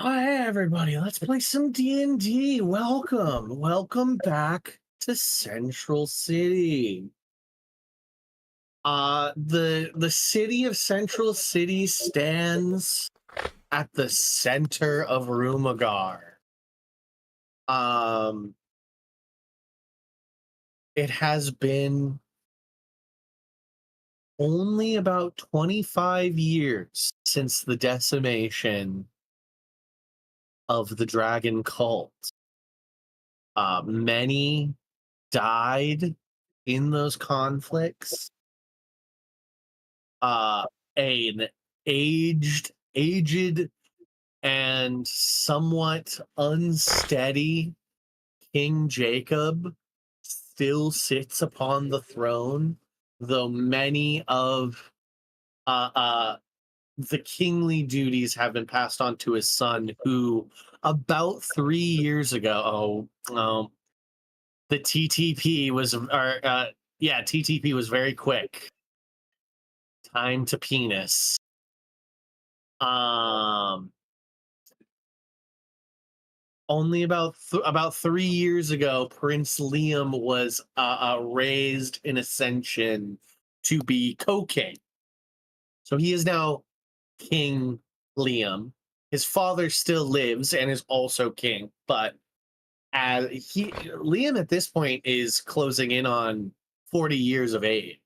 Hi everybody, let's play some D&D. Welcome back to Central City. The city of Central City stands at the center of Rumagar. Um, it has been only about 25 years since the decimation of the dragon cult. Many died in those conflicts. An aged and somewhat unsteady King Jacob still sits upon the throne, though many of uh, uh, the kingly duties have been passed on to his son, who about 3 years ago, the TTP was, TTP was very quick. Time to penis. Um, Only about 3 years ago, Prince Liam was raised in Ascension to be co-king. So he is now King Liam. His father still lives and is also king, but Liam at this point is closing in on 40 years of age.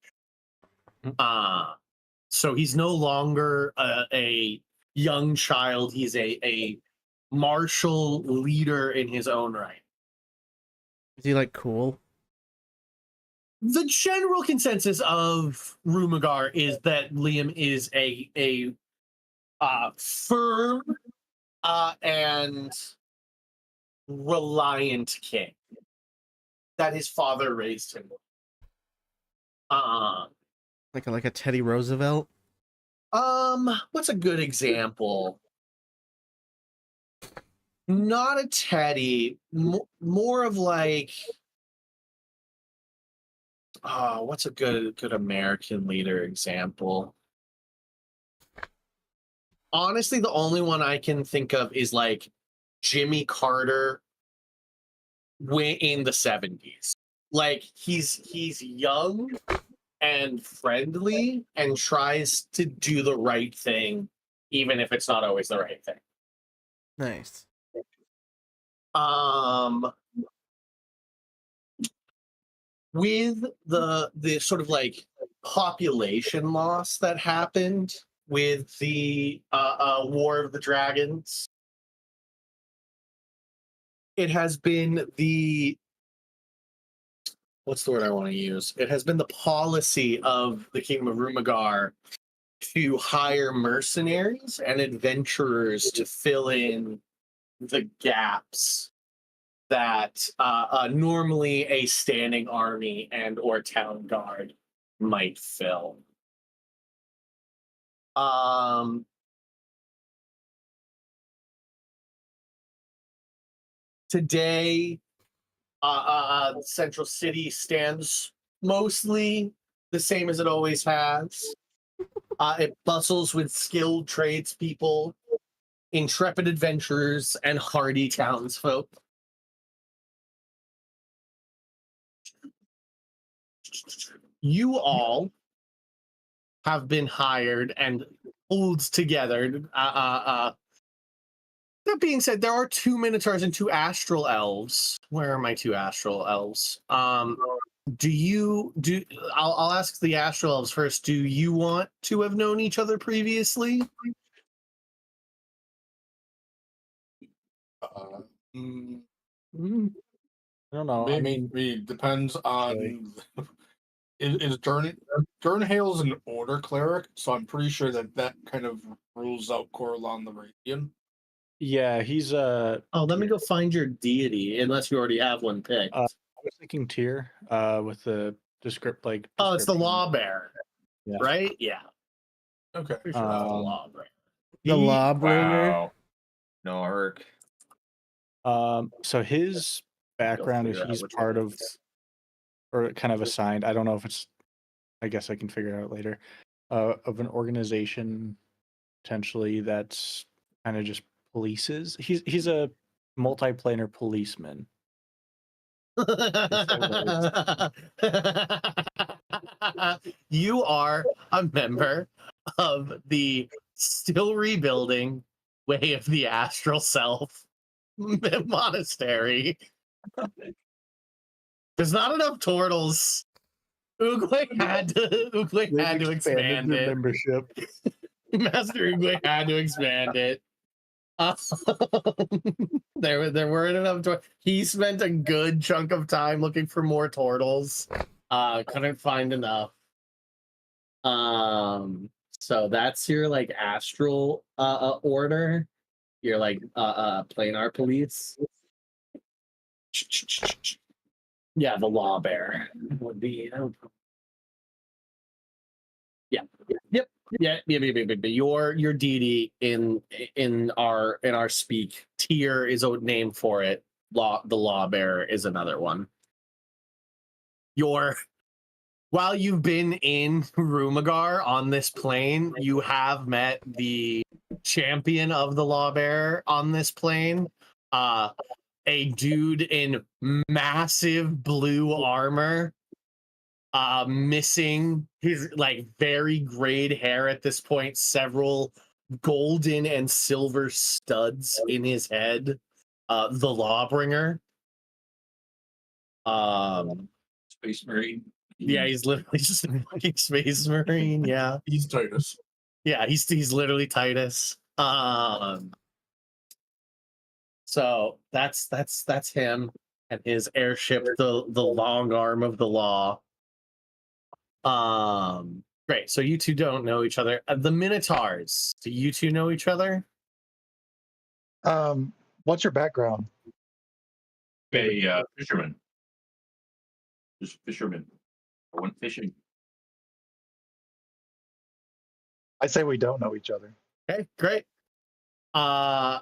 Uh so he's no longer a young child. He's a martial leader in his own right. Is he like cool? The general consensus of Rumagar is that Liam is a firm and reliant king that his father raised him with. Uh, Like a Teddy Roosevelt? what's a good example? Not a Teddy, more of like, what's a good American leader example? Honestly, the only one I can think of is like Jimmy Carter in the 70s. Like he's young and friendly and tries to do the right thing, even if it's not always the right thing. Nice. Um, with the sort of like population loss that happened with the War of the Dragons, it has been the what's the word I want to use? It has been the policy of the Kingdom of Rumagar to hire mercenaries and adventurers to fill in the gaps that normally a standing army and or town guard might fill. Um, Today, Central City stands mostly the same as it always has. It bustles with skilled tradespeople, intrepid adventurers, and hardy townsfolk. You all have been hired and pulled together. That being said, there are two Minotaurs and two Astral Elves. Where are my two Astral Elves? Do you do? I'll ask the Astral Elves first. Do you want to have known each other previously? Uh, Mm, I don't know. I mean, maybe depends really. on is Durnhale's an order cleric, so I'm pretty sure that kind of rules out Coralon the Radiant. Yeah, he's Oh, let me go find your deity, unless you already have one picked. I was thinking tier with the Oh, it's the description. Law Bearer, Yeah. right? Yeah, Okay. pretty sure that's the Law Bearer. The Lawbringer? Wow. No arc. So his background is figure out he's which part one of it is. or kind of assigned. I don't know if it's. I guess I can figure it out later. Of an organization potentially that's kind of just polices. He's a multiplanar policeman. You are a member of the still rebuilding Way of the Astral Self monastery. There's not enough turtles. Uguay had to expand their it. membership. Master Uguay had to expand it. There weren't enough. He spent a good chunk of time looking for more turtles. Couldn't find enough. So that's your like astral order. Your like planar police. Yeah, the law bear would be. Yeah. Yep. Yeah. Your deity in our speak tier is a name for it. The law bearer is another one. While you've been in Rumagar on this plane, you have met the champion of the law bearer on this plane. A dude in massive blue armor. Missing his like very grayed hair at this point, several golden and silver studs in his head. The Lawbringer. Space Marine. Yeah, he's literally just a fucking Space Marine. Yeah, He's Titus. yeah, he's literally Titus. So that's him and his airship, the long arm of the law. Great. So you two don't know each other. The Minotaurs. Do you two know each other? What's your background? A fisherman. Just fisherman. I went fishing. I say we don't know each other. Okay, great. So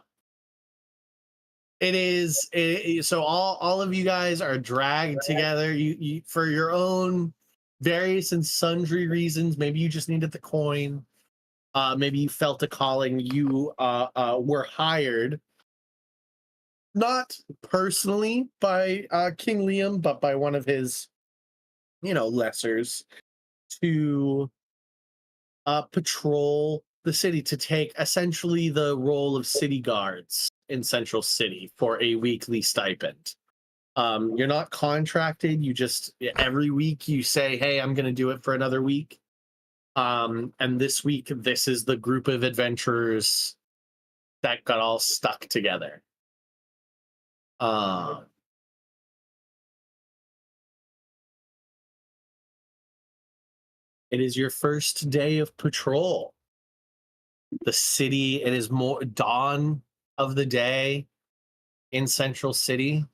all of you guys are dragged together. You for your own various and sundry reasons. Maybe you just needed the coin. Maybe you felt a calling. You were hired, not personally by King Liam, but by one of his, lessers, to patrol the city, to take essentially the role of city guards in Central City for a weekly stipend. You're not contracted. You just every week you say, "Hey, I'm going to do it for another week." And this week, this is the group of adventurers that got all stuck together. It is your first day of patrol. The city, it is more dawn of the day in Central City.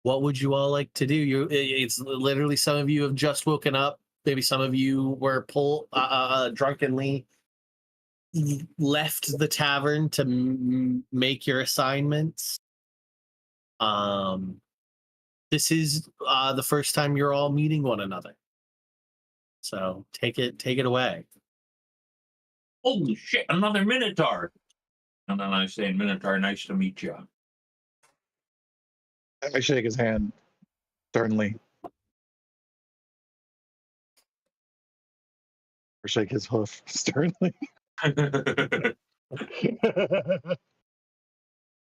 What would you all like to do? It's literally, some of you have just woken up. Maybe some of you were drunkenly left the tavern to make your assignments. This is the first time you're all meeting one another. So take it away. Holy shit, another Minotaur. And then I say, Minotaur, nice to meet you. I shake his hand sternly. Or shake his hoof sternly.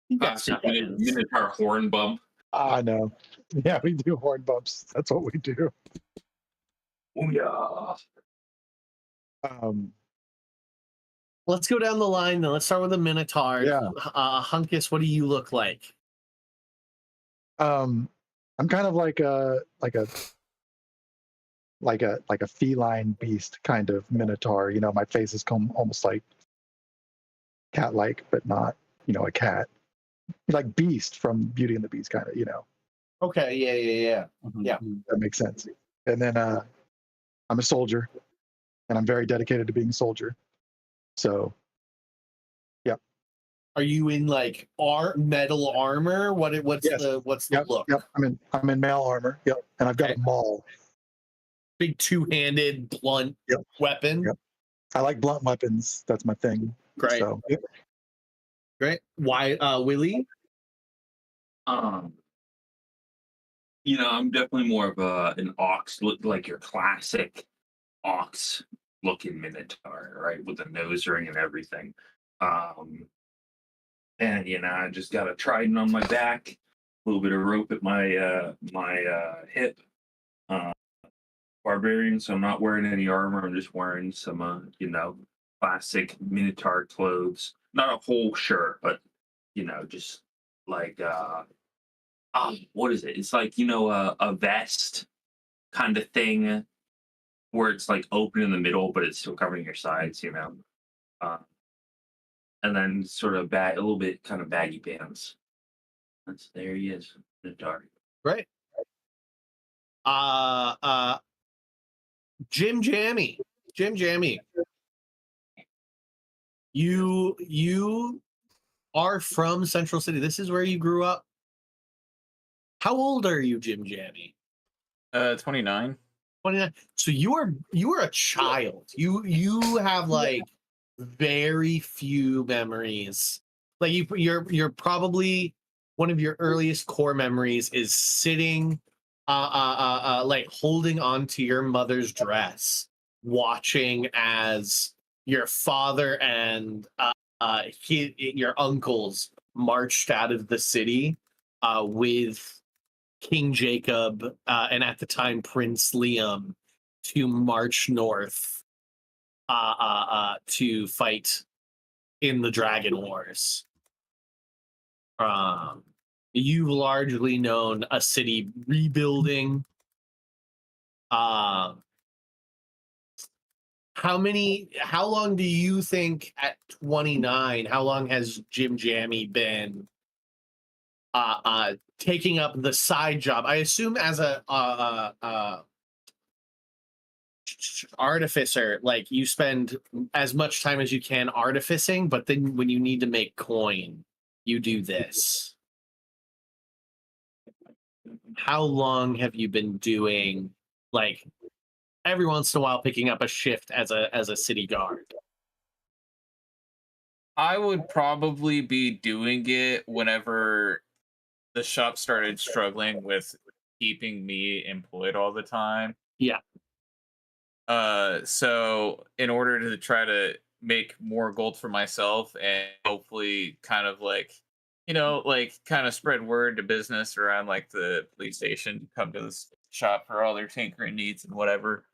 Minotaur horn bump. I know. Yeah, we do horn bumps. That's what we do. Oh yeah. Let's go down the line then. Let's start with the Minotaur. Yeah. Hunkus, what do you look like? I'm kind of like a feline beast kind of minotaur. My face is almost like cat-like, but not, a cat. Like Beast from Beauty and the Beast, kind of. Okay, yeah. Yeah. That makes sense. And then I'm a soldier, and I'm very dedicated to being a soldier. So, yeah. Are you in like metal armor? What's Yes. the look? Yep. I'm in mail armor. Yep. And I've got a maul. Big two-handed blunt weapon. Yep. I like blunt weapons. That's my thing. Great. So, yep. Great. Why, Willie? Um, I'm definitely more of an ox, look like your classic ox looking minotaur, right, with the nose ring and everything. Um, and I just got a trident on my back, a little bit of rope at my hip. Uh, Barbarian, so I'm not wearing any armor. I'm just wearing some classic minotaur clothes. Not a whole shirt, but just like what is it? It's like a vest kind of thing where it's like open in the middle, but it's still covering your sides. Uh, and then sort of a little bit kind of baggy pants. There he is in the dark. Great. Uh, uh, Jim Jammy. Jim Jammy. You are from Central City. This is where you grew up. How old are you, Jim Jammy? 29. 29. So you are a child. You have like very few memories. Like you're probably one of your earliest core memories is sitting like holding on to your mother's dress, watching as your father and your uncles marched out of the city with King Jacob and at the time Prince Liam to march north to fight in the Dragon Wars. You've largely known a city rebuilding. How long do you think at 29, how long has Jim Jammy been taking up the side job? I assume as a artificer, like you spend as much time as you can artificing, but then when you need to make coin, you do this. How long have you been doing, like, every once in a while picking up a shift as a city guard? I would probably be doing it whenever the shop started struggling with keeping me employed all the time. Yeah. So in order to try to make more gold for myself and hopefully kind of like, like kind of spread word to business around like the police station to come to this shop for all their tinkering needs and whatever.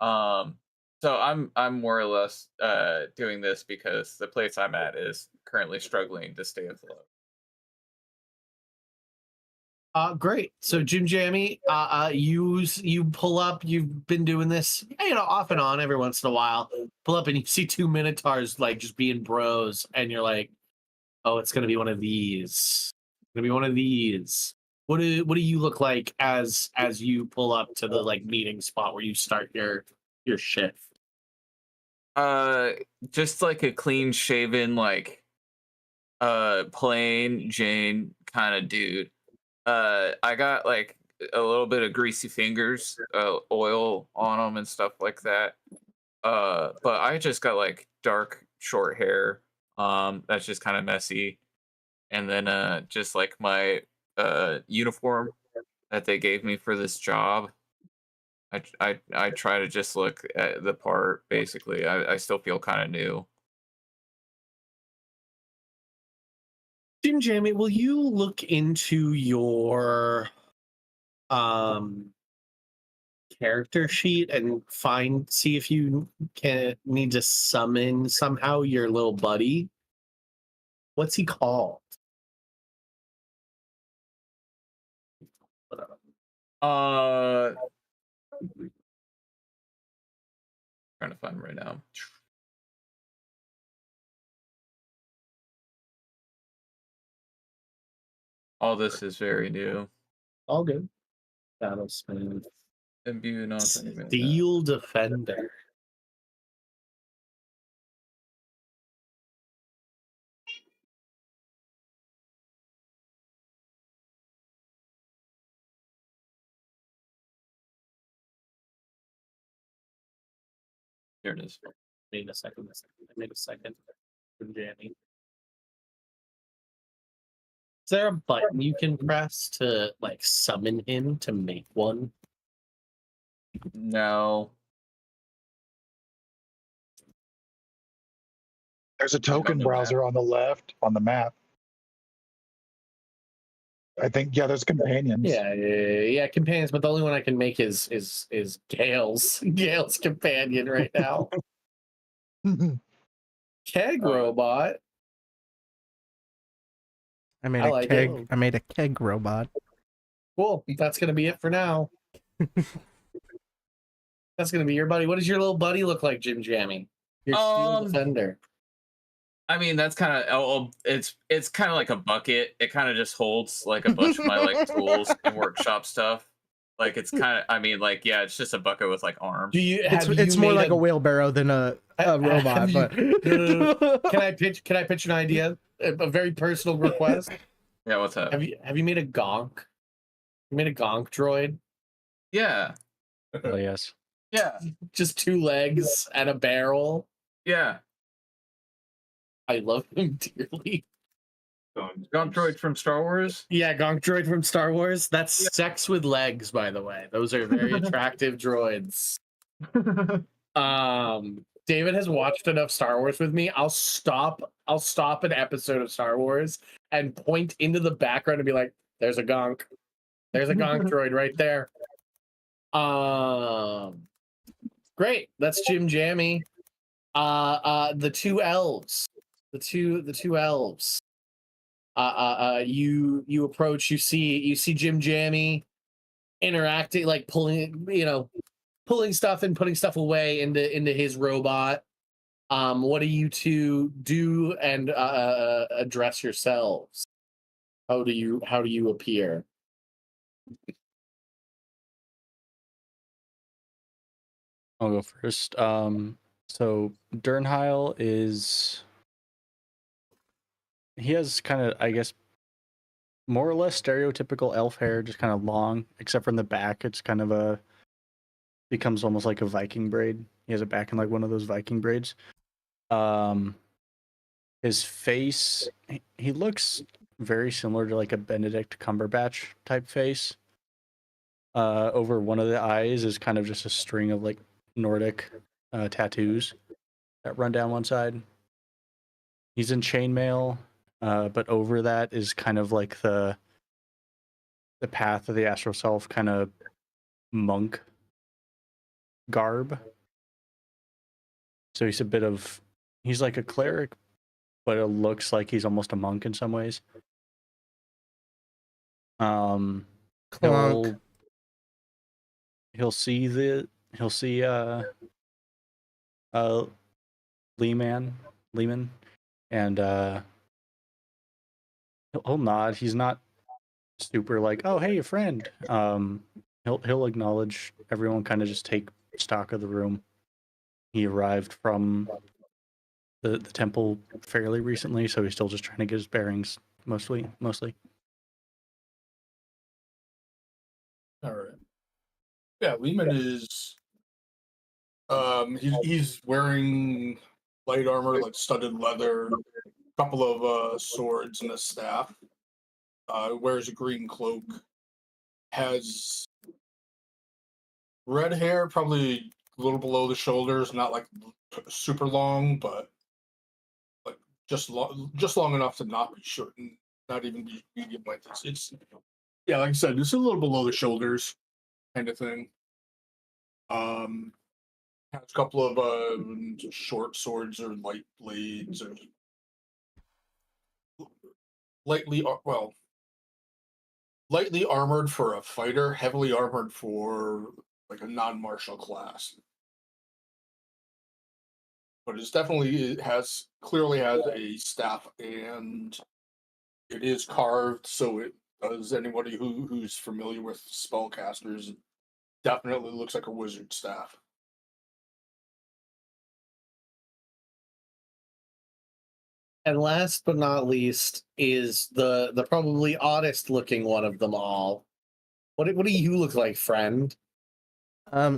Um, so I'm more or less doing this because the place I'm at is currently struggling to stay afloat. Great. So Jim Jammy, you pull up. You've been doing this, off and on every once in a while. Pull up and you see two minotaurs like just being bros, and you're like, "Oh, it's gonna be one of these. It's gonna be one of these." What do you look like as you pull up to the like meeting spot where you start your shift? Uh, just like a clean shaven, like plain Jane kind of dude. I got like a little bit of greasy fingers, oil on them and stuff like that. But I just got like dark short hair. That's just kind of messy. And then just like my uniform that they gave me for this job. I try to just look at the part basically. I still feel kind of new. Jim Jammy, will you look into your um character sheet and see if you need to summon somehow your little buddy? What's he called? Uh, trying to find him right now. All this is very new. All good. Battlesmith. Imbue not Steel Defender. Here it is. Made a second. I made a second. Jim Jammy. Is there a button you can press to like summon him to make one? No. There's a token the browser on the left on the map. I think there's companions. Yeah, companions. But the only one I can make is Gale's companion right now. Keg robot. I made I a like keg. it. I made a keg robot. Cool. That's gonna be it for now. That's gonna be your buddy. What does your little buddy look like, Jim Jammy? Your shield defender. I mean, that's kind of it's kind of like a bucket. It kind of just holds like a bunch of my like tools and workshop stuff. Like it's kind of, I mean, like yeah, it's just a bucket with like arms. Do you? It's more like a wheelbarrow than a robot. But can I pitch an idea? A very personal request. Yeah, what's up? Have you made a gonk? You made a gonk droid? Yeah, Oh yes. yeah, Just 2 legs and a barrel. yeah. I love him dearly. Gonk droid from Star Wars. Yeah, gonk droid from Star Wars. That's sex with legs, by the way. Those are very attractive droids. David has watched enough Star Wars with me. I'll stop an episode of Star Wars and point into the background and be like, "There's a gonk. There's a gonk droid right there." Great. That's Jim Jammy. The 2 elves. The two elves. You approach. You see Jim Jammy interacting, like pulling stuff and putting stuff away into his robot. What do you two do and address yourselves? How do you appear? I'll go first. So Dernheil he has kind of, I guess, more or less stereotypical elf hair, just kind of long, except for in the back, it's kind of becomes almost like a Viking braid. He has it back in like one of those Viking braids. His face, he looks very similar to like a Benedict Cumberbatch type face. Over one of the eyes is kind of just a string of like Nordic tattoos that run down one side. He's in chainmail, but over that is kind of like the path of the Astral Self kind of monk garb. So he's like a cleric, but it looks like he's almost a monk in some ways. Clunk. He'll see Lehman, and he'll nod. He's not super like, oh hey, a friend. He'll acknowledge everyone, kind of just take stock of the room. He arrived from the temple fairly recently, so he's still just trying to get his bearings mostly. All right. Yeah, Lehman is. He's wearing light armor, like studded leather, a couple of swords and a staff. Wears a green cloak. Has red hair, probably a little below the shoulders, not like super long, but like just long enough to not be short and not even be medium length. It's yeah, like I said, it's a little below the shoulders kind of thing. Has a couple of short swords or light blades or lightly armored for a fighter, heavily armored for like a non-martial class. But it clearly has a staff, and it is carved, so it does anybody who's familiar with spellcasters, it definitely looks like a wizard staff. And last but not least is the probably oddest looking one of them all. What do you look like, friend?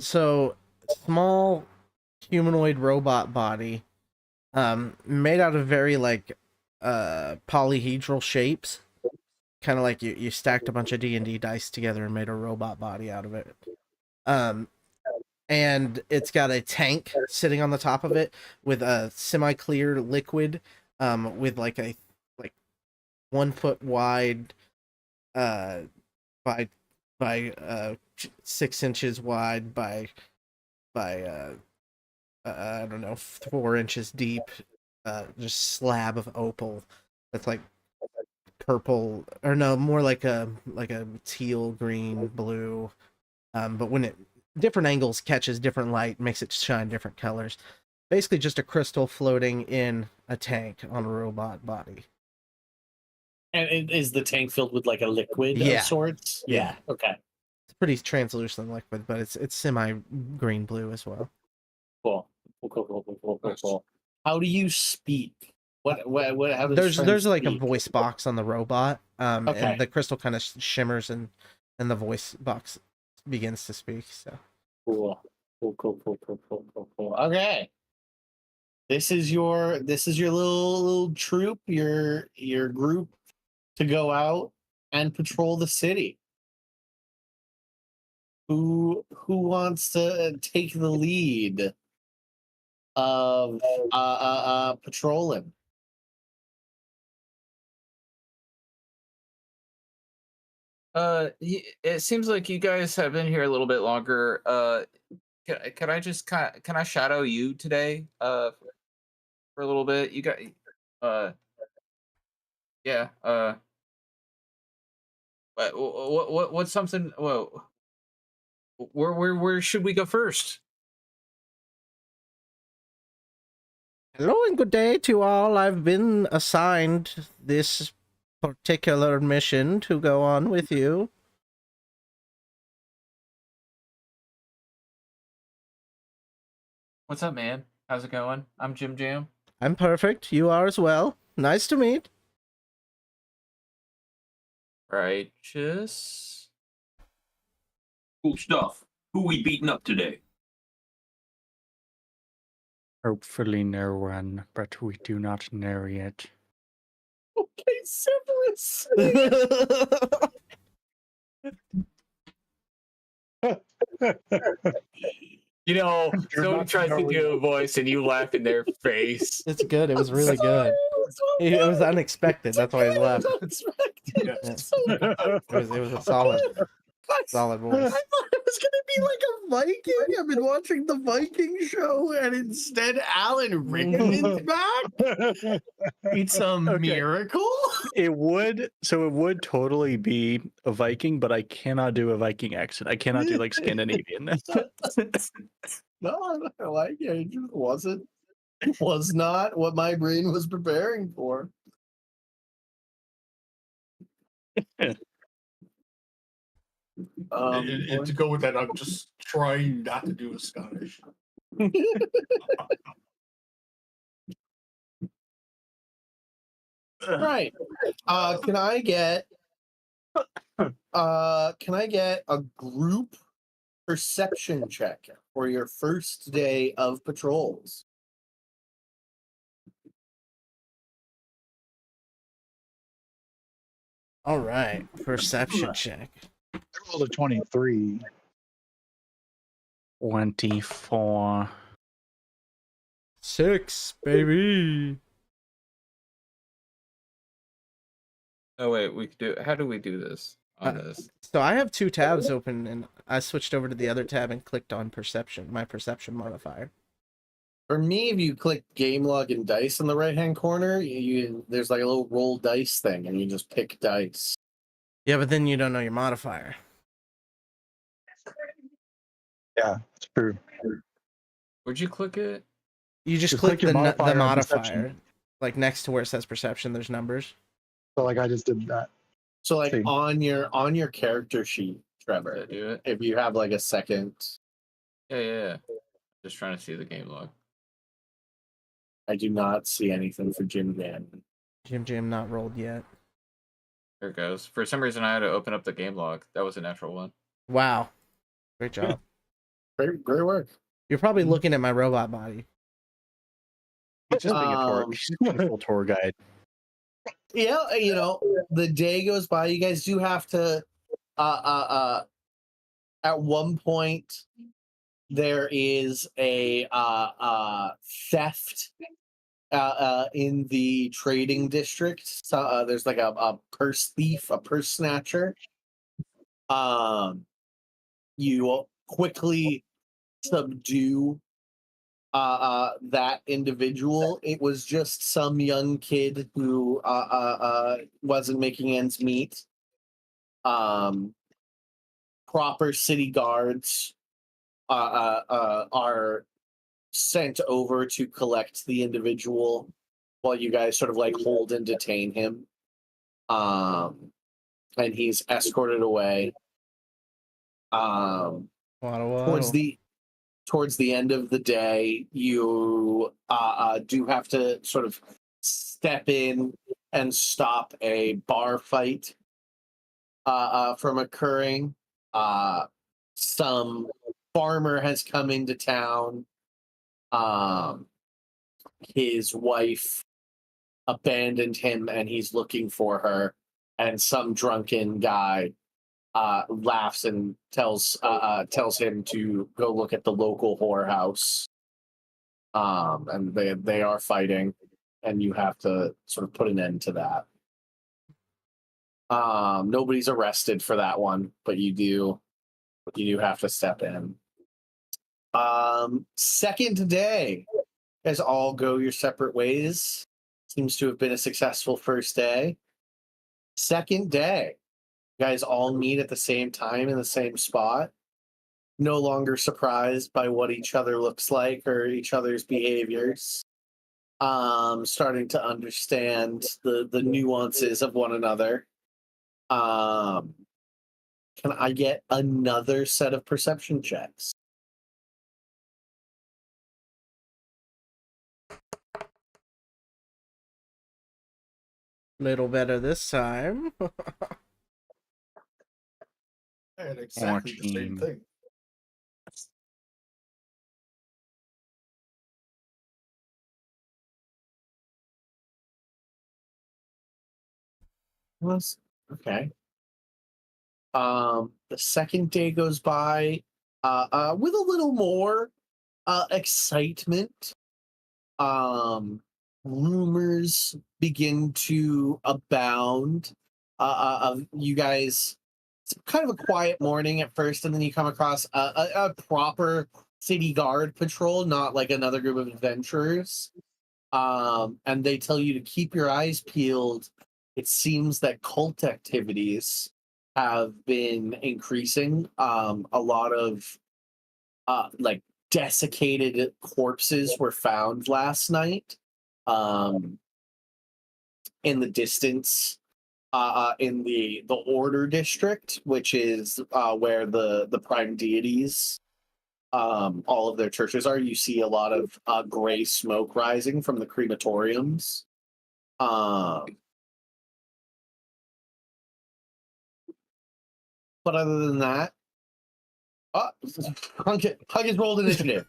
So small humanoid robot body, made out of very like polyhedral shapes. kind of like you stacked a bunch of D&D dice together and made a robot body out of it. And it's got a tank sitting on the top of it with a semi-clear liquid, with like 1 foot wide, by 6 inches wide by I don't know, 4 inches deep, just slab of opal that's like purple, or no, more like a teal, green, blue. But when it different angles catches different light, makes it shine different colors. Basically, just a crystal floating in a tank on a robot body. And is the tank filled with like a liquid Yeah. of sorts? Yeah. Okay. It's pretty translucent liquid, but it's semi green blue as well. Cool. Cool. How do you speak? What how does There's friends like a speak? voice box on the robot, Okay. and the crystal kind of shimmers, and the voice box begins to speak. So Cool. Okay. This is your little troop, your group to go out and patrol the city. Who wants to take the lead of patrolling? It seems like you guys have been here a little bit longer. Can I just can I shadow you today? For a little bit. You got yeah. What's something? Whoa. Where should we go first? hello and good day to all. I've been assigned this particular mission to go on with you. What's up, man? How's it going? I'm Jim Jam. I'm perfect. You are as well. Nice to meet. Righteous. Cool stuff. Who we beating up today? Hopefully no one, but we do not know yet. Okay, Severus. You know, You're someone not tries to knowing. do a voice and you laugh in their face. It's good. It was really good. It was unexpected. That's why he left. Unexpected. Yeah. So good. It was a solid voice. I thought it was gonna be like a Viking. I've been watching the Viking show, and instead Alan Rickman's back. It's a miracle. It would totally be a Viking, but I cannot do a Viking accent. I cannot do like Scandinavian. No, I like it. It just was not what my brain was preparing for. And to go with that, I'm just trying not to do a Scottish. Right. Can I get a group perception check for your first day of patrols? All right, perception check. I rolled a 23. 24. 6, baby. Oh wait, we could do. How do we do this on this? So I have 2 tabs open, and I switched over to the other tab and clicked on perception, my perception modifier. For me, if you click game log and dice in the right hand corner, there's like a little roll dice thing, and you just pick dice. Yeah, but then you don't know your modifier. Yeah, it's true. Where'd you click it? You just Just click click your the modifier on modifier, perception. like next to where it says perception. There's numbers. So like I just did that. So, like See. on your character sheet, Trevor, Did I do it? if you have like a second, Yeah. Just trying to see the game log. I do not see anything for Jim Van. Jim not rolled yet. There it goes. For some reason, I had to open up the game log. That was a natural one. Wow, great job. Great work. You're probably looking at my robot body. He's just being a tour. Um, He's being a full tour guide. Yeah, you know, the day goes by. You guys do have to. At one point, there is a theft in the trading district. So there's like a purse thief, a purse snatcher. You quickly subdue that individual. It was just some young kid who wasn't making ends meet. Proper city guards are sent over to collect the individual while you guys sort of like hold and detain him. And he's escorted away. Waddle, Towards waddle. the end of the day, you do have to sort of step in and stop a bar fight from occurring. Some farmer has come into town. His wife abandoned him and he's looking for her, and some drunken guy laughs and tells him to go look at the local whorehouse. And they are fighting, and you have to sort of put an end to that. Nobody's arrested for that one, but you do have to step in. Second day, you guys all go your separate ways. Seems to have been a successful first day. Second day, you guys all meet at the same time in the same spot. No longer surprised by what each other looks like or each other's behaviors. Starting to understand the nuances of one another. Can I get another set of perception checks? Little better this time. I had exactly the same 14. thing. Was okay. The second day goes by with a little more excitement. Rumors begin to abound. Of you guys, it's kind of a quiet morning at first, and then you come across a proper city guard patrol, not like another group of adventurers. And they tell you to keep your eyes peeled. It seems that cult activities have been increasing. A lot of like desiccated corpses were found last night in the distance in the Order District, which is where the prime deities, all of their churches are. You see a lot of gray smoke rising from the crematoriums. But other than that, Hunk has rolled initiative.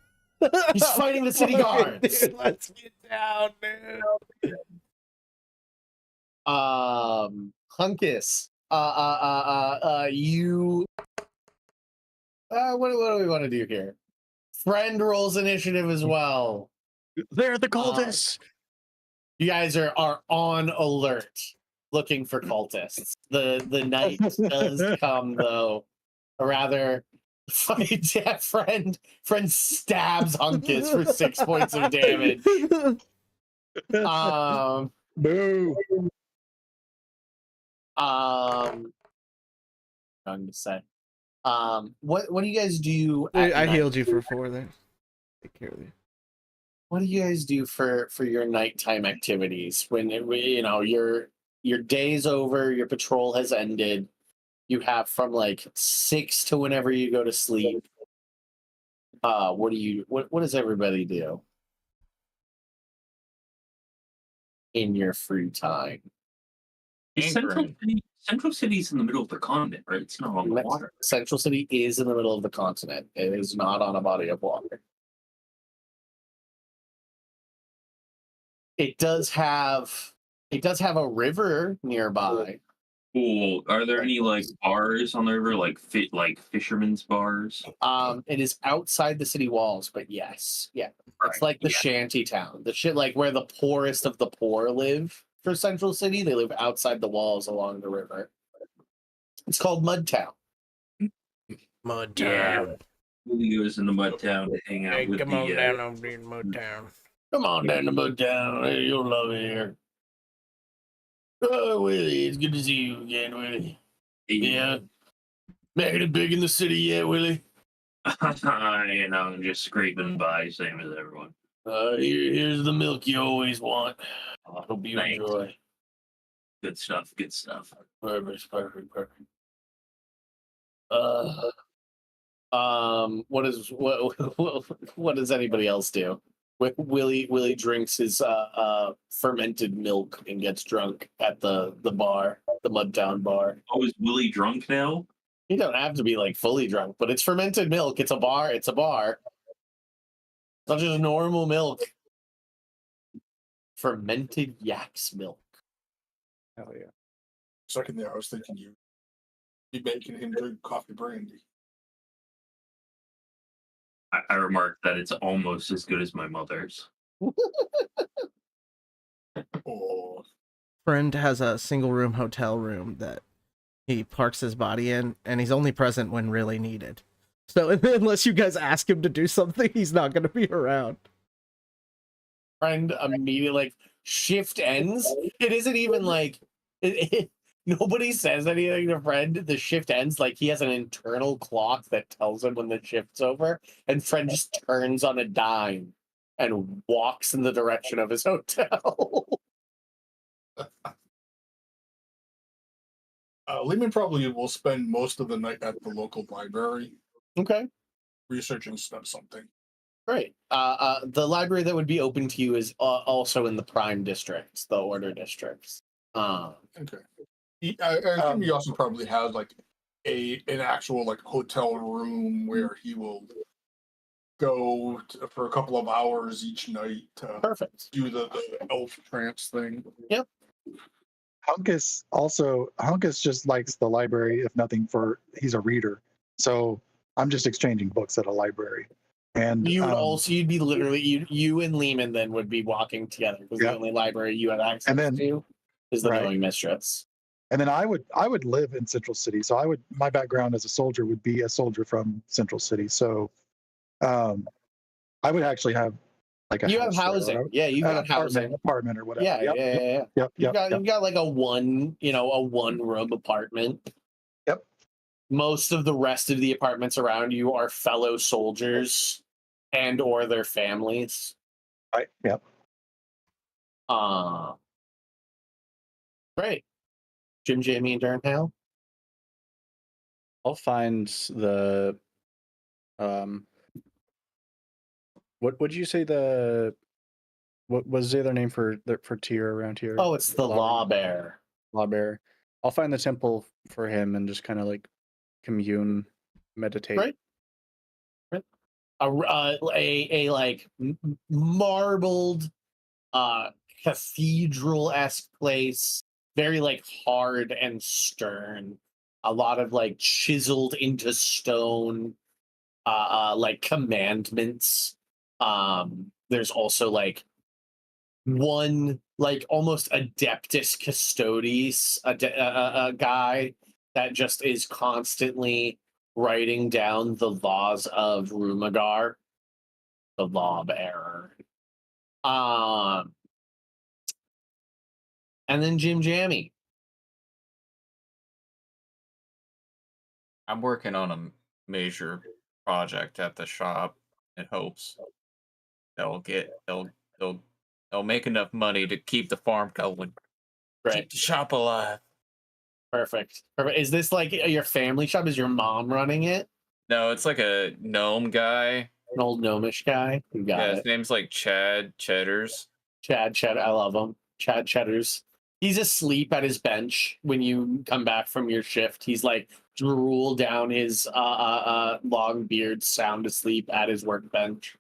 He's fighting the city guards. Dude, let's get down, dude. Hunkus, you. What do we want to do here? Friend rolls initiative as well. They're the cultists. You guys are on alert, looking for cultists. The night does come, though. Or rather, yeah, friend stabs Hunkus for 6 points of damage. Boo. I'm to say. What do you guys do? I night? healed you for 4 there. Take care of you. What do you guys do for your nighttime activities when you know your day's over, your patrol has ended? You have from like 6 to whenever you go to sleep. What does everybody do in your free time? Central City's in the middle of the continent, right? It's not on the water. Central City is in the middle of the continent. It is not on a body of water. It does have It does have a river nearby. Cool. Are there any like bars on the river, like fishermen's bars? It is outside the city walls, but yes, yeah, it's like the shanty town, the shit like where the poorest of the poor live. For Central City, they live outside the walls along the river. It's called Mudtown. Mud Yeah. Town. Willie goes into Mudtown to hang out Hey, with come the. on down over in Mud Town. Come on down to Mudtown. Hey, you'll love it here. Oh, Willie, it's good to see you again, Willie. Yeah. Making it big in the city yet, Willie? I'm just scraping by, same as everyone. Here's the milk you always want. Hope you Thanks. enjoy. Good stuff. Good stuff. Perfect. What does anybody else do? Willie drinks his fermented milk and gets drunk at the bar, the Mudtown bar. Oh, is Willie drunk now? You don't have to be like fully drunk, but it's fermented milk. It's a bar. It's not just normal milk. Fermented yak's milk. Hell yeah. Second there, I was thinking you be making him drink coffee brandy. I remarked that it's almost as good as my mother's. Oh, Friend has a single room hotel room that he parks his body in, and he's only present when really needed. So unless you guys ask him to do something, he's not going to be around. Friend immediately like shift ends. It isn't even like nobody says anything to Friend. The shift ends like he has an internal clock that tells him when the shift's over, and Friend just turns on a dime and walks in the direction of his hotel. Lehman probably will spend most of the night at the local library Okay, researching something. great. The library that would be open to you is also in the prime districts, the order districts. Okay. I assume he also probably has like an actual like hotel room where he will go for a couple of hours each night to Perfect. do the elf trance thing. Hunkus just likes the library, if nothing for he's a reader. So I'm just exchanging books at a library. And You would you'd be literally you and Lehman then would be walking together because Yeah. the only library you have access And then- to is the right. Knowing Mistress. and then I would live in Central City. So my background as a soldier would be a soldier from Central City. So I would actually have like a You have house there, housing. or Yeah, you an got housing. apartment or whatever. Yeah, Yep, yeah, yep, yeah. yep, You've yep. got like a one room apartment. Yep. Most of the rest of the apartments around you are fellow soldiers and or their families. Right, yep. Great. Jim, Jamie, and Darnell. I'll find the what would you say what was the other name for tier around here? Oh, it's the Law Bear. Law Bear. I'll find the temple for him and just kind of like commune, meditate. Great. A like marbled cathedral-esque place, very like hard and stern, a lot of like chiseled into stone like commandments. There's also like one like almost Adeptus Custodes, a guy that just is constantly writing down the laws of Rumagar, the law bearer. And then Jim Jammy. I'm working on a major project at the shop in hopes they'll make enough money to keep the farm going. Great. Keep the shop alive. Perfect. Is this like your family shop? Is your mom running it? No, it's like a gnome guy. An old gnomish guy? You got Yeah, it. his name's like Chad Cheddars. Chad Cheddar. I love him. Chad Cheddars. He's asleep at his bench when you come back from your shift. He's like drool down his long beard, sound asleep at his workbench.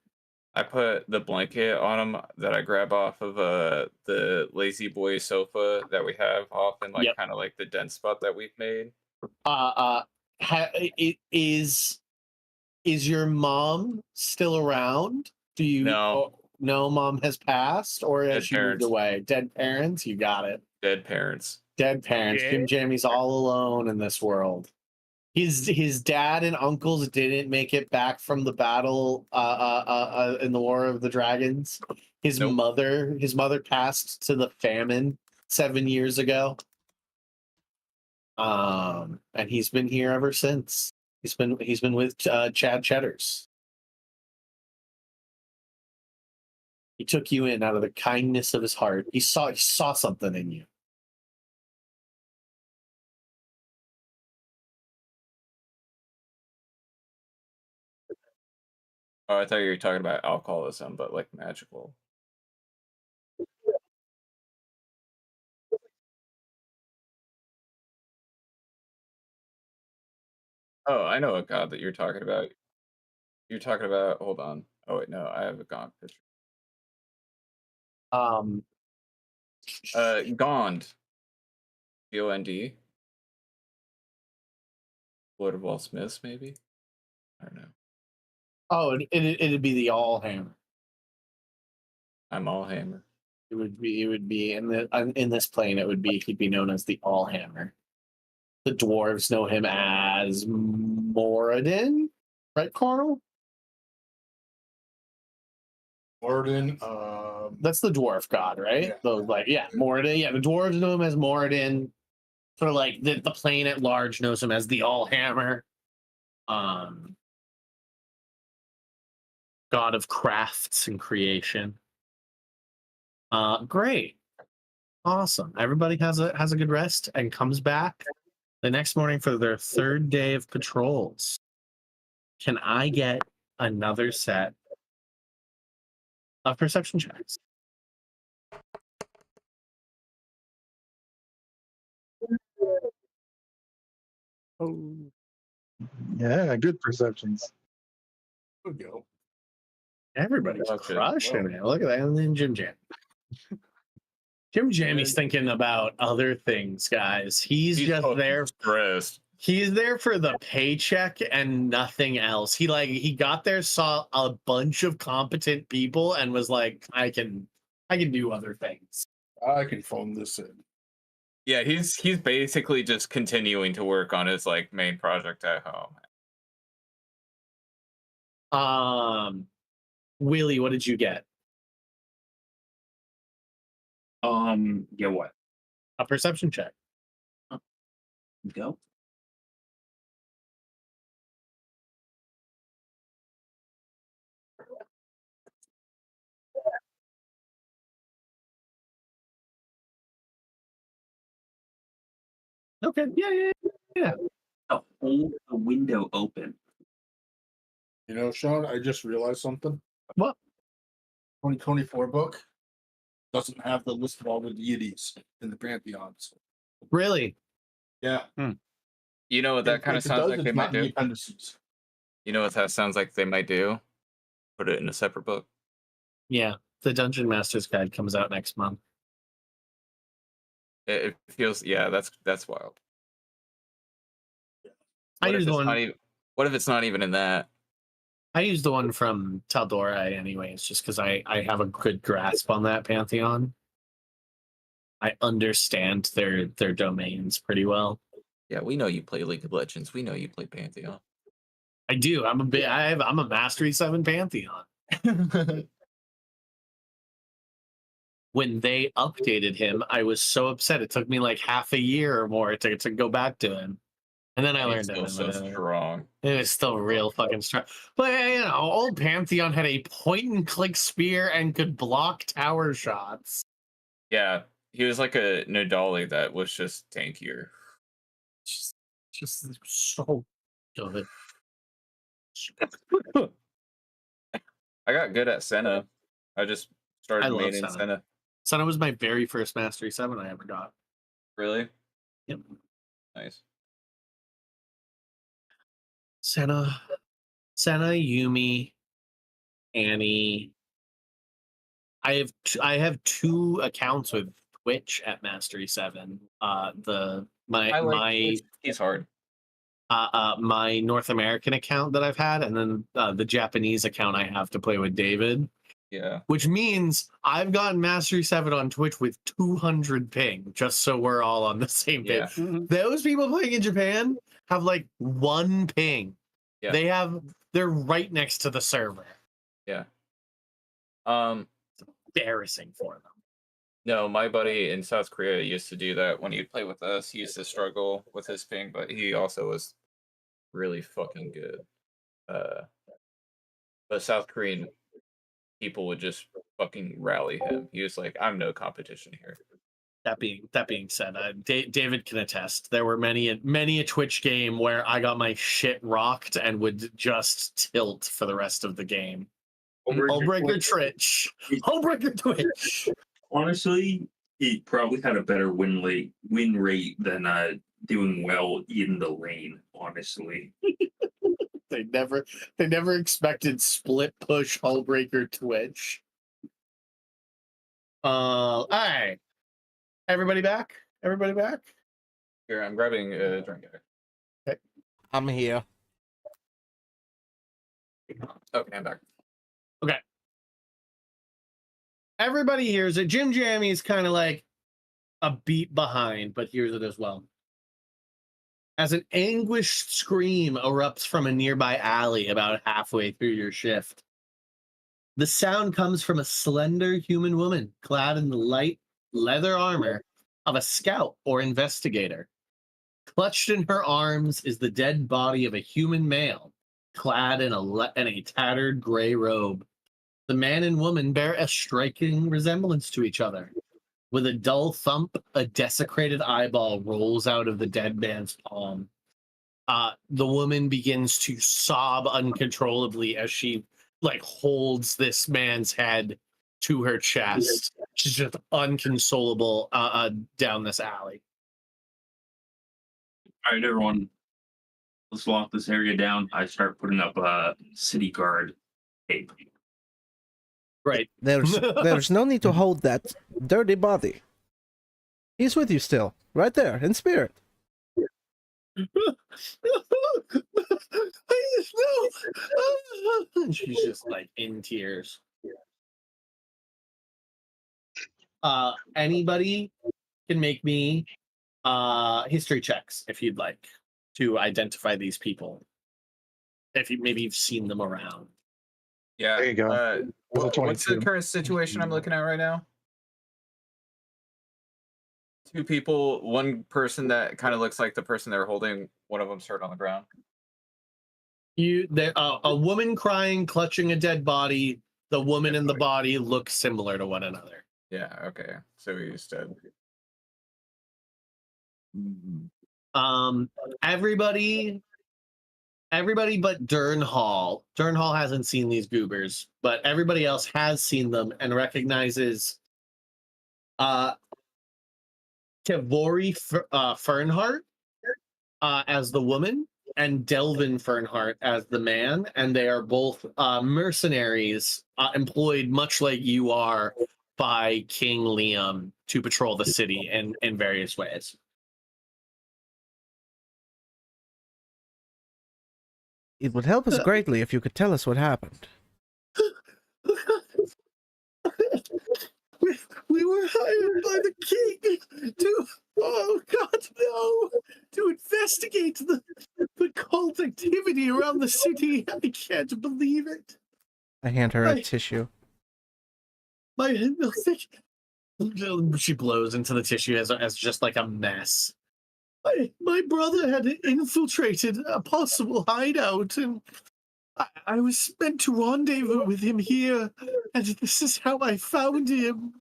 I put the blanket on him that I grab off of the lazy boy sofa that we have off in like Yep. kind of like the den spot that we've made. Is your mom still around? Do you No. no, mom has passed, or has Dead she moved parents. away? Dead parents, you got it. Dead parents. Dead parents. Jim Jamie's all alone in this world. His dad and uncles didn't make it back from the battle in the War of the Dragons. His Nope. mother passed to the famine 7 years ago. And he's been here ever since. He's been with Chad Cheddars. He took you in out of the kindness of his heart. He saw something in you. Oh, I thought you were talking about alcoholism, but like magical. Oh, I know a god that you're talking about. You're talking about. Hold on. Oh wait, no, I have a god picture. Gond. Gond. Lord of all Smiths, maybe. I don't know. Oh, it'd be the All Hammer. I'm all hammer. It would be in this plane. He'd be known as the All Hammer. The dwarves know him as Moradin, right, Carl? Warden, That's the dwarf god, right? Yeah. Moradin. Yeah, the dwarves know him as Moradin. Sort of like the plane at large knows him as the All Hammer. God of crafts and creation. Great. Awesome. Everybody has a good rest and comes back the next morning for their third day of patrols. Can I get another set of perception checks? Oh, Yeah, good perceptions. there we go. Everybody's Okay. crushing it. Look at that. And then Jim Jam. Jim Jamie's thinking about other things, guys. He's just fucking there. stressed. He's there for the paycheck and nothing else. He got there, saw a bunch of competent people, and was like, I can do other things. I can phone this in. Yeah, he's basically just continuing to work on his like main project at home. Willie, what did you get? Yeah, what? A perception check. Go. Okay. Yeah. Hold the window open. You know, Sean, I just realized something. What? 2024 book doesn't have the list of all the deities in the pantheons. Really? Yeah. You know what that kind of If it sounds does, like it's they not might in the do? appendices. You know what that sounds like they might do? Put it in a separate book. Yeah. The Dungeon Master's Guide comes out next month. It feels, yeah, that's wild. I What if use the it's one. not even? What if it's not even in that? I use the one from Tal'Dorei anyways, just because I have a good grasp on that pantheon. I understand their domains pretty well. Yeah, we know you play League of Legends. We know you play Pantheon. I do. I'm a Mastery 7 Pantheon. When they updated him, I was so upset. It took me like half a year or more to go back to him. And then I And learned it's still it. so strong. It was still real fucking strong. But you know, old Pantheon had a point and click spear and could block tower shots. Yeah, he was like a Nidali that was just tankier. Just so good. I got good at Senna. I just started I love maining Senna. Senna. Senna was my very first Mastery 7 I ever got. Really? Yep. Nice. Senna, Yumi, Annie. I have 2 accounts with Twitch at Mastery 7. I like he's hard. My North American account that I've had, and then the Japanese account I have to play with David. Yeah. Which means I've gotten Mastery 7 on Twitch with 200 ping, just so we're all on the same page. Yeah. Those people playing in Japan have like 1 ping. Yeah. They're right next to the server. Yeah. Embarrassing for them. No, my buddy in South Korea used to do that when he'd play with us. He used to struggle with his ping, but he also was really fucking good. But South Korean people would just fucking rally him. He was like, "I'm no competition here." That being said, David can attest. There were many a Twitch game where I got my shit rocked and would just tilt for the rest of the game. Homebreaker Twitch. Homebreaker Twitch. Honestly, he probably had a better win rate than doing well in the lane. Honestly, They never expected split push Hullbreaker Twitch. All right. Everybody back? Everybody back? Here, I'm grabbing a drink. I'm here. Okay, I'm back. Everybody hears it. Jim Jammy's kind of like a beat behind, but hears it as well. As an anguished scream erupts from a nearby alley about halfway through your shift. The sound comes from a slender human woman clad in the light leather armor of a scout or investigator. Clutched in her arms is the dead body of a human male, clad in a tattered gray robe. The man and woman bear a striking resemblance to each other. With a dull thump, a desecrated eyeball rolls out of the dead man's palm. The woman begins to sob uncontrollably as she holds this man's head to her chest. She's just unconsolable down this alley. all right, everyone, let's lock this area down. I start putting up city guard tape. Right. There's no need to hold that dirty body. He's with you still, right there, in spirit. She's just in tears. Anybody can make me history checks if you'd like to identify these people. If you've seen them around. Yeah. There you go. What's the 22. current situation I'm looking at right now? 2 people, 1 person that kind of looks like the person they're holding. One of them's hurt on the ground. A woman crying, clutching a dead body. The woman and the body look similar to one another. Yeah. Okay. So he's dead. Everybody but Dern Hall. Dern Hall hasn't seen these goobers, but everybody else has seen them and recognizes Kavori Fernhart as the woman and Delvin Fernhart as the man, and they are both mercenaries employed much like you are by King Liam to patrol the city in various ways. It would help us greatly if you could tell us what happened. We were hired by the king to investigate the cult activity around the city. I can't believe it. I hand her a tissue. She blows into the tissue as just like a mess. My brother had infiltrated a possible hideout, and I was meant to rendezvous with him here, and this is how I found him.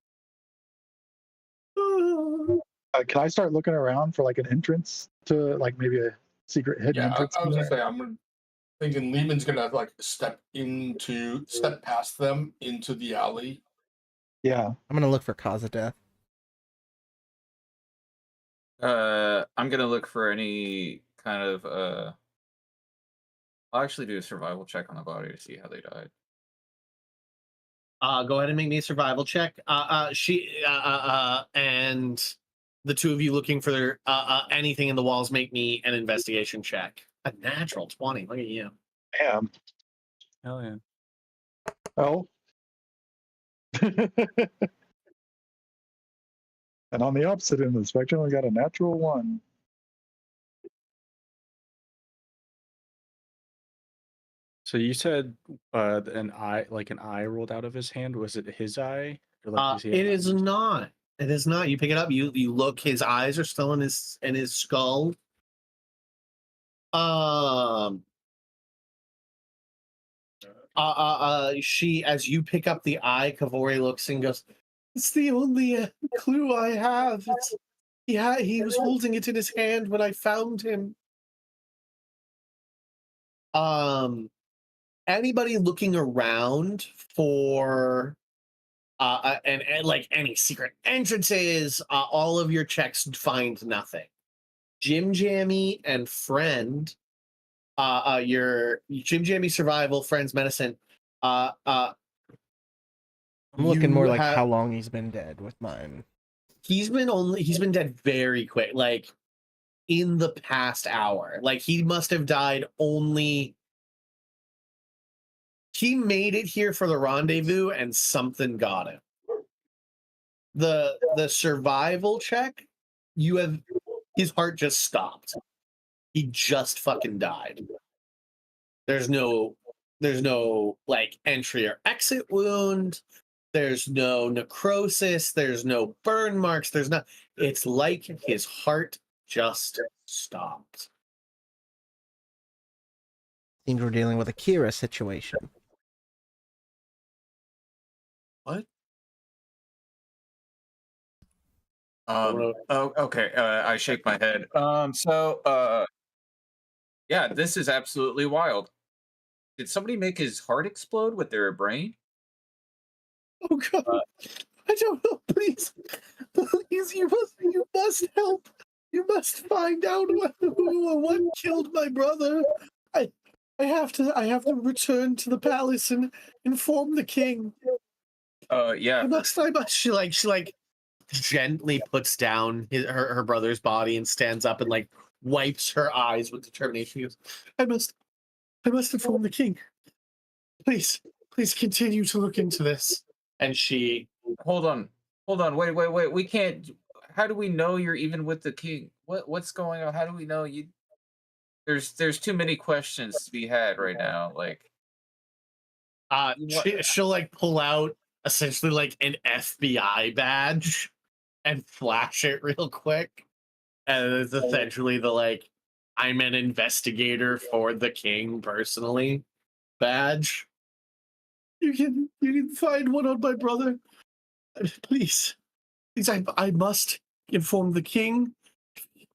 Can I start looking around for an entrance to maybe a secret hidden Yeah, entrance? I was in gonna there? say I'm thinking Lehman's gonna step past them into the alley. Yeah. I'm gonna look for cause of death. I'm gonna look for any kind of I'll actually do a survival check on the body to see how they died. Go ahead and make me a survival check. And the two of you looking for anything in the walls, make me an investigation check. A natural 20. Look at you. Damn. Hell yeah. Oh. And on the opposite end of the spectrum, we got a natural 1. So you said an eye rolled out of his hand. Was it his eye? Or does he have It is eyes? not. It is not. You pick it up. You look. His eyes are still in his skull. She, as you pick up the eye, Kavori looks and goes, "It's the only clue I have. He was holding it in his hand when I found him." Anybody looking around for and like any secret entrances, all of your checks find nothing. Jim Jammy and friend, your Jim Jammy survival, friend's medicine. I'm looking more you like have- how long he's been dead with mine. He's been dead very quick, like in the past hour. Like he must have died only. He made it here for the rendezvous and something got him. The survival check, you have his heart just stopped. He just fucking died. There's no like entry or exit wound. There's no necrosis. There's no burn marks. There's not. It's like his heart just stopped. Seems we're dealing with a Kira situation. What? Oh, okay. I shake my head. Yeah, this is absolutely wild. Did somebody make his heart explode with their brain? Oh God! I don't know. Please, you must help. You must find out what killed my brother. I have to return to the palace and inform the king. Yeah. I must. She gently puts down her brother's body and stands up and like wipes her eyes with determination. She goes, I must inform the king. Please continue to look into this. And she, Hold on. Wait. We can't. How do we know you're even with the king? What's going on? How do we know you? There's too many questions to be had right now. Like, she'll like pull out essentially like an FBI badge and flash it real quick. And it's essentially the like, I'm an investigator for the king personally badge. You can find one on my brother. Please, I must inform the king.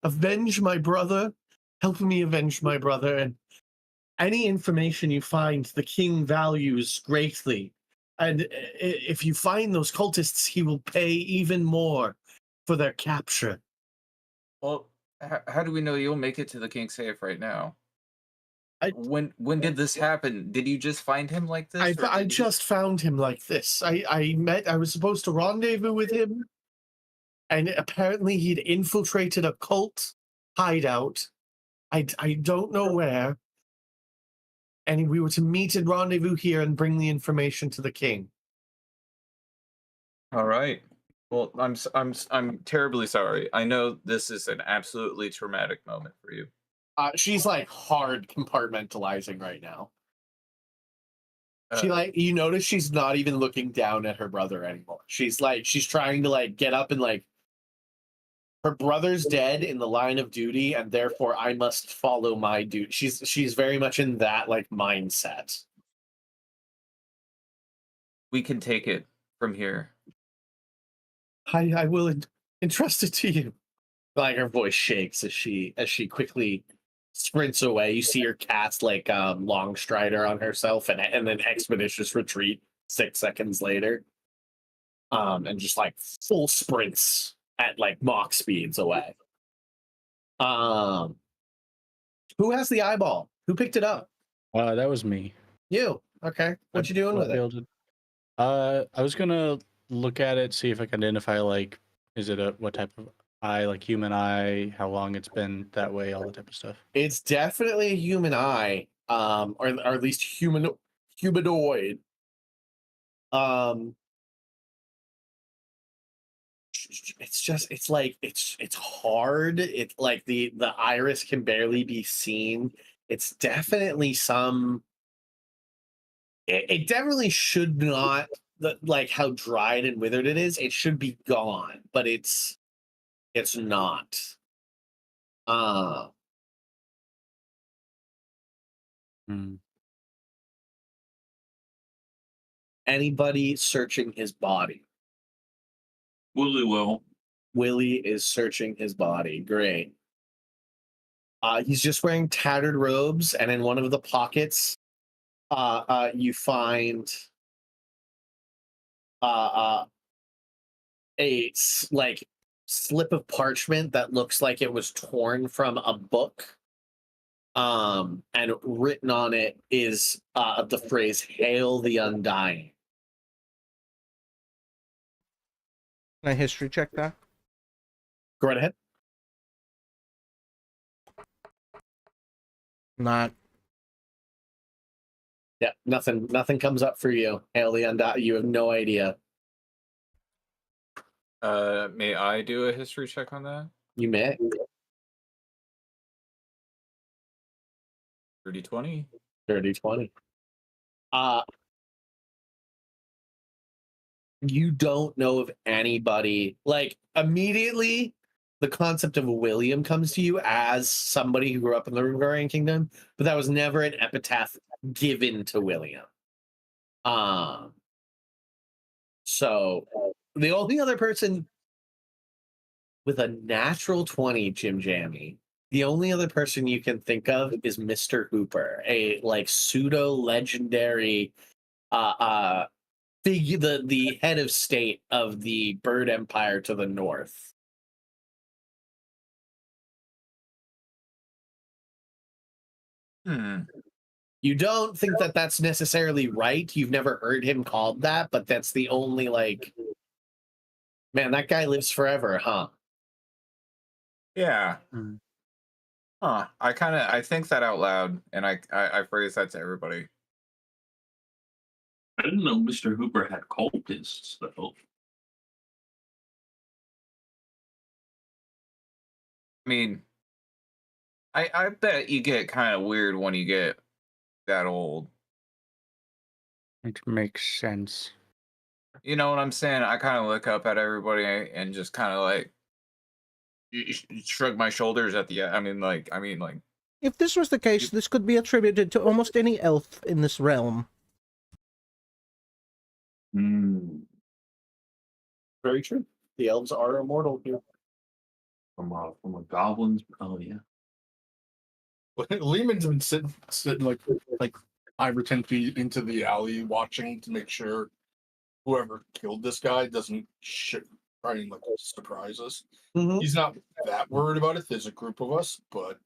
Avenge my brother. Help me avenge my brother. And any information you find, the king values greatly. And if you find those cultists, he will pay even more for their capture. well, how do we know you'll make it to the king safe right now? When did this happen? Did you just find him like this? I just found him like this. I was supposed to rendezvous with him, and apparently he'd infiltrated a cult hideout. I don't know where. And we were to meet and rendezvous here and bring the information to the king. All right. Well, I'm terribly sorry. I know this is an absolutely traumatic moment for you. She's like hard compartmentalizing right now. She Uh, like, you notice she's not even looking down at her brother anymore. She's trying to like get up and like, her brother's dead in the line of duty, and therefore I must follow my duty. She's very much in that like mindset. we can take it from here. I will entrust it to you. Like her voice shakes as she quickly sprints away. You see her cast like long strider on herself and then expeditious retreat 6 seconds later. And just like full sprints at like Mach speeds away. Who has the eyeball? Who picked it up? That was me. You. Okay. What you doing with it? Fielded. I was gonna look at it, see if I can identify like, is it a what type of eye, like human eye, how long it's been that way, all that type of stuff. It's definitely a human eye, or at least humanoid. Um, it's hard. It's like the iris can barely be seen. It's definitely some. It definitely should not like how dried and withered it is. It should be gone, but it's not. Uh, Hmm. Anybody searching his body? Willie will. Willie is searching his body. Great. He's just wearing tattered robes, and in one of the pockets, you find uh, like slip of parchment that looks like it was torn from a book. And written on it is the phrase "Hail the Undying." Can I history check that? Go right ahead. Not. Yeah, nothing comes up for you. Hail the Undying. You have no idea. May I do a history check on that? You may. 30-20. 30-20. You don't know of anybody. Like, immediately, the concept of William comes to you as somebody who grew up in the Rungarian Kingdom, but that was never an epitaph given to William. So the only other person with a natural 20, Jim Jammy, the only other person you can think of is Mr. Hooper, a like pseudo legendary figure, the head of state of the Bird Empire to the north. You don't think that that's necessarily right. You've never heard him called that, but that's the only like, man, that guy lives forever, huh? Yeah. Mhm. Huh. I think that out loud, and I phrase that to everybody. I didn't know Mr. Hooper had cultists though. I mean, I bet you get kind of weird when you get that old. It makes sense. You know what I'm saying? I kind of look up at everybody and just kind of like shrug my shoulders at the. I mean, like. If this was the case, this could be attributed to almost any elf in this realm. Very true. The elves are immortal here. From a goblins. Oh yeah. Lehman's been sitting like 5 or 10 feet into the alley, watching to make sure whoever killed this guy doesn't try and like surprise us. Mhm. He's not that worried about it. There's a group of us, but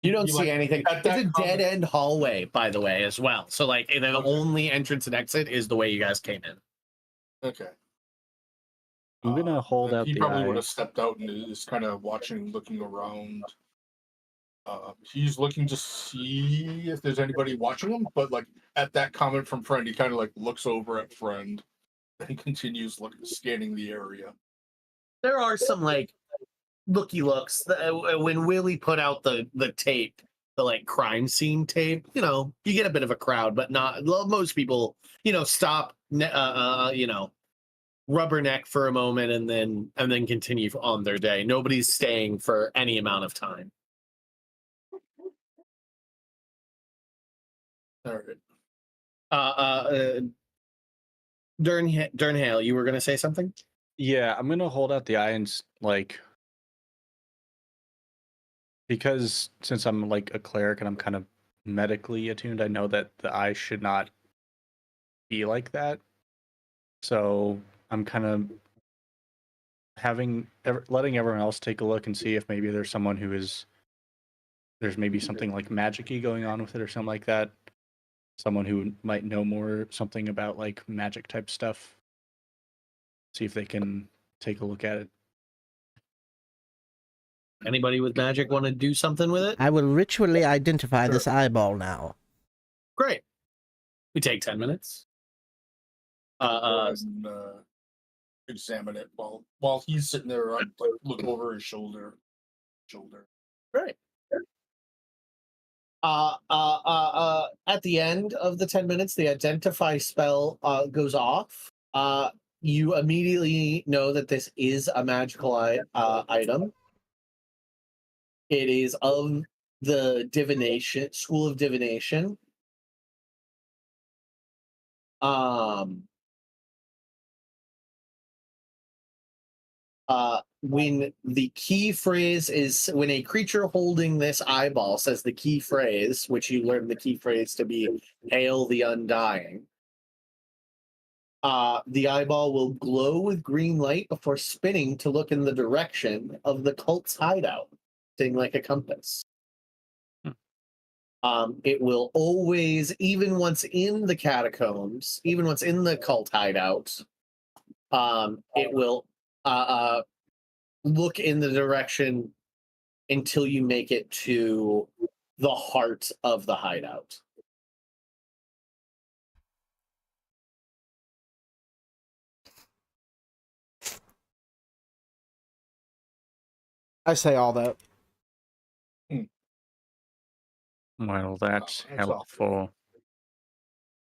You don't You see like- anything. at It's that a comment- dead end hallway, by the way, as well. So, like, the only entrance and exit is the way you guys came in. okay. I'm gonna hold Then out he the probably eye. would have stepped out and is kind of watching, looking around. He's looking to see if there's anybody watching him, but like at that comment from friend, he kind of like looks over at friend and continues scanning the area. There are some like looky looks. When Willie put out the tape, the like crime scene tape, you get a bit of a crowd, but not most people. Stop. Rubberneck for a moment and then continue on their day. Nobody's staying for any amount of time. All right. Durnhale, you were going to say something? Yeah, I'm gonna hold out the eye and like, because since I'm like a cleric and I'm kind of medically attuned, I know that the eye should not be like that. So I'm kind of letting everyone else take a look and see if maybe there's someone there's maybe something like magic-y going on with it or something like that. someone who might know more something about like magic type stuff. See if they can take a look at it. Anybody with magic want to do something with it? I will ritually identify this eyeball now. Great. We take 10 minutes. And, examine it while he's sitting there. I like look over his shoulder. Great. At the end of the 10 minutes, the identify spell goes off. You immediately know that this is a magical item. It is of the divination school of divination. When the key phrase is when a creature holding this eyeball says the key phrase, which you learn the key phrase to be "Hail the Undying," the eyeball will glow with green light before spinning to look in the direction of the cult's hideout, acting like a compass. It will always, even once in the catacombs, even once in the cult hideout, it will look in the direction until you make it to the heart of the hideout. I say all that. Well, that's That's helpful.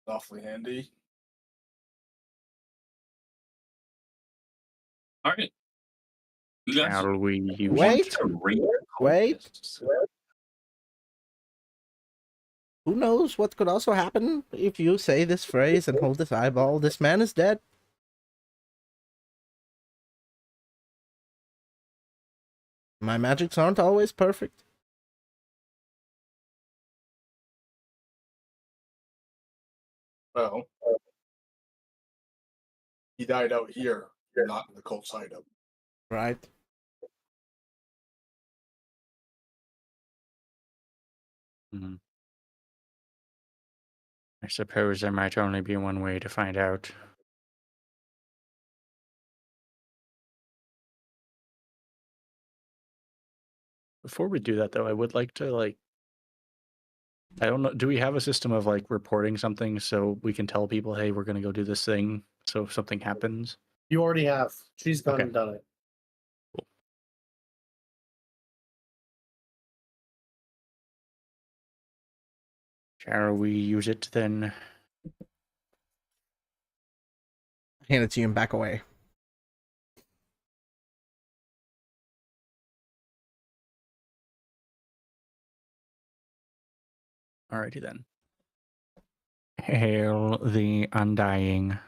Awfully handy. All right. You guys Shall we use Wait. it? to rate Wait. cultists. Who knows what could also happen if you say this phrase and hold this eyeball? This man is dead. My magics aren't always perfect. Well, he died out here, not in the cult's hideout. Right. Mhm. I suppose there might only be one way to find out. Before we do that, though, I would like to, like, I don't know, do we have a system of, like, reporting something so we can tell people, hey, we're going to go do this thing, so if something happens? You already have. She's gone Okay. and done it. Shall we use it then? Hand it to you and back away. Alrighty then. Hail the Undying.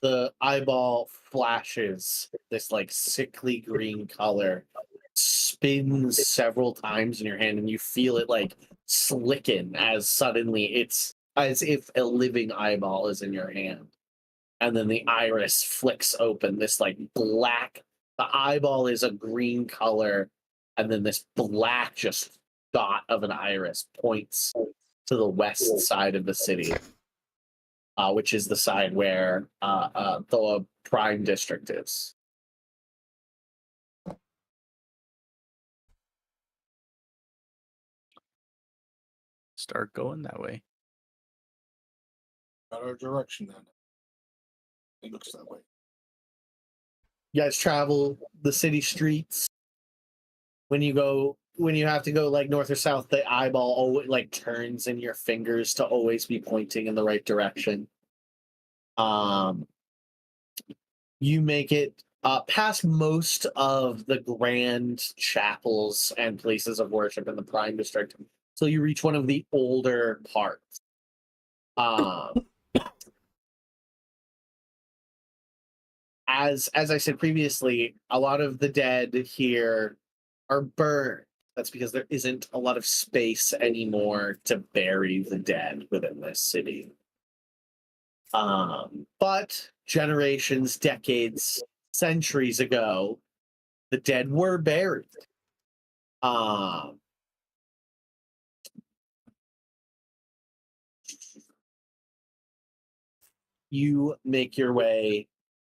The eyeball flashes this like sickly green color, spins several times in your hand, and you feel it like slicken as suddenly it's as if a living eyeball is in your hand. And then the iris flicks open, this like black, the eyeball is a green color, and then this black just dot of an iris points to the west side of the city. Which is the side where the Prime District is. Start going that way. Got our direction then. It looks that way. You guys travel the city streets. When you have to go like north or south, the eyeball always like turns in your fingers to always be pointing in the right direction. You make it past most of the grand chapels and places of worship in the Prime District, so you reach one of the older parts. As I said previously, a lot of the dead here are burned. That's because there isn't a lot of space anymore to bury the dead within this city. But generations, decades, centuries ago, the dead were buried. you make your way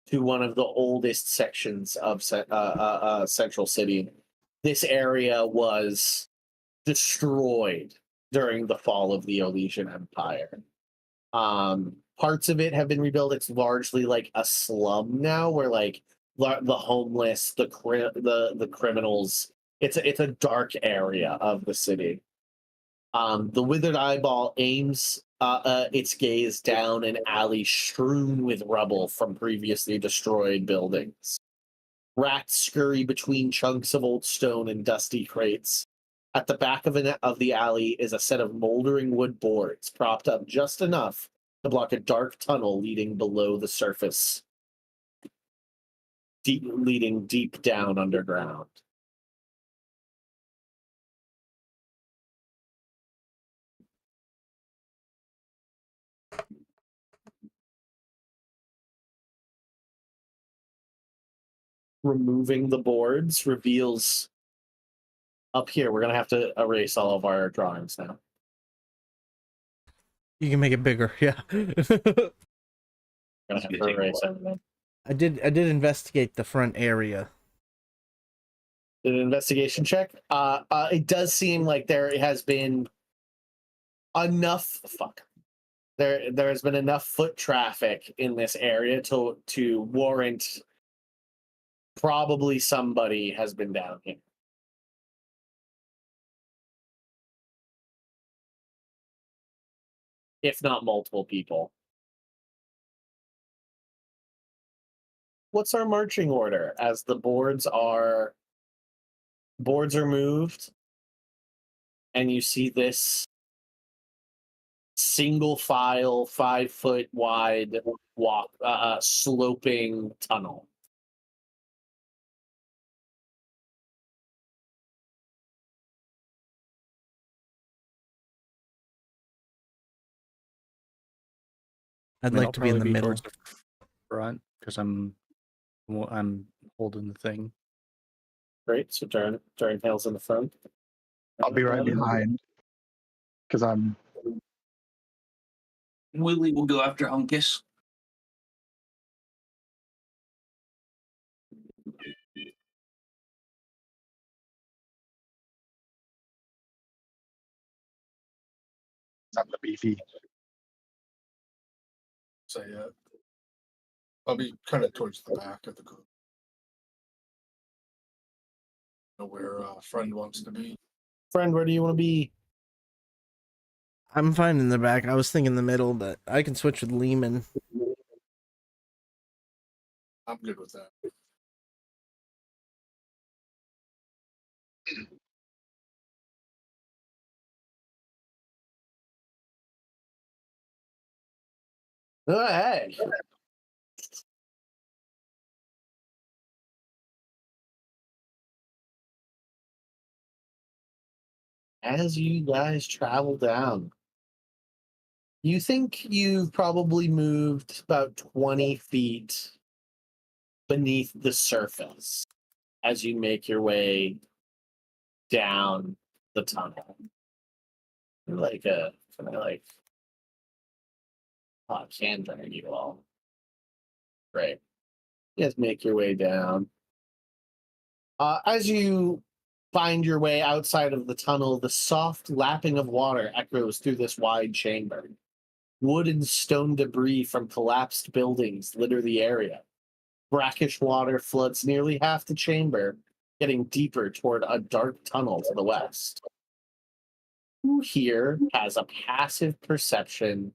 to one of the oldest sections of Central City. This area was destroyed during the fall of the Elysian Empire. Parts of it have been rebuilt. It's largely like a slum now, where like the homeless, the criminals. It's a dark area of the city. The withered eyeball aims its gaze down an alley strewn with rubble from previously destroyed buildings. Rats scurry between chunks of old stone and dusty crates. At the back of the alley is a set of moldering wood boards propped up just enough to block a dark tunnel leading below the surface, leading deep down underground. Removing the boards reveals up here. We're gonna have to erase all of our drawings now. You can make it bigger, yeah. We're gonna have It's to gonna take a erase while. everything. I did investigate the front area. Did an investigation check. It does seem like there has been enough. There has been enough foot traffic in this area to warrant. Probably somebody has been down here. If not multiple people. What's our marching order as the boards are moved and you see this single file 5 foot wide sloping tunnel? I'd I mean, like I'll to be in the probably middle. towards the front because I'm holding the thing. Great. So Darren Hale's in the front. I'll be right behind because I'm Willie will go after Uncas. the beefy. So yeah, I'll be kind of towards the back of the group. Where friend wants to be. Friend, where do you want to be? I'm fine in the back. I was thinking the middle, but I can switch with Lehman. I'm good with that. Oh, hey. As you guys travel down, you think you've probably moved about 20 feet beneath the surface as you make your way down the tunnel. You're like can drag you all. Great. You guys make your way down. As you find your way outside of the tunnel, the soft lapping of water echoes through this wide chamber. Wood and stone debris from collapsed buildings litter the area. Brackish water floods nearly half the chamber, getting deeper toward a dark tunnel to the west. Who here has a passive perception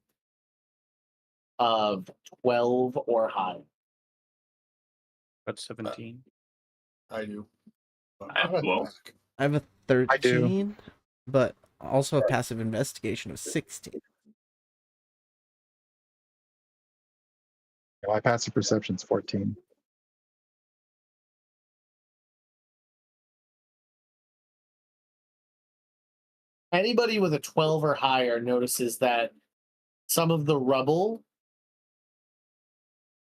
of 12 or higher? About 17. I do. But I have I'm at the 12. back. I have a I do. 13, but also a passive investigation of 16. My passive perception's 14. Anybody with a 12 or higher notices that some of the rubble,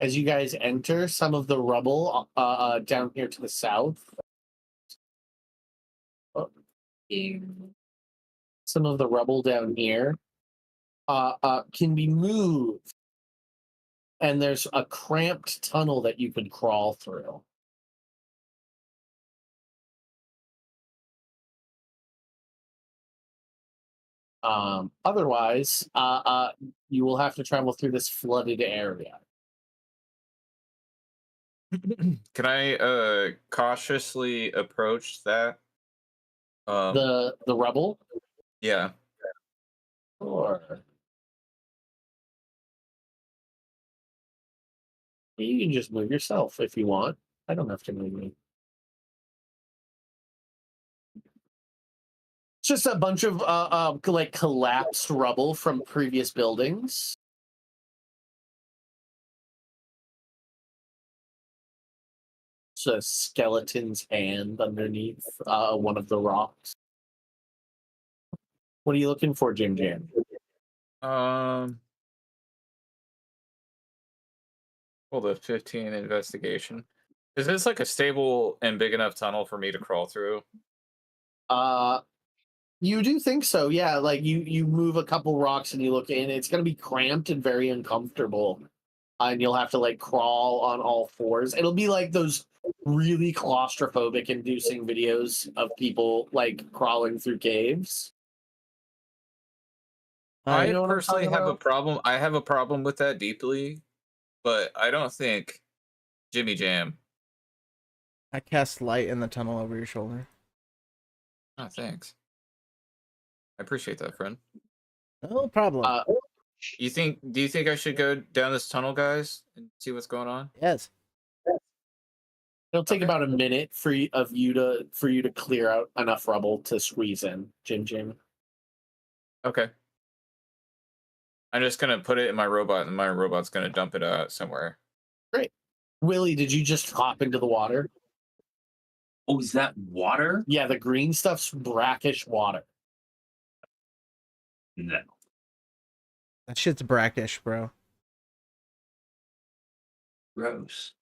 as you guys enter, some of the rubble down here to the south, some of the rubble down here can be moved and there's a cramped tunnel that you could crawl through. Otherwise, you will have to travel through this flooded area. Can I cautiously approach that? The rubble, Yeah. or you can just move yourself if you want. I don't have to move you. It's just a bunch of like collapsed rubble from previous buildings. It's a skeleton's hand underneath one of the rocks. What are you looking for, Jim Jam? Well, the 15 investigation. Is this like a stable and big enough tunnel for me to crawl through? You do think so, yeah. Like you move a couple rocks and you look in. It's going to be cramped and very uncomfortable, and you'll have to like crawl on all fours. It'll be like those really claustrophobic inducing videos of people like crawling through caves. I You know what I'm personally talking have a about? problem. I have a problem with that deeply, but I don't think Jimmy Jam. I cast light in the tunnel over your shoulder. Oh, thanks. I appreciate that, friend. No problem. Do you think I should go down this tunnel, guys, and see what's going on? Yes. It'll take Okay. about a minute for you to clear out enough rubble to squeeze in, Jim. Okay. I'm just gonna put it in my robot, and my robot's gonna dump it out somewhere. Great. Willie, did you just hop into the water? Oh, is that water? Yeah, the green stuff's brackish water. No. That shit's brackish, bro. Gross.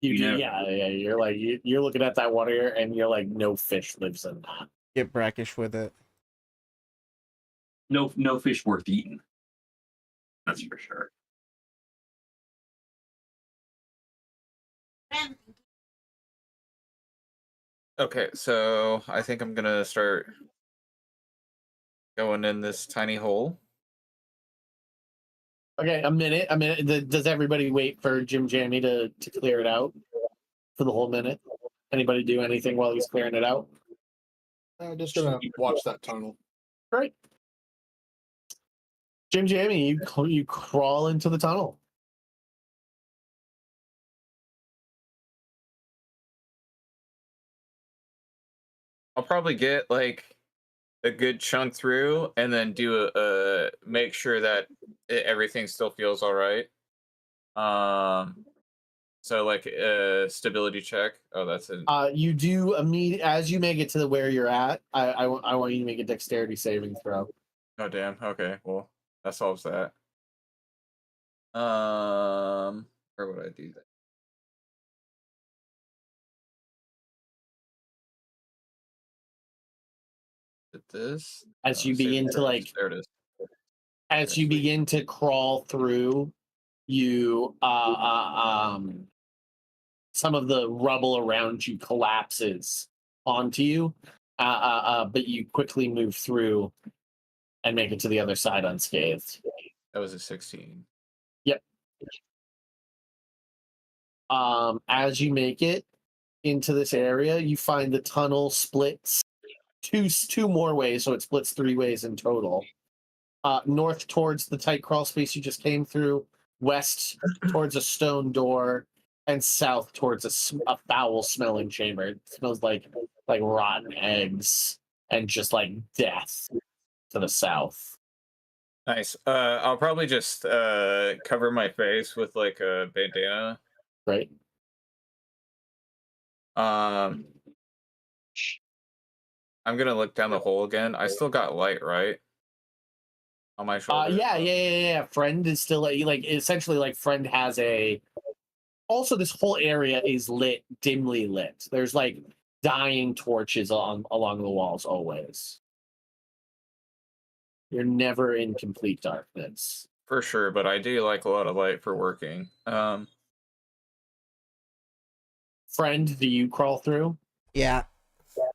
You do, Yeah. yeah. You're like you're looking at that water and you're like, no fish lives in that. Get brackish with it. No fish worth eating. That's for sure. Okay, so I think I'm gonna start going in this tiny hole. Okay, a minute. Does everybody wait for Jim Jammy to clear it out for the whole minute? Anybody do anything while he's clearing it out? Just gonna watch that tunnel. Great. Jim Jammy, you crawl into the tunnel. I'll probably get like a good chunk through, and then do a make sure that everything still feels all right. So like a stability check. Oh, that's it. You do as you make it to where you're at. I want you to make a dexterity saving throw. Oh damn. Okay, well that solves that. Where would I do that? Is it this? As you saving begin to throws. like, There it is. as you sweet. begin to crawl through, you some of the rubble around you collapses onto you, but you quickly move through and make it to the other side unscathed. That was a 16. As you make it into this area, you find the tunnel splits two more ways, so it splits 3 ways in total. North towards the tight crawl space you just came through, west towards a stone door, and south towards a foul-smelling chamber. It smells like rotten eggs and just like death to the south. Nice. I'll probably just cover my face with like a bandana. Right? I'm gonna look down the hole again. I still got light, right? On my shoulder. Yeah. Friend is still like essentially like Friend has a. Also, this whole area is dimly lit. There's like dying torches along the walls always. You're never in complete darkness. for sure, but I do like a lot of light for working. Friend, do you crawl through? Yeah.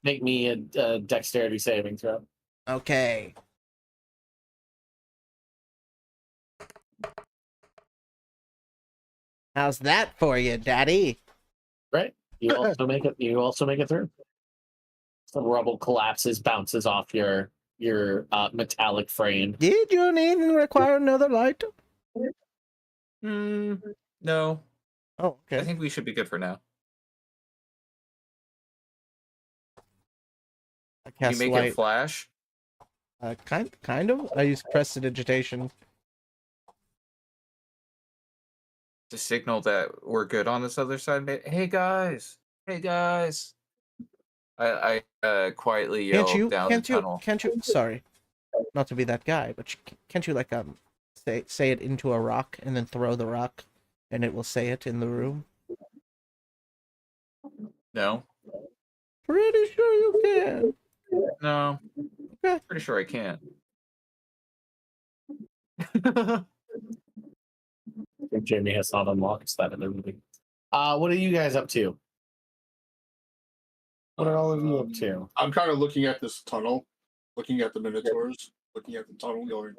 Make me a dexterity saving throw. Okay. How's that for you, Daddy? Right. You also make it. You also make it through. The rubble collapses, bounces off your metallic frame. Did you need and require another light? No, Oh, I okay. think we should be good for now. I You cast make it light. flash. Kind of. I use prestidigitation. To signal that we're good on this other side. Hey guys, hey guys. I quietly yell down the tunnel. Can't you? Sorry, not to be that guy, but can't you like say it into a rock and then throw the rock, and it will say it in the room? No, Pretty sure you can. no, Okay. pretty sure I can't. I think Jamie has not unlocked that in the movie. What are you guys up to? What are all of you up to? I'm kind of looking at this tunnel, looking at the Minotaurs, looking at the tunnel, going.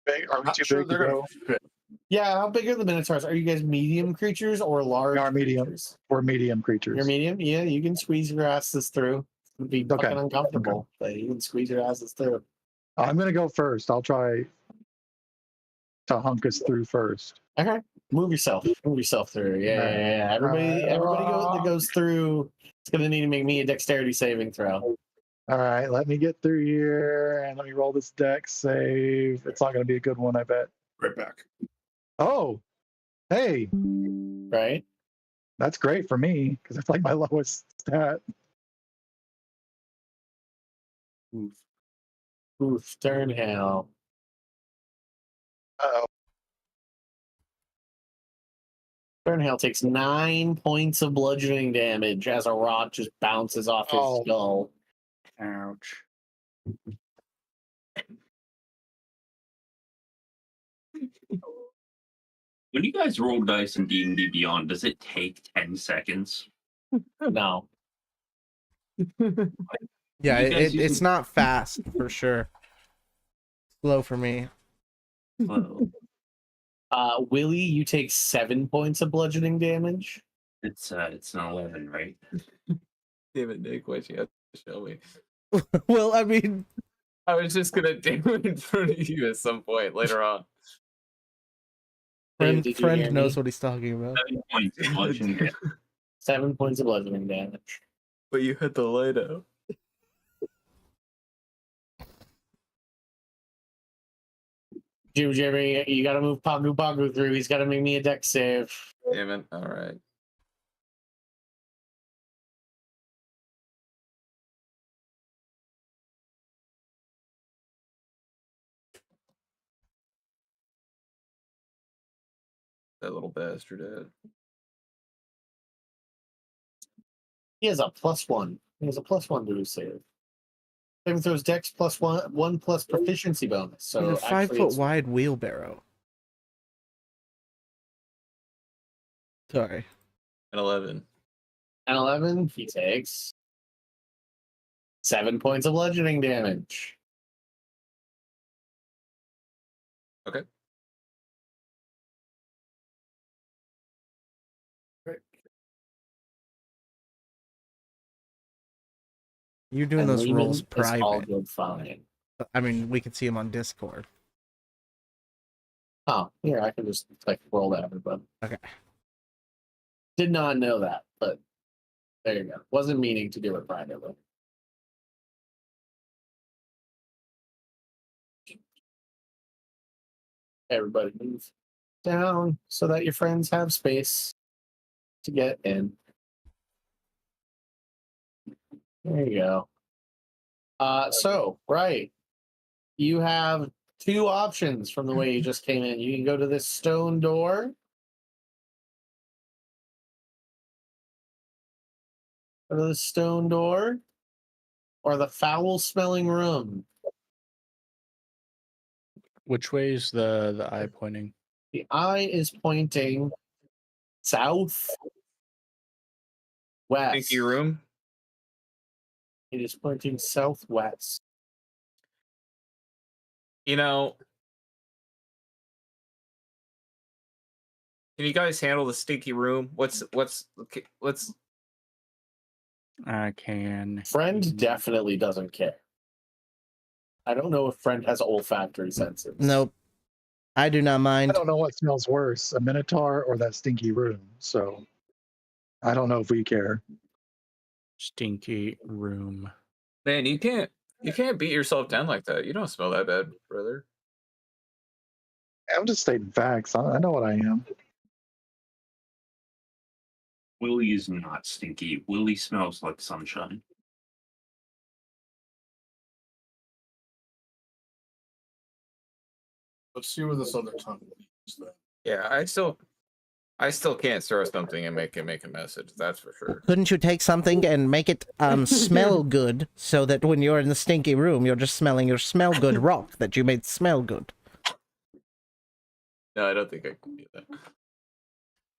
Big, are we Not too sure big to they're go? gonna fit. Yeah, how big are the Minotaurs? Are you guys medium creatures or large? We are medium. creatures? We're medium creatures. You're medium? Yeah, you can squeeze your asses through. It'd be Okay, fucking uncomfortable, but you can squeeze your asses through. I'm gonna go first. I'll try to hunk us through first. Okay. Move yourself through. Yeah. Everybody that goes through, it's gonna need to make me a dexterity saving throw. All right, let me get through here and let me roll this dex save. It's not gonna be a good one, I bet. Right back. Oh, hey, Right? that's great for me because it's like my lowest stat. Oof, Sternhale. Oh, Sternhale takes 9 points of bludgeoning damage as a rock just bounces off his Oh. skull. Ouch. When you guys roll dice in D&D Beyond, does it take 10 seconds? No. Yeah, You guys it's using- not fast for sure. Slow for me. Well, Willie, you take 7 points of bludgeoning damage. it's an 11, right? Damn it, Nick, why'd you have to show me? Well, I mean, I was just gonna do it in front of you at some point later on. Dave, did you friend hear knows me? what he's talking about. 7 points of bludgeoning damage. 7 points of bludgeoning damage. But you had the light out. Jimmy, you gotta move Pagu Pagu through. He's gotta make me a dex save. Damn it. All right. That little bastard did. He has a +1. He has a +1 to his save. Saving throws dex +1 plus proficiency bonus. So He's a actually 5-foot it's wide wheelbarrow. Sorry. An 11. an 11. He takes 7 points of bludgeoning damage. Okay. You're doing And those Lehman rolls is all private. good fine. I mean, we can see him on Discord. Oh, here, I can just like roll to everybody. Okay. Did not know that, but there you go. Wasn't meaning to do it privately. Everybody move down so that your friends have space to get in. There you go. So, right. You have 2 options from the way you just came in. You can go to this stone door. Go to the stone door. Or the foul smelling room. Which way is the eye pointing? The eye is pointing south west. Stinky room. It is pointing southwest. You know, can you guys handle the stinky room? Let's I can. Friend definitely doesn't care. I don't know if Friend has olfactory senses. Nope. I do not I mind. don't know what smells worse, a minotaur or that stinky room. So I don't know if we care. Stinky room. man, you can't beat yourself down like that. You don't smell that bad, brother. I'm just stating facts. I know what I am. Willie is not stinky. Willie smells like sunshine. Let's see where this other tongue leads then. Yeah, I still can't throw something and make a message. That's for sure. Couldn't you take something and make it smell good so that when you're in the stinky room, you're just smelling your smell good rock that you made smell good? No, I don't think I can do that.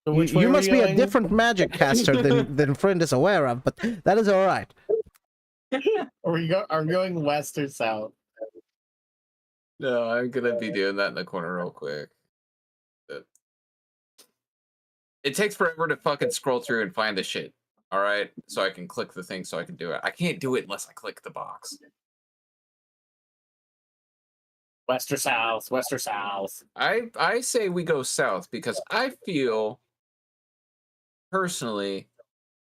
So which way You are we must be a going? different magic caster than Friend is aware of, but that is all right. Are we going west or south? No, I'm gonna be doing that in the corner real quick. It takes forever to fucking scroll through and find the shit. All right, so I can click the thing so I can do it. I can't do it unless I click the box. West or south? West or south? I say we go south because I feel personally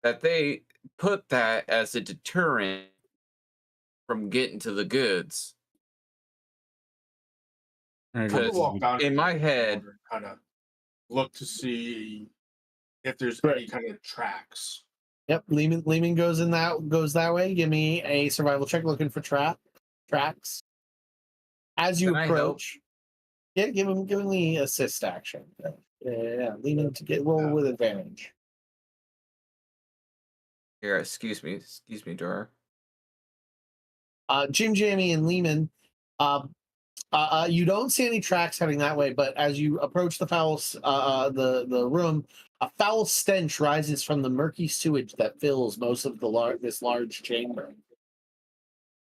that they put that as a deterrent from getting to the goods. I Because guess- Walk down in my head, kind of look to see if there's Right. any kind of tracks. Yep. Lehman goes that way. Give me a survival check looking for tracks. As you Can I help? approach, yeah, give him the assist action. Yeah, Lehman to get roll with advantage. here, excuse me, Dora. Jim, Jamie, and Lehman, you don't see any tracks heading that way, but as you approach the the room, a foul stench rises from the murky sewage that fills most of this large chamber.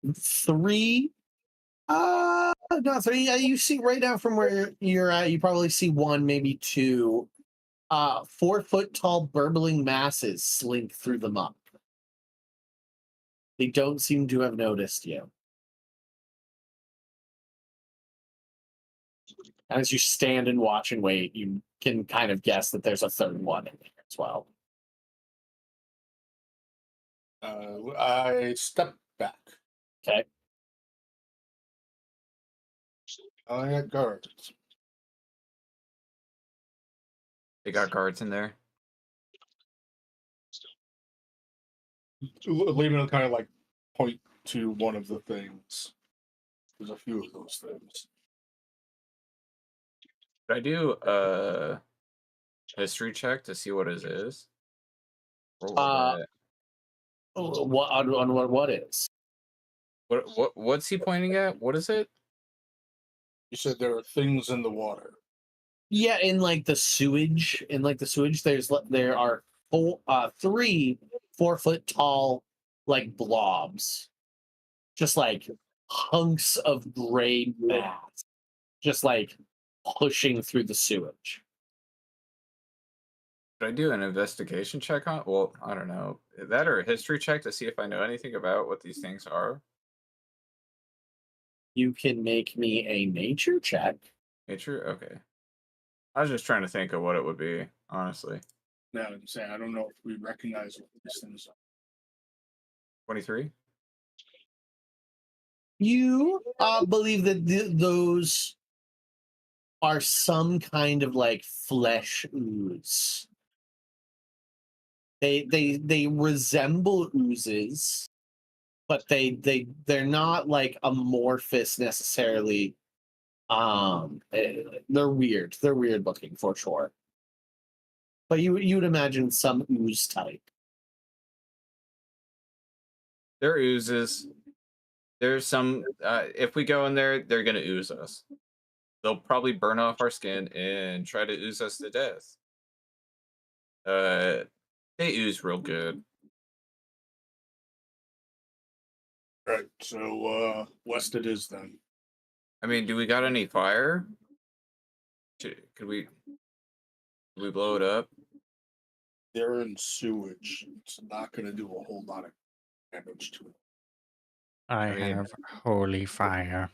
Not three. You see right now from where you're at, you probably see one, maybe two. 4 foot tall burbling masses slink through the muck. They don't seem to have noticed you. As you stand and watch and wait, you can kind of guess that there's a third one in there as well. I step back. Okay. I got guards. They got guards in there. Lehman will kind of like point to one of the things. There's a few of those things. Should I do a history check to see what it is? Or What what is? what's he pointing at? What is it? You said there are things in the water. Yeah, in like the sewage, there are 3 4 foot tall like blobs, just like hunks of gray mass, just like pushing through the sewage. Should I do an investigation check on? Well, I don't know. That or a history check to see if I know anything about what these things are. You can make me a nature check. Nature? Okay. I was just trying to think of what it would be, honestly. Now I'm saying I don't know if we recognize what these things are. 23? You believe that those are some kind of like flesh ooze. They resemble oozes, but they're not like amorphous necessarily. They're weird. They're weird looking for sure. But you would imagine some ooze type. They're oozes. There's some if we go in there, they're gonna ooze us. they'll probably burn off our skin and try to ooze us to death. They ooze real good. Right. West it is then. I mean, do we got any fire? Could we blow it up? They're in sewage. It's not going to do a whole lot of damage to it. I mean- have holy fire.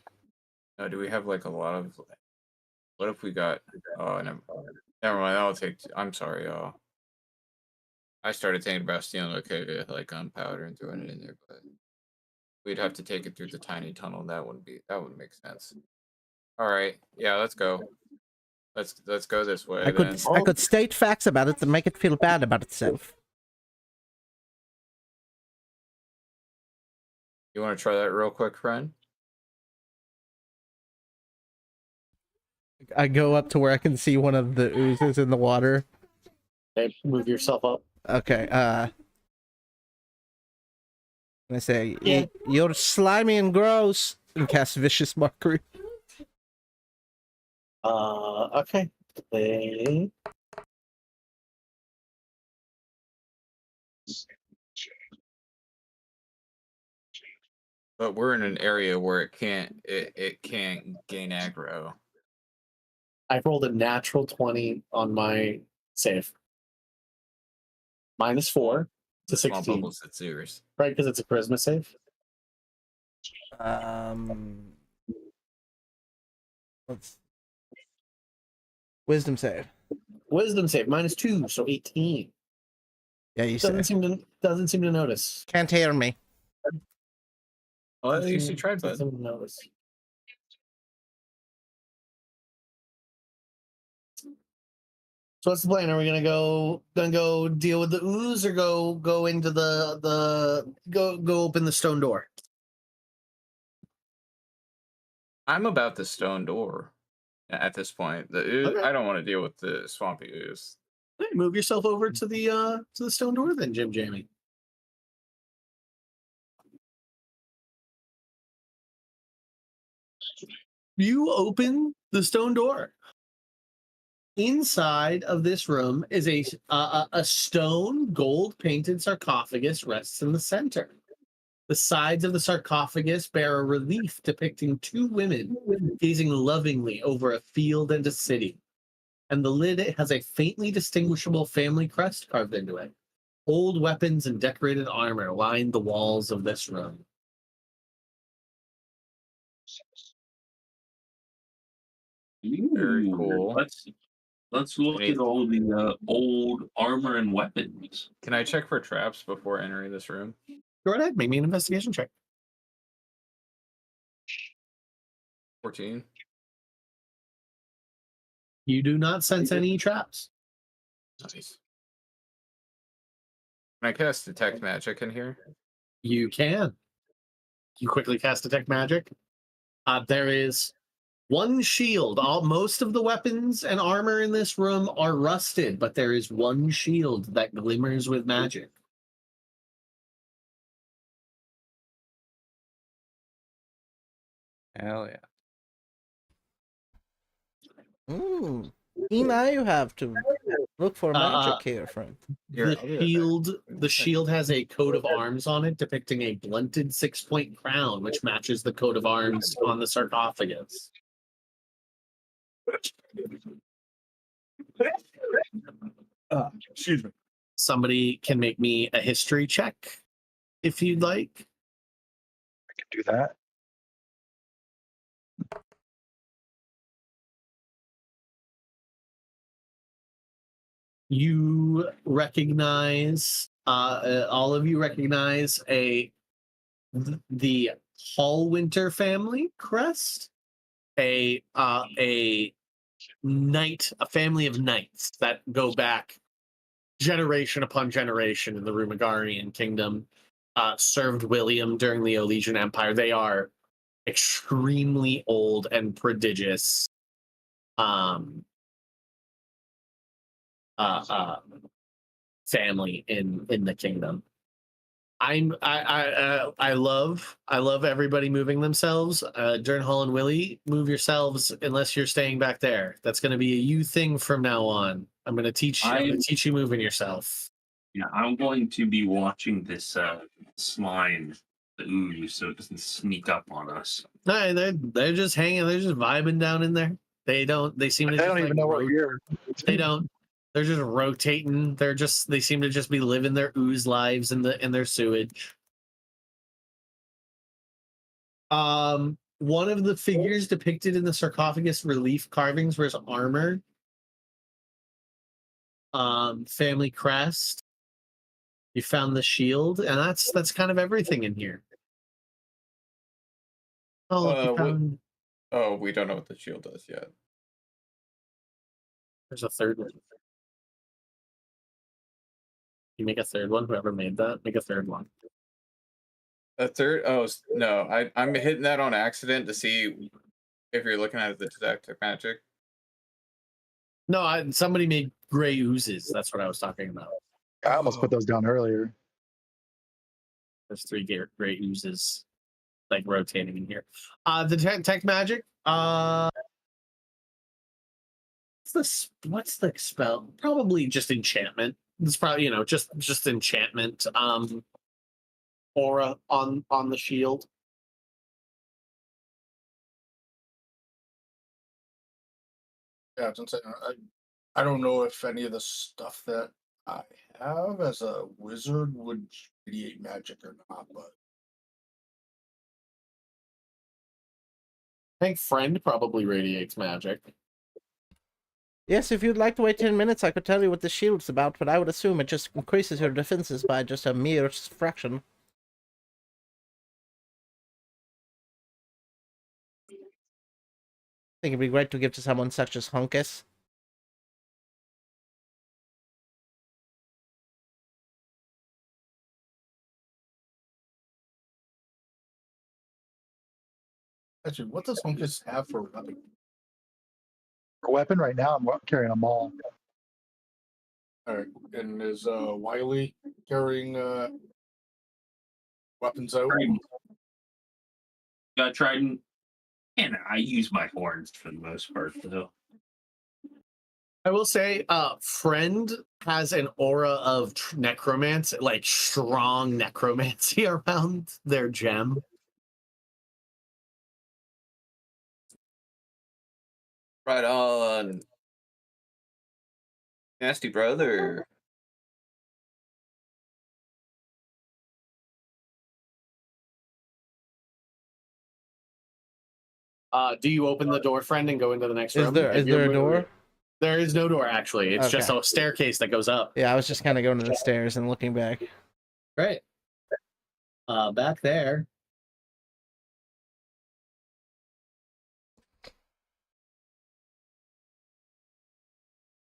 No, do we have like a lot of? What if we got? Oh, never mind. I'll take. I'm sorry, y'all. I started thinking about stealing like gunpowder and throwing it in there, but we'd have to take it through the tiny tunnel. That wouldn't make sense. All right, yeah, let's go. Let's go this way. I could state facts about it to make it feel bad about itself. You want to try that real quick, friend? I go up to where I can see one of the oozes in the water. Okay, move yourself up. Okay, I say, Yeah. You're slimy and gross, and cast Vicious Mockery. Okay. Play. But we're in an area where it can't gain aggro. I've rolled a natural 20 on my save. -4 to Small 16. bubbles, it's yours. Right, because it's a charisma save. Let's Wisdom save. Wisdom save -2, so 18. Yeah, you say. Doesn't seem to notice. Can't hear me. Well, at least you tried, Doesn't bud. seem to notice. So what's the plan? Are we gonna go deal with the ooze, or go into go open the stone door? I'm about the stone door at this point. The ooze, Okay. I don't want to deal with the swampy ooze. Hey, move yourself over to the stone door then, Jim Jamie. You open the stone door. Inside of this room is a stone gold painted sarcophagus rests in the center. The sides of the sarcophagus bear a relief depicting two women gazing lovingly over a field and a city. And the lid has a faintly distinguishable family crest carved into it. Old weapons and decorated armor line the walls of this room. Very cool. Let's look at all the old armor and weapons. Can I check for traps before entering this room? Go ahead, make me an investigation check. 14. You do not sense any traps. Nice. Can I cast detect magic in here? You can. You quickly cast detect magic. There is one shield. Most of the weapons and armor in this room are rusted, but there is one shield that glimmers with magic. Hell yeah. Now you have to look for magic Uh, here, friend. Here, I'll do that. The shield has a coat of arms on it depicting a blunted 6-point crown, which matches the coat of arms on the sarcophagus. Excuse me. Somebody can make me a history check if you'd like. I can do that. You recognize, all of you recognize the Hallwinter family crest, a family of knights that go back generation upon generation in the Rumagarian kingdom, served William during the Olesian Empire. They are extremely old and prodigious family in the kingdom. I love everybody moving themselves. Dernhall and Willie, move yourselves unless you're staying back there. That's going to be a you thing from now on. I'm going to teach you moving yourself. Yeah, I'm going to be watching this slime, the ooze, so it doesn't sneak up on us. No, they're just hanging. They're just vibing down in there. They seem to. They just, don't even like, know we're here. They don't. They're just rotating. They seem to just be living their ooze lives in their sewage. One of the figures depicted in the sarcophagus relief carvings wears armor. Family crest. You found the shield, and that's kind of everything in here. Oh, look, you What- found, Oh, we don't know what the shield does yet. there's a third one. You make a third one. Whoever made that, make a third one. A third? No, I'm hitting that on accident to see if you're looking at the detective magic. No, somebody made gray oozes. That's what I was talking about. I almost put those down earlier. There's 3 gray oozes, like rotating in here. The detect magic. What's the spell? Probably just enchantment. It's probably just enchantment. Aura on the shield. Yeah, since I don't know if any of the stuff that I have as a wizard would radiate magic or not, but I think friend probably radiates magic. Yes, if you'd like to wait 10 minutes, I could tell you what the shield's about, but I would assume it just increases your defenses by just a mere fraction. I think it'd be great to give to someone such as Hunkus. actually, what does Hunkus have for weapon? For weapon right now, I'm carrying a maul. All right, and is Wiley carrying weapons out? Got trident, and I use my horns for the most part, though. I will say, friend has an aura of necromancy, like strong necromancy around their gem. Right on. Nasty brother. Do you open the door, friend, and go into the next room? Is there a door? There is no door, actually. It's just Okay. a staircase that goes up. Yeah, I was just kind of going to the stairs and looking back. Right. Back there.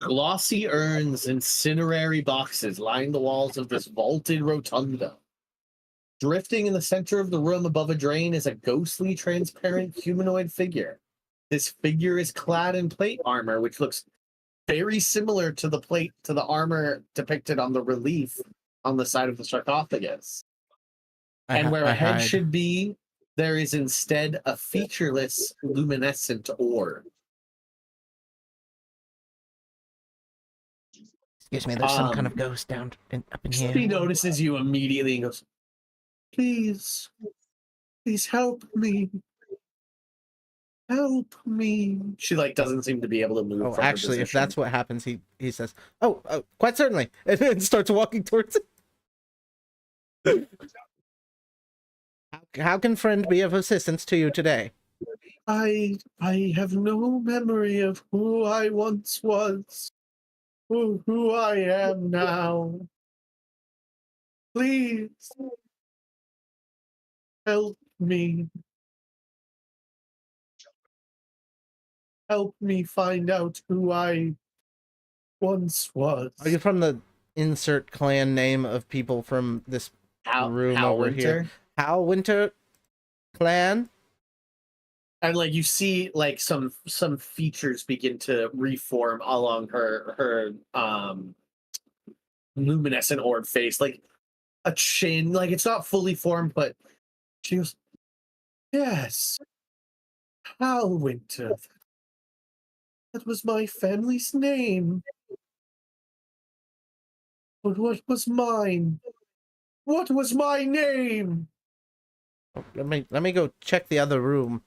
Glossy urns and cinerary boxes line the walls of this vaulted rotunda. Drifting in the center of the room above a drain is a ghostly, transparent humanoid figure. This figure is clad in plate armor, which looks very similar to the armor depicted on the relief on the side of the sarcophagus. And where a head hide. should be, there is instead a featureless, luminescent orb. Excuse me, there's some kind of Um, ghost up in He here. notices you immediately and goes, please help me. Help me. She doesn't seem to be able to move. Oh, from her actually, if position. that's what happens, he says, "Oh, quite certainly," and then starts walking towards it. How can friend be of assistance to you today? I have no memory of who I once was, or who I am now. Please help me. Help me find out who I once was. Are you from the insert clan name of people from this room over here? Hal Winter clan? And you see some features begin to reform along her luminescent orb face. a chin, like it's not fully formed, but she goes, "Yes, Halwinter. That was my family's name. But what was mine? What was my name?" Oh, let me go check the other room.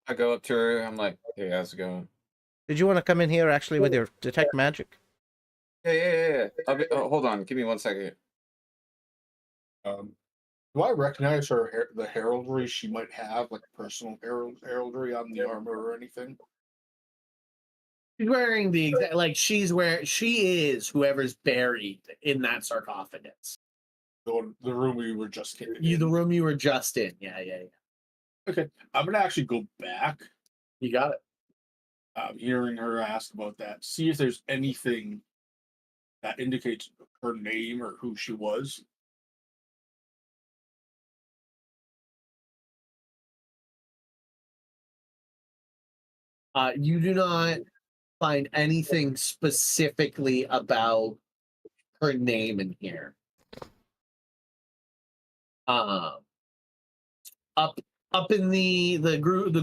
I go up to her. I'm like, "Hey, how's it going?" Did you want to come in here actually with your detect magic? Yeah. Hold on. Give me 1 second. Do I recognize the heraldry she might have, like personal heraldry on the armor or anything? She's wearing the exact, like she is whoever's buried in that sarcophagus. The room we were just in. The room you were just in. Yeah. Okay, I'm gonna actually go back. You got it. Hearing her ask about that, see if there's anything that indicates her name or who she was. You do not find anything specifically about her name in here. Up in the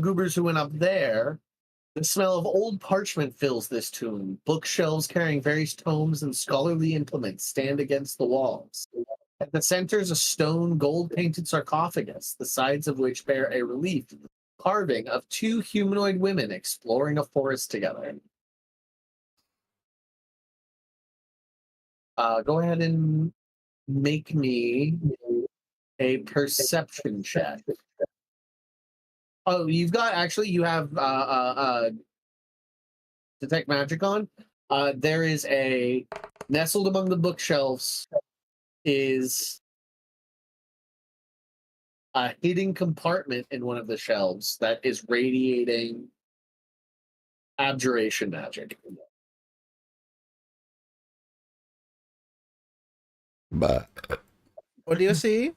goobers who went up there, the smell of old parchment fills this tomb. Bookshelves carrying various tomes and scholarly implements stand against the walls. At the center is a stone gold-painted sarcophagus, the sides of which bear a relief carving of two humanoid women exploring a forest together. Go ahead and make me a perception check. Oh, you have detect magic on. There is nestled among the bookshelves is a hidden compartment in one of the shelves that is radiating abjuration magic. But what do you see?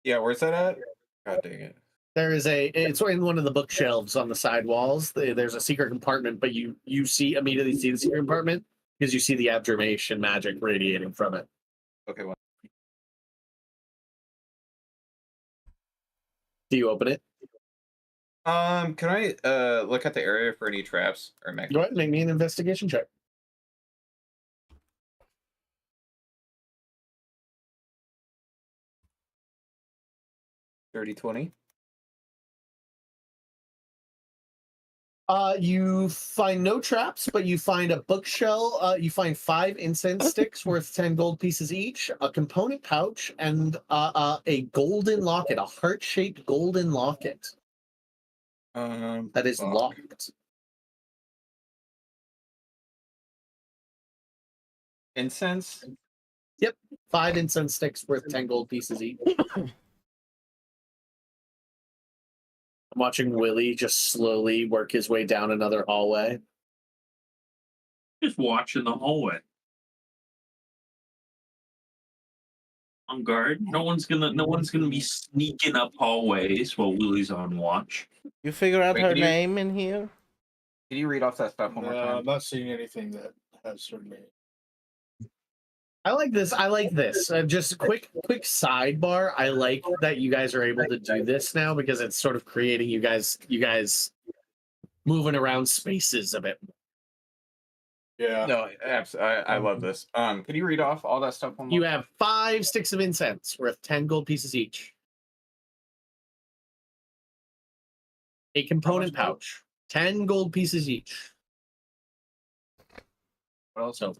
Yeah, where's that at? God dang it. It's in one of the bookshelves on the side walls. There's a secret compartment, but you immediately see the secret compartment because you see the abjuration magic radiating from it. Okay, well. Do you open it? Can I look at the area for any traps or Go mechanisms? ahead and make me an investigation check. 30-20. You find no traps, but you find a bookshelf. You find 5 incense sticks worth 10 gold pieces each, a component pouch, and a golden locket, a heart-shaped golden locket that is locked. Incense? 5 incense sticks worth 10 gold pieces each. I'm watching Willie just slowly work his way down another hallway. Just watching the hallway. On guard. No one's gonna be sneaking up hallways while Willie's on watch. You figure out Wait, her can you- name in here? Can you read off that stuff one more I'm time? not seeing anything that has her name. I like this. Just quick sidebar. I like that you guys are able to do this now because it's sort of creating you guys moving around spaces a bit. Yeah. No, I love this. Can you read off all that stuff one more You time? have 5 sticks of incense worth 10 gold pieces each. A component How much gold? pouch, 10 gold pieces each. What else? So,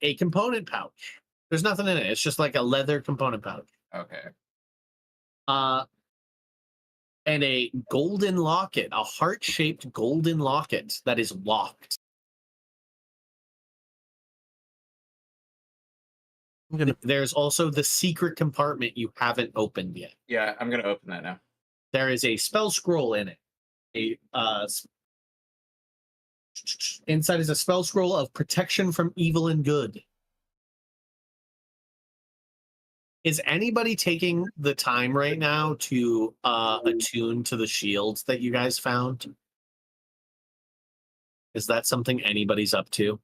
a component pouch. There's nothing in it. It's just like a leather component pouch. Okay. And a golden locket, a heart-shaped golden locket that is locked. There's also the secret compartment you haven't opened yet. Yeah, I'm gonna open that now. There is a spell scroll in it. Inside is a spell scroll of protection from evil and good. Is anybody taking the time right now to attune to the shields that you guys found? Is that something anybody's up to?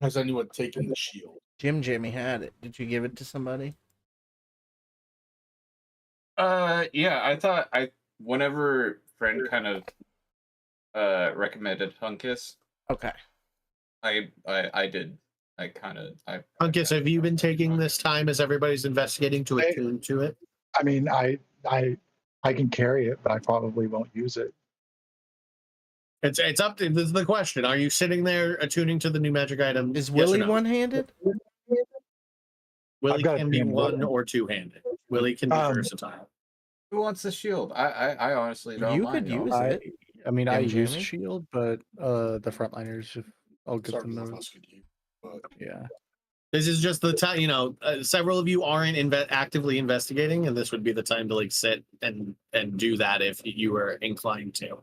Has anyone taken the shield? Jimmy had it. Did you give it to somebody? Yeah, I thought whenever friend kind of recommended Hunkus, Okay. I did. I Hunkus, have you been taking this time as everybody's investigating to attune to it? I mean, I can carry it, but I probably won't use it. It's up to this is the question. Are you sitting there attuning to the new magic item? Is Yes or Willie no? one-handed? Willie I've got a can be tan one button. or two-handed. Willie can be Um, versatile. Who wants the shield? I honestly don't You mind. could y'all. use it. I mean, I use Jamie? shield, but the frontliners, I'll give Sorry, them if those. that's good to you, but Yeah. This is just the time, several of you aren't actively investigating, and this would be the time to like sit and do that if you were inclined to.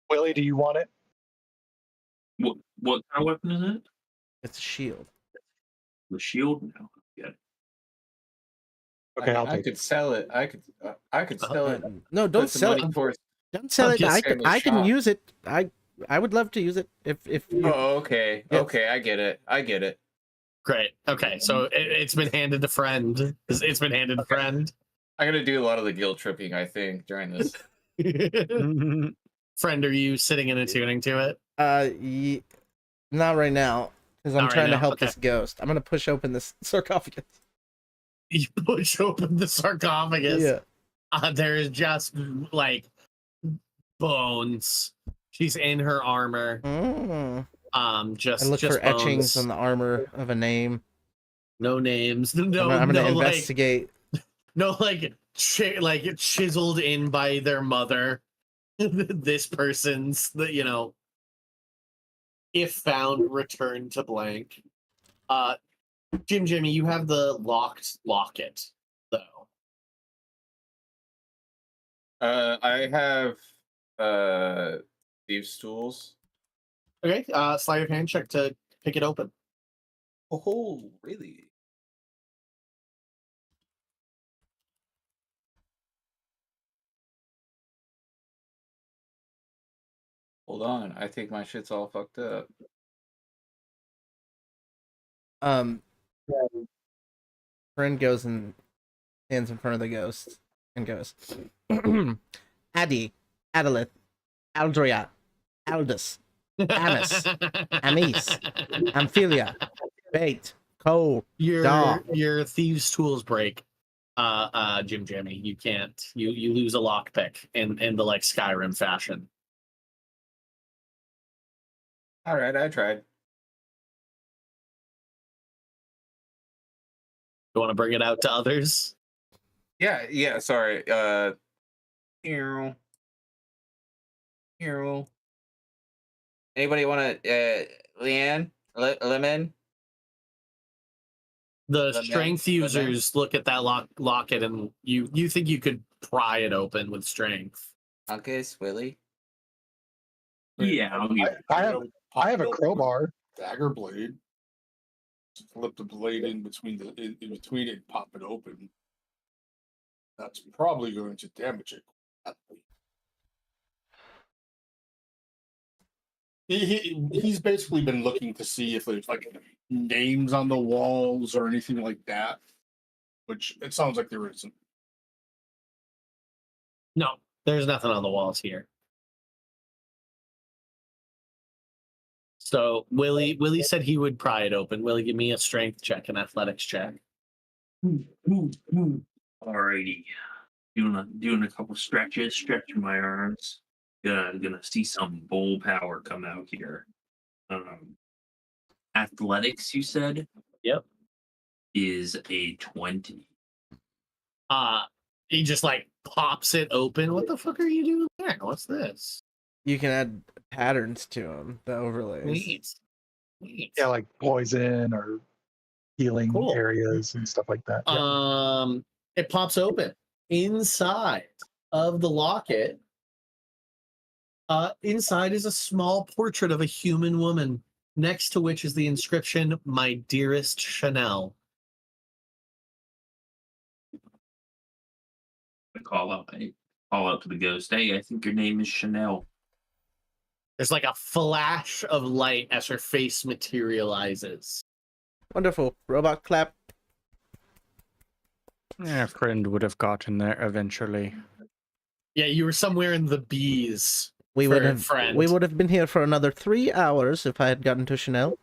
Willie, do you want it? What kind of weapon is it? It's a shield. The shield? No. Yeah. Okay, I'll I take could it. sell it. I could sell it. No, don't Put some sell money it. towards- Don't sell it. Just I save can the I can shop. use it. I would love to use it if you, Oh, okay. Yeah. Okay, I get it. Great. Okay, so it's been handed to friend. It's been handed to friend. I'm gonna do a lot of the guilt tripping, I think, during this. Friend, are you sitting and attuning to it? not right now because I'm Not right trying to now, help okay. this ghost. I'm gonna push open this sarcophagus. You push open the sarcophagus. Yeah. There is just like bones. She's in her armor. Just I look just for etchings bones. on the armor of a name. No names. No, I'm gonna no, like, investigate. no, like, like chiseled in by their mother. This person's, if found, returned to blank. Jimmy, you have the locked locket, though. I have thieves' tools. Okay, slide your hand check to pick it open. Oh, really? Hold on, I think my shit's all fucked up. Friend goes and stands in front of the ghost and goes, Addy, Adalith, Aldria, Aldous, Amis, Amis, Amphilia, Bait, Cole. Your thieves' tools break. Jimmy, you can't. You lose a lockpick in the like Skyrim fashion. All right, I tried. You want to bring it out to others? Yeah. Sorry. Ew. Anybody want to? Leanne, Lemon. The Lemon? strength users look at that locket, and you think you could pry it open with strength. Uncas, Willie. Yeah, I'll give it. I have a crowbar. Dagger blade. Flip the blade in between in between it, pop it open. That's probably going to damage it. He's basically been looking to see if there's like names on the walls or anything like that, which it sounds like there isn't. No, there's nothing on the walls here. So Willie said he would pry it open. Willie, give me a strength check, an athletics check. Alrighty. Doing a couple stretches, stretching my arms. Gonna see some bull power come out here. Athletics, you said? Yep. Is a 20. He just like pops it open. What the fuck are you doing there? What's this? You can add patterns to them, the overlays. Neat. Yeah, like poison or healing Cool. areas and stuff like that. Yeah. It pops open. Inside of the locket, inside is a small portrait of a human woman, next to which is the inscription, "My dearest Chanel." I call out to the ghost. Hey, I think your name is Chanel. There's like a flash of light as her face materializes. Wonderful. Robot clap. Yeah, friend would have gotten there eventually. Yeah, you were somewhere in the bees. We For would a have friend. we would have been here for another 3 hours if I had gotten to Chanel.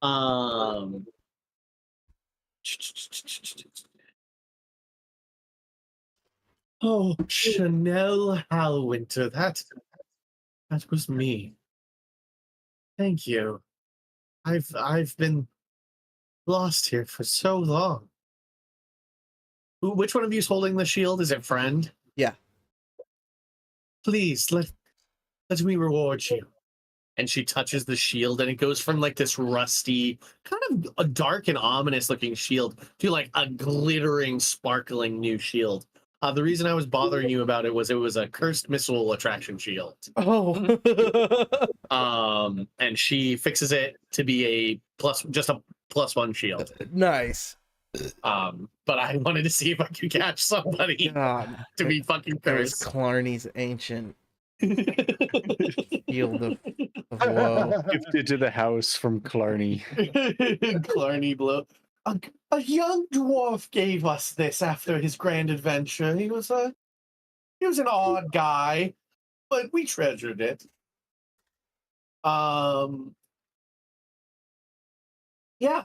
Oh, Chanel Halwinter, that was me. Thank you. I've been lost here for so long. Which one of you is holding the shield? Is it friend? Yeah. Please let me reward you. And she touches the shield, and it goes from like this rusty, kind of a dark and ominous looking shield to like a glittering, sparkling new shield. The reason I was bothering you about it was a cursed missile attraction shield. Oh. And she fixes it to be just a +1 shield. Nice. But I wanted to see if I could catch somebody God. to be fucking There's cursed. Clarny's ancient shield of woe. Gifted to the house from Clarny. Clarny blow. A young dwarf gave us this after his grand adventure. He was an odd guy, but we treasured it. Yeah,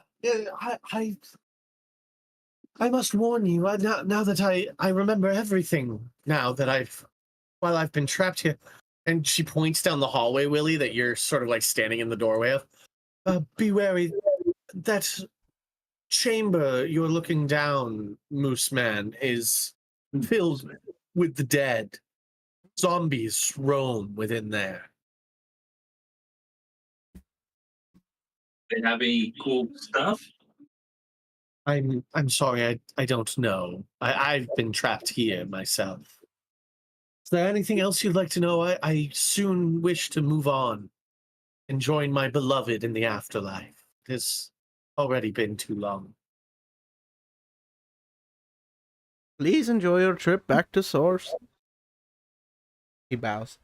I must warn you. Now that I remember everything. Now that while I've been trapped here, and she points down the hallway, Willie, that you're sort of like standing in the doorway of. Be wary. That chamber you're looking down, Moose Man, is filled with the dead. Zombies roam within there. They have any cool stuff? I'm sorry, I don't know. I've been trapped here myself. Is there anything else you'd like to know? I soon wish to move on and join my beloved in the afterlife. It has already been too long. Please enjoy your trip back to Source. He bows.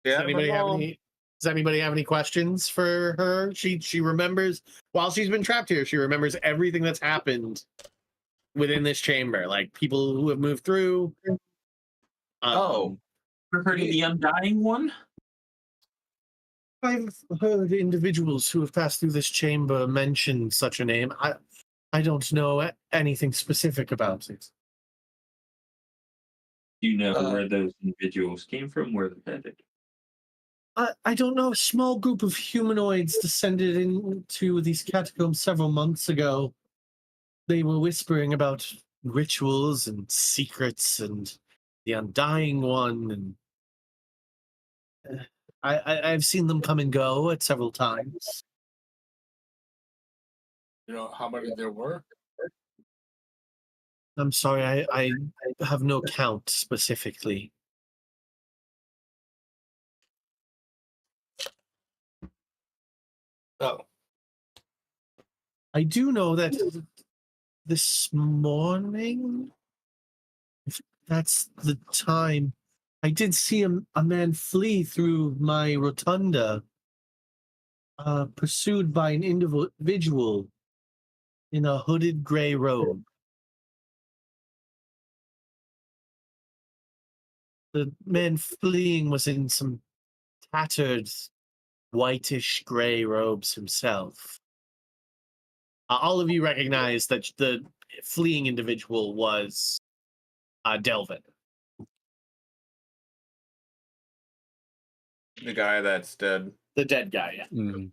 Yeah, Does anybody have any questions for her? She remembers, while she's been trapped here, she remembers everything that's happened within this chamber, like people who have moved through. Ever heard of the Undying One? I've heard individuals who have passed through this chamber mention such a name. I don't know anything specific about it. Do you know where those individuals came from, where they're headed? I don't know. A small group of humanoids descended into these catacombs several months ago. They were whispering about rituals and secrets and the Undying One, and I've seen them come and go at several times. You know how many there were? I'm sorry, I have no count specifically. Oh, I do know that this morning, if that's the time, I did see a man flee through my rotunda, pursued by an individual in a hooded gray robe. The man fleeing was in some tattered, whitish gray robes himself. All of you recognize that the fleeing individual was Delvin. The guy that's dead. The dead guy, yeah. Mm.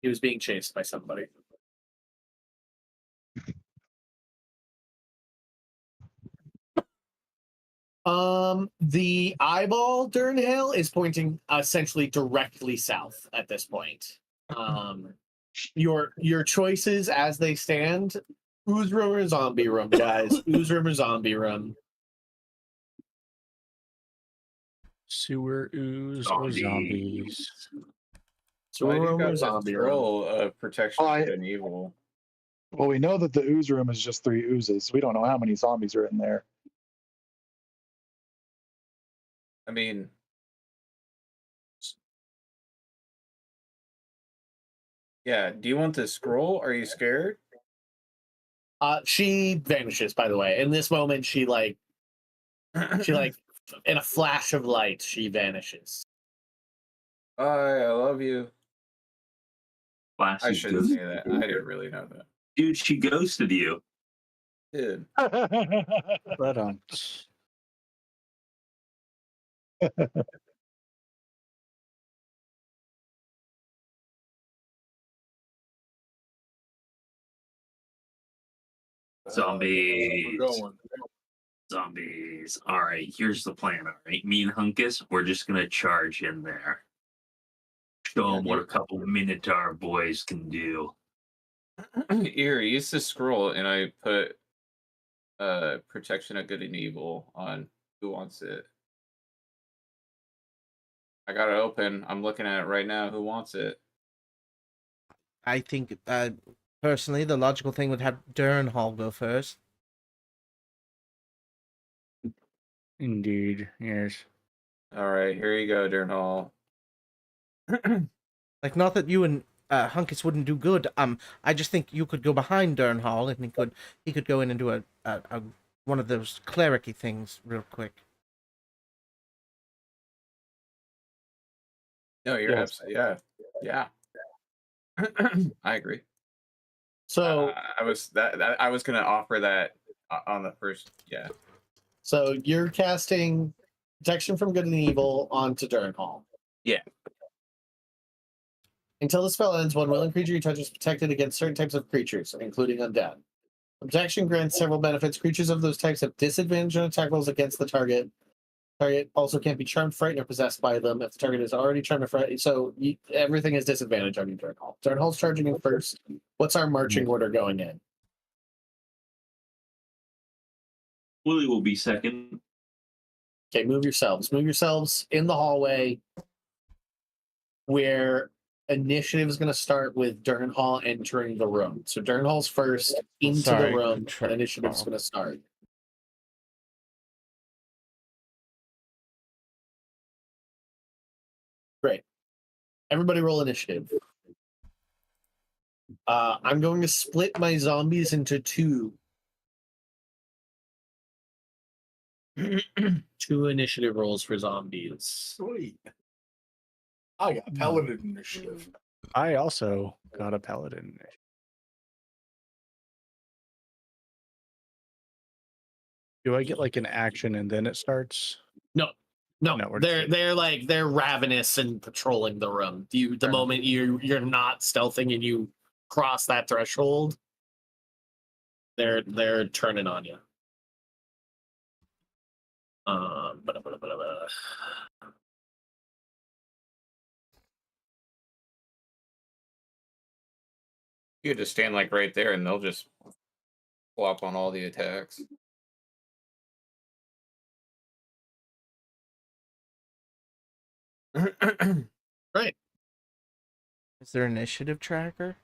He was being chased by somebody. The eyeball Durnhill is pointing essentially directly south at this point. Your choices as they stand: ooze room or zombie room, guys. Ooze room or zombie room. Sewer ooze or zombies? Sewer room or got zombie room. roll of protection Oh, good and evil. Well, we know that the ooze room is just 3 oozes. We don't know how many zombies are in there. I mean, yeah. Do you want to scroll? Are you scared? She vanishes, by the way. In this moment, she like in a flash of light, she vanishes. I love you. I Classic shouldn't ghost. say that. I didn't really know that. Dude, she ghosted you. Dude. Right on. Zombies. We're going. Zombies. All right, here's the plan. All right, me and Hunkus, we're just gonna charge in there. Show Yeah, them what a dude. couple Minotaur boys can do. Here, I used to scroll and I put protection of good and evil on who wants it. I got it open. I'm looking at it right now. Who wants it? I think, personally, the logical thing would have Durnhall go first. Indeed, yes. All right, here you go, Durnhall. Like, not that you and Hunkus wouldn't do good. I just think you could go behind Durnhall, and he could go in and do a one of those clericy things real quick. No, you're Yes. absolutely yeah. I agree. So, I was gonna offer that on the first. Yeah. so you're casting protection from good and evil onto Durnhall. Yeah. Until the spell ends, one willing creature you touch is protected against certain types of creatures, including undead. Protection grants several benefits. Creatures of those types have disadvantage on attack rolls against the target. Target also can't be charmed, frightened, or possessed by them if the target is already charmed or frightened. So everything is disadvantage on you, Durnhall. Durnhall's charging in first. What's our marching order going in? Willie will be second. Okay, move yourselves. Move yourselves in the hallway where initiative is going to start with Durnhall entering the room. So Durnhall's first into Sorry, the room, control. and initiative's going to start. Great. Everybody roll initiative. I'm going to split my zombies into 2. 2 initiative rolls for zombies. Sweet. I got paladin initiative. I also got a paladin. Do I get like an action and then it starts? No, No, we're just- they're ravenous and patrolling the room. The Fair enough. moment you're not stealthing and you cross that threshold, they're turning on you. Ba-da-ba-da-ba-da-ba. You could just stand like right there, and they'll just flop on all the attacks. Right. Is there an initiative tracker?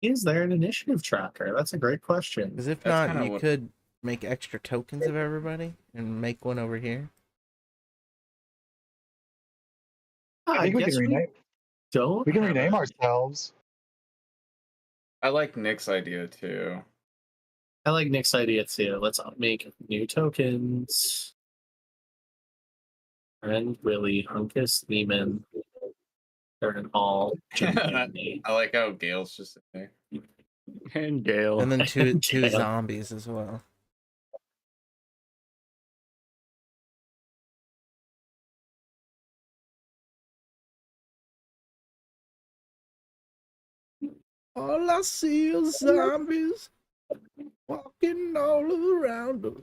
Is there an initiative tracker? That's a great question. Because if That's not, kinda you what- could make extra tokens of everybody and make one over here. I think we guess can rename. don't. We can have rename it. ourselves. I like Nick's idea too. I like Nick's idea too. Let's make new tokens. Friend, Willie, Hunkus, Lehman, Durnhall, Jimmy. I like how Gail's just in there. And Gale. And then two Yeah. zombies as well. All I see is zombies walking all around us.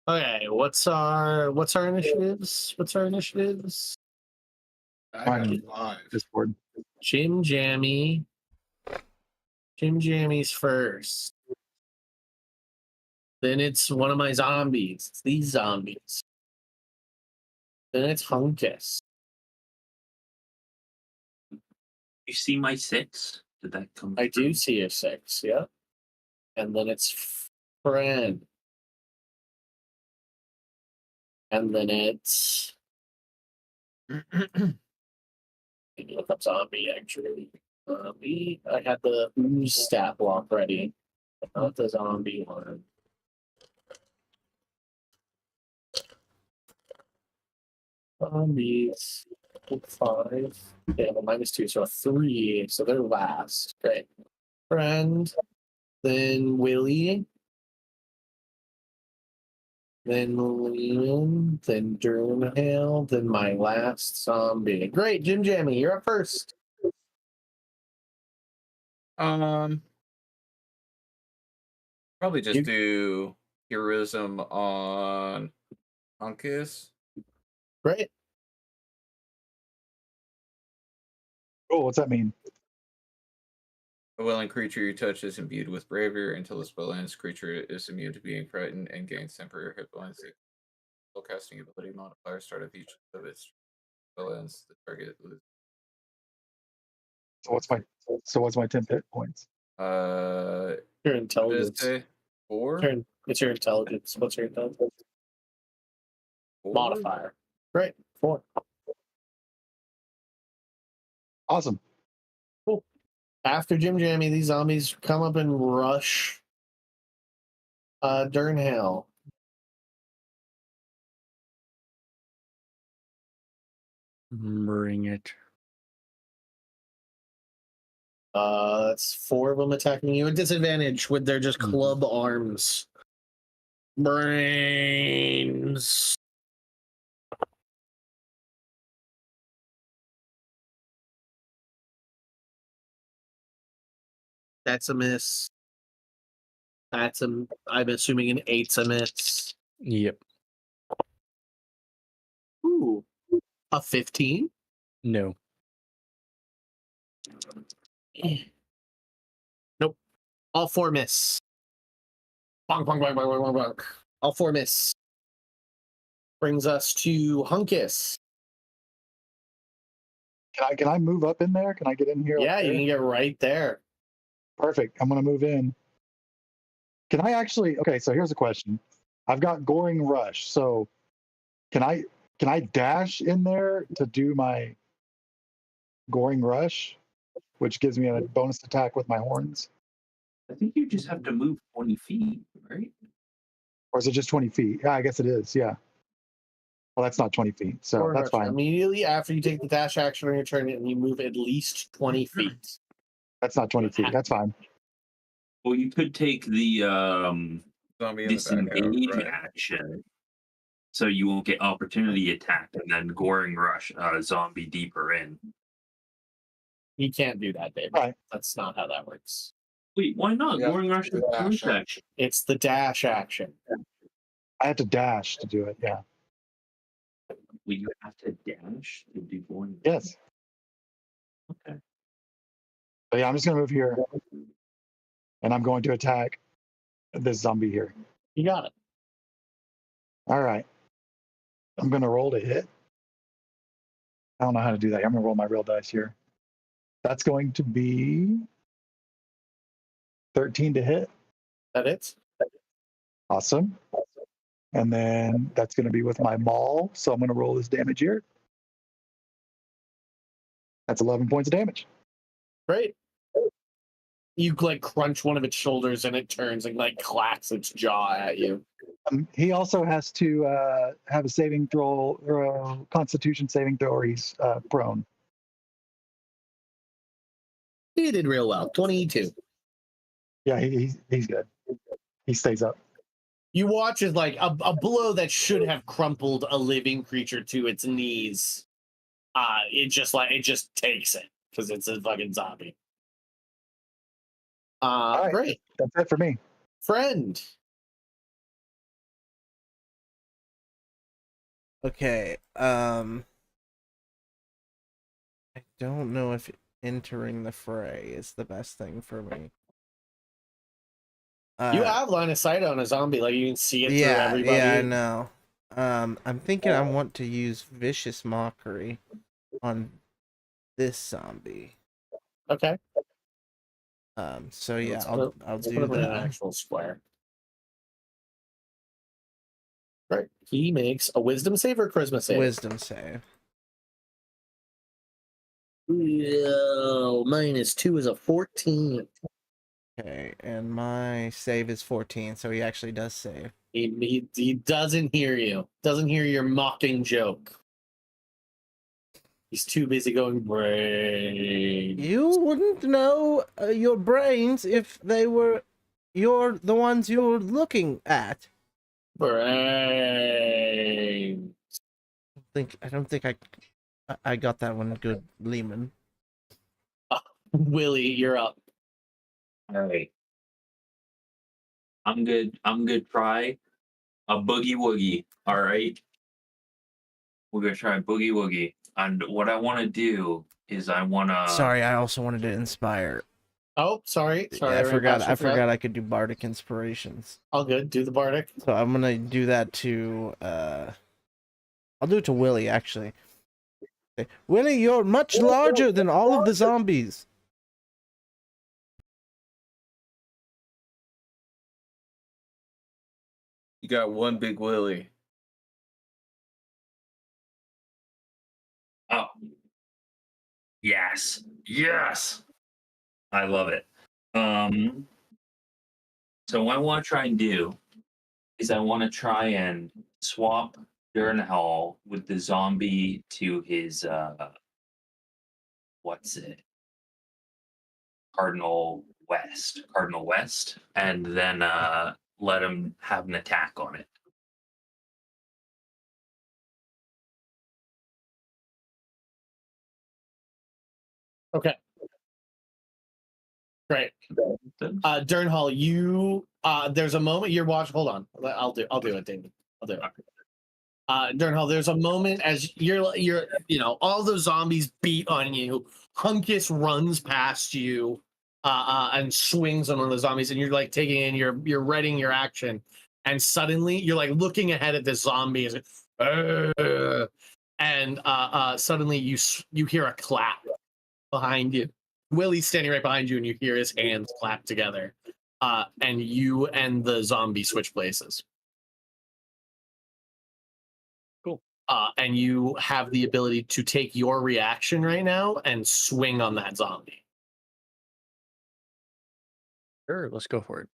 Okay, what's our initiatives? What's our initiatives? I Fine. got 5. Discord. Jim Jammy's first. Then it's one of my zombies. It's these zombies. Then it's Hunkus. You see my 6? Did that come? I through? do see a 6, yeah. And then it's friend. And then it's maybe look up zombie actually. Zombie. I had the ooze stat block ready, but not the zombie one. Zombies. 5. They have a -2, so a 3. So they're last. Great. Friend. Then Willie. Then Leon. Then Durnhale. Then my last zombie. Great, Jim Jammy, you're up first. Probably just You- do heroism on Uncas. Great. Oh, what's that mean? A willing creature you touch is imbued with bravery until the spell ends. Creature is immune to being frightened and gains temporary hit points. The spellcasting ability modifier start of each of its spell ends. The target loses. So what's my 10 hit points? What Your did it intelligence. say? 4? It's your intelligence. What's your intelligence? 4? Modifier. Great. 4. Awesome. After Jim Jammy, these zombies come up and rush Durnhale. Bring it. That's 4 of them attacking you at disadvantage with their just club arms. Brains. That's a miss. That's I'm assuming an 8's a miss. Yep. Ooh. A 15? No. Nope. All 4 miss. Bonk, bonk, bonk, bonk, bonk, bonk, bonk. All 4 miss. Brings us to Hunkus. Can I move up in there? Can I get in here? Yeah, like you there? can get right there. Perfect. I'm gonna move in. Can I actually? Okay, so here's a question. I've got Goring Rush. So can I dash in there to do my Goring Rush, which gives me a bonus attack with my horns? I think you just have to move 20 feet, right? Or is it just 20 feet? Yeah, I guess it is. Yeah. Well, that's not 20 feet, so Forward that's rush. fine. Immediately after you take the dash action on your turn and you move at least 20 feet. That's not 20 feet. That's fine. Well, you could take the Zombie in the back disengage right. action, so you won't get opportunity attack, and then Goring Rush zombie deeper in. You can't do that, Dave. Right. That's not how that works. Wait, why not? Yeah, Goring Rush is dash bonus action. action. It's the dash action. I have to dash to do it. Yeah. Well, you have to dash to do Goring. Yes. Okay. But yeah, I'm just gonna move here, and I'm going to attack this zombie here. You got it. All right. I'm gonna roll to hit. I don't know how to do that. I'm gonna roll my real dice here. That's going to be 13 to hit. That it? Awesome. And then that's going to be with my maul. So I'm going to roll this damage here. That's 11 points of damage. Great. You like crunch one of its shoulders and it turns and like clacks its jaw at you. He also has to have a saving throw or a Constitution saving throw, or he's prone. He did real well. 22. Yeah, he's good. He stays up. You watch as like a blow that should have crumpled a living creature to its knees. It just takes it because it's a fucking zombie. right. Great. That's it for me. Friend. Okay. I don't know if entering the fray is the best thing for me. You have line of sight on a zombie, like you can see it through everybody. Yeah, I know. I'm thinking I want to use Vicious Mockery on this zombie. Okay. So yeah, Let's I'll put do him in an that. actual square. Right. He makes a wisdom save or a charisma save? Wisdom save. -2 is a 14. Okay, and my save is 14, so he actually does save. He doesn't hear you. Doesn't hear your mocking joke. He's too busy going brain. You wouldn't know your brains if they were the ones you were looking at. Brain. I don't think I got that one good, Lehman. Willie, you're up. All right. I'm good. Try a boogie woogie. All right. We're gonna try boogie woogie. And what I want to do is I want to. Sorry, I also wanted to inspire. Oh, sorry. Yeah, I I forgot I could do bardic inspirations. All good. Do the bardic. So I'm gonna do that to I'll do it to Willie actually. Okay. Willie, you're much larger than all of the zombies. You got one big Willie. Oh. Yes. Yes. I love it. So what I want to try and do is I want to try and swap Durnhall with the zombie to his what's it? Cardinal West, and then let him have an attack on it. Okay. Great. Durnhall, you there's a moment you're watching. Hold on. I'll do it, David. I'll do it. Durnhall, there's a moment as you're all those zombies beat on you. Hunkus runs past you and swings on one of the zombies, and you're like taking in you're readying your action, and suddenly you're like looking ahead at this zombie and suddenly you hear a clap behind you. Willie's standing right behind you, and you hear his hands clap together. And you and the zombie switch places. Cool. And you have the ability to take your reaction right now and swing on that zombie. Sure, let's go for it.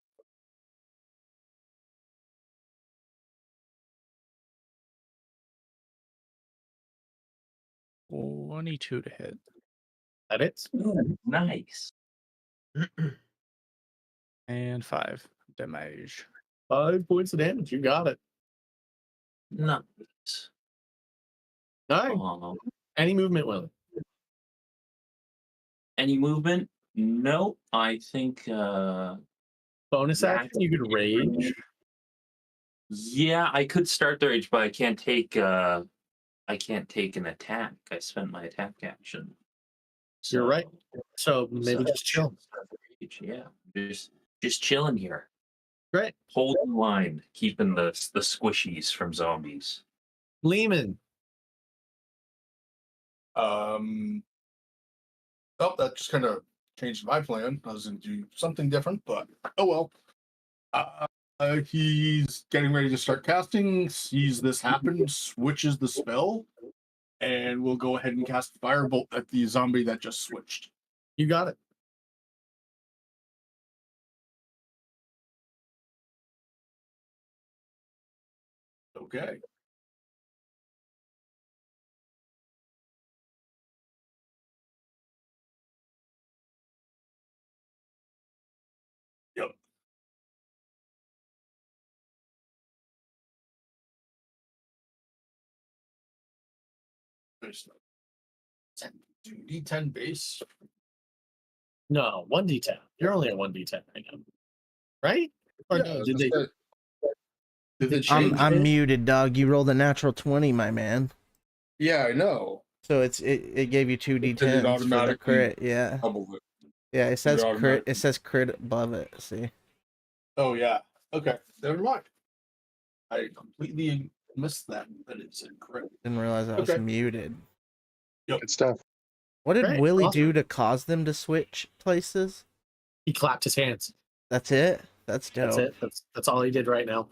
$22 to hit. That it? Nice. And 5 damage. 5 points of damage. You got it. Nice. All right. Any movement, Willie? Any movement? No. I think Bonus action? You could rage. Yeah, I could start the rage, but I can't take an attack. I spent my attack action. You're right. So maybe just chill. Yeah, just chilling here. Great. Holding line, keeping the squishies from zombies. Lehman. Oh, that just kind of changed my plan. I was going to do something different, but oh well. He's getting ready to start casting, sees this happen, switches the spell, and we'll go ahead and cast Firebolt at the zombie that just switched. You got it. Okay. Yep. There's 2d10 base. No, 1d10. You're only at 1d10 right now. Right? Or Yeah, no, I did was they? gonna say, did they change I'm it? muted, dog. You rolled a natural 20, my man. Yeah, I know. So it gave you 2d10s for the automatically crit. Yeah. Double it. Yeah, it says crit. automatically- It says crit above it. See. Oh yeah. Okay. Never mind. I completely missed that it's incorrect. Didn't realize I was Okay. muted. Good stuff. What did Great, Willie awesome. do to cause them to switch places? He clapped his hands. That's it. That's dope. That's it. That's all he did right now.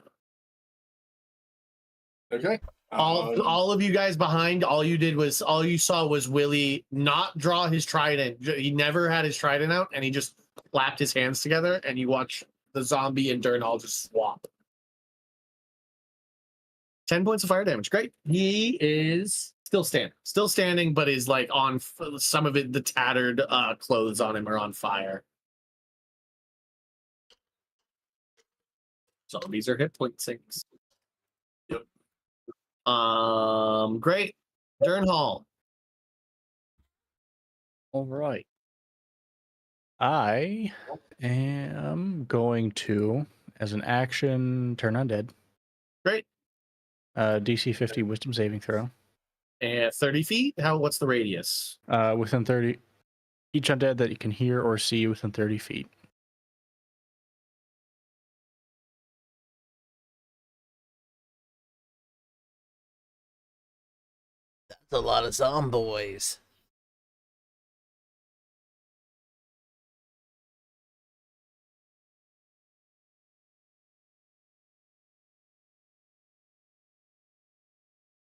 Okay. All of you guys behind, all you saw was Willie not draw his trident. He never had his trident out, and he just clapped his hands together, and you watch the zombie and Durnhall just swap. 10 points of fire damage. Great. He is still standing, but is like on some of it. The tattered clothes on him are on fire. Zombies are hit point sinks. Yep. Great. Durnhall. All right. I am going to, as an action, turn undead. Great. DC 50 Wisdom saving throw. And 30 feet. What's the radius? Within 30. Each undead that you can hear or see within 30 feet. That's a lot of zomboys.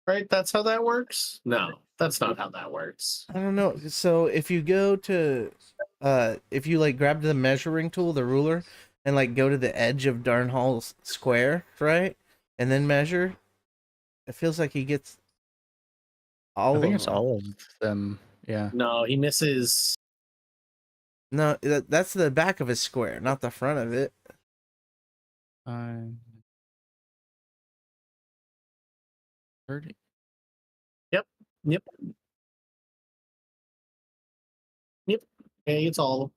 Right? That's how that works? No, that's not how that works. I don't know. So if you go to, if you like grab the measuring tool, the ruler, and like go to the edge of Darnhall's square, right, and then measure, it feels like he gets all. I think of it's them. all of them. Yeah. No, he misses. No, that's the back of his square, not the front of it. 30. Yep. Okay, it's all.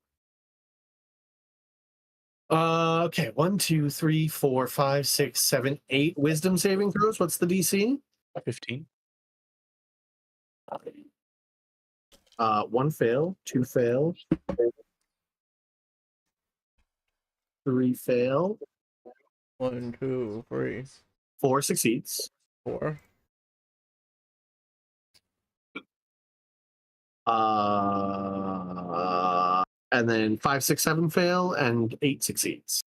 Okay. 1, 2, 3, 4, 5, 6, 7, 8 wisdom saving throws. What's the DC? 15. 1 fail, 2 fail, 3 fail, 1, 2, 3, 4 succeeds. 4. And then 5, 6, 7 fail, and 8 succeeds.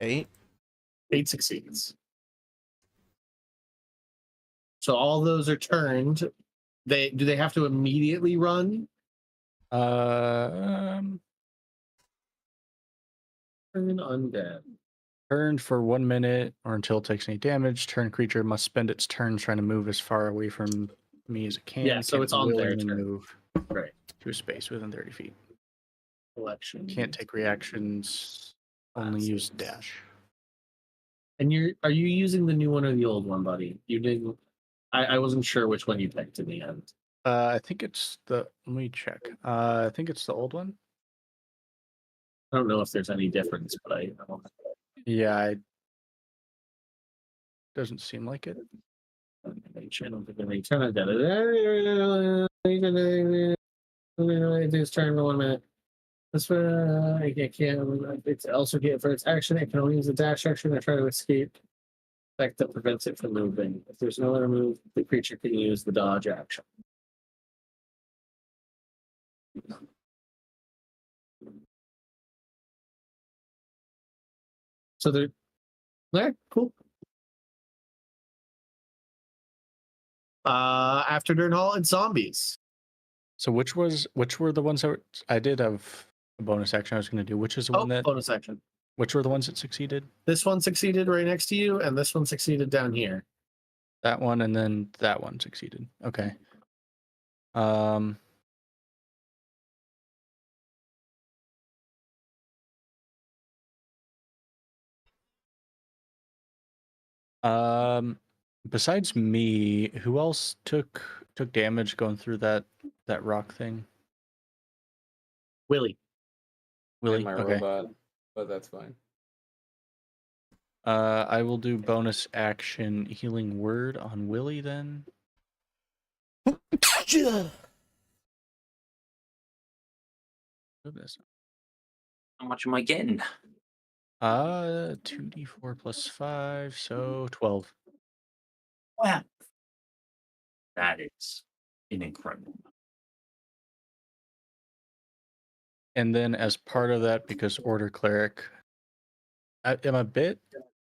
8. 8 succeeds. So all those are turned. Do they have to immediately run? Turn Undead. for 1 minute or until it takes any damage. Turn creature must spend its turn trying to move as far away from me as it can. Yeah, so Can't it's on their willingly turn. move Right. to a space within 30 feet. Collection. Can't take reactions. Only use dash. And are you using the new one or the old one, buddy? You didn't. I wasn't sure which one you picked in the end. I think it's the. Let me check. I think it's the old one. I don't know if there's any difference, but I don't. Yeah, doesn't seem like it. It's turn for 1 minute. This one, I can't. It's also get for its action. It can only use the dash action or try to escape. Effect that prevents it from moving. If there's no other move, the creature can use the dodge action. So they're cool. After Durnhall, it's zombies. So which were the ones that I did have a bonus action I was going to do? Which is the one that? Bonus action. Which were the ones that succeeded? This one succeeded right next to you, and this one succeeded down here. That one and then that one succeeded. Okay. Besides me, who else took damage going through that rock thing? Willie. Willie. My Okay. robot, but that's fine. I will do bonus action healing word on Willie then. How much am I getting? 2d4 plus 5, so 12. Wow. That is an incredible. And then as part of that, because Order Cleric, I am a bit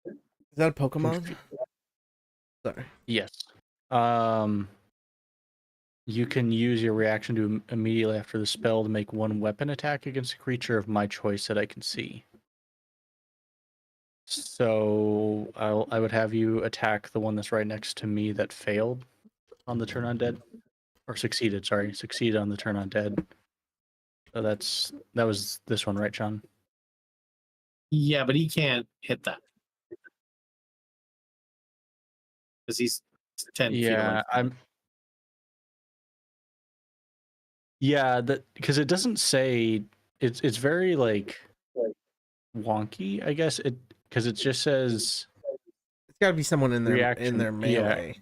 Is that a Pokemon? confu- Sorry. Yes. You can use your reaction to immediately after the spell to make one weapon attack against a creature of my choice that I can see. So I would have you attack the one that's right next to me that failed on the turn undead, or succeeded. Sorry, succeeded on the turn undead. So that was this one, right, John? Yeah, but he can't hit that because he's 10 feet away. Yeah, I'm. Yeah, that because it doesn't say it's very like wonky, I guess it because it just says It's got to be someone in their reaction. melee.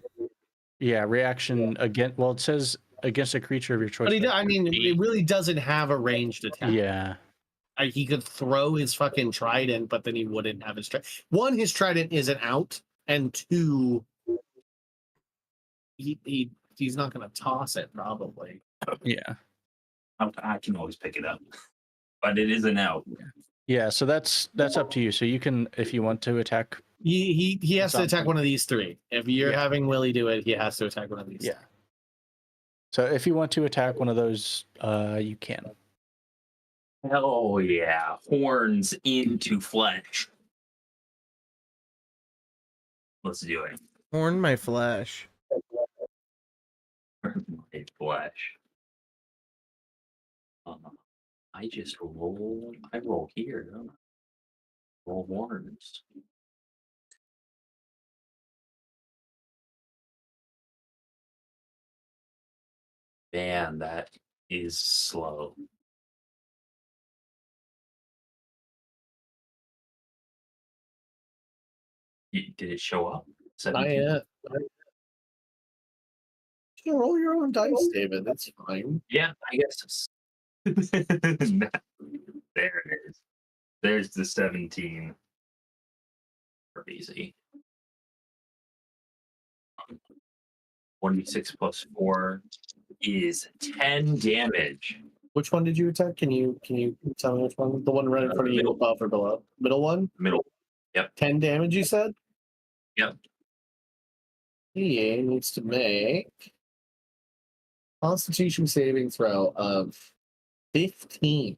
Yeah, reaction again. Well, it says against a creature of your choice. But that I mean, it really doesn't have a ranged attack. Yeah, He could throw his fucking trident, but then he wouldn't have his trident. One, his trident isn't out, and two, he's not going to toss it probably. yeah, I can always pick it up, but it isn't out. yeah. So that's up to you. So you can, if you want to attack. He has to attack Something. one of these three. If you're Yeah. having Willie do it, he has to attack one of these. Yeah. So if you want to attack one of those, you can. Hell yeah. Horns into flesh. Let's do it. Horn my flesh. My flesh. I roll here. Don't I? Roll horns. Man, that is slow. Did it show up? Not 17? yet. You can roll your own dice, David. That's fine. Yeah, I guess. There it is. There's the 17. Crazy. 1d6 plus 4 is 10 damage. Which one did you attack? Can you tell me which one? The one right in front of you, Middle. above or below? Middle one? Middle. 10 damage, you said? Yep. He needs to make Constitution saving throw of 15.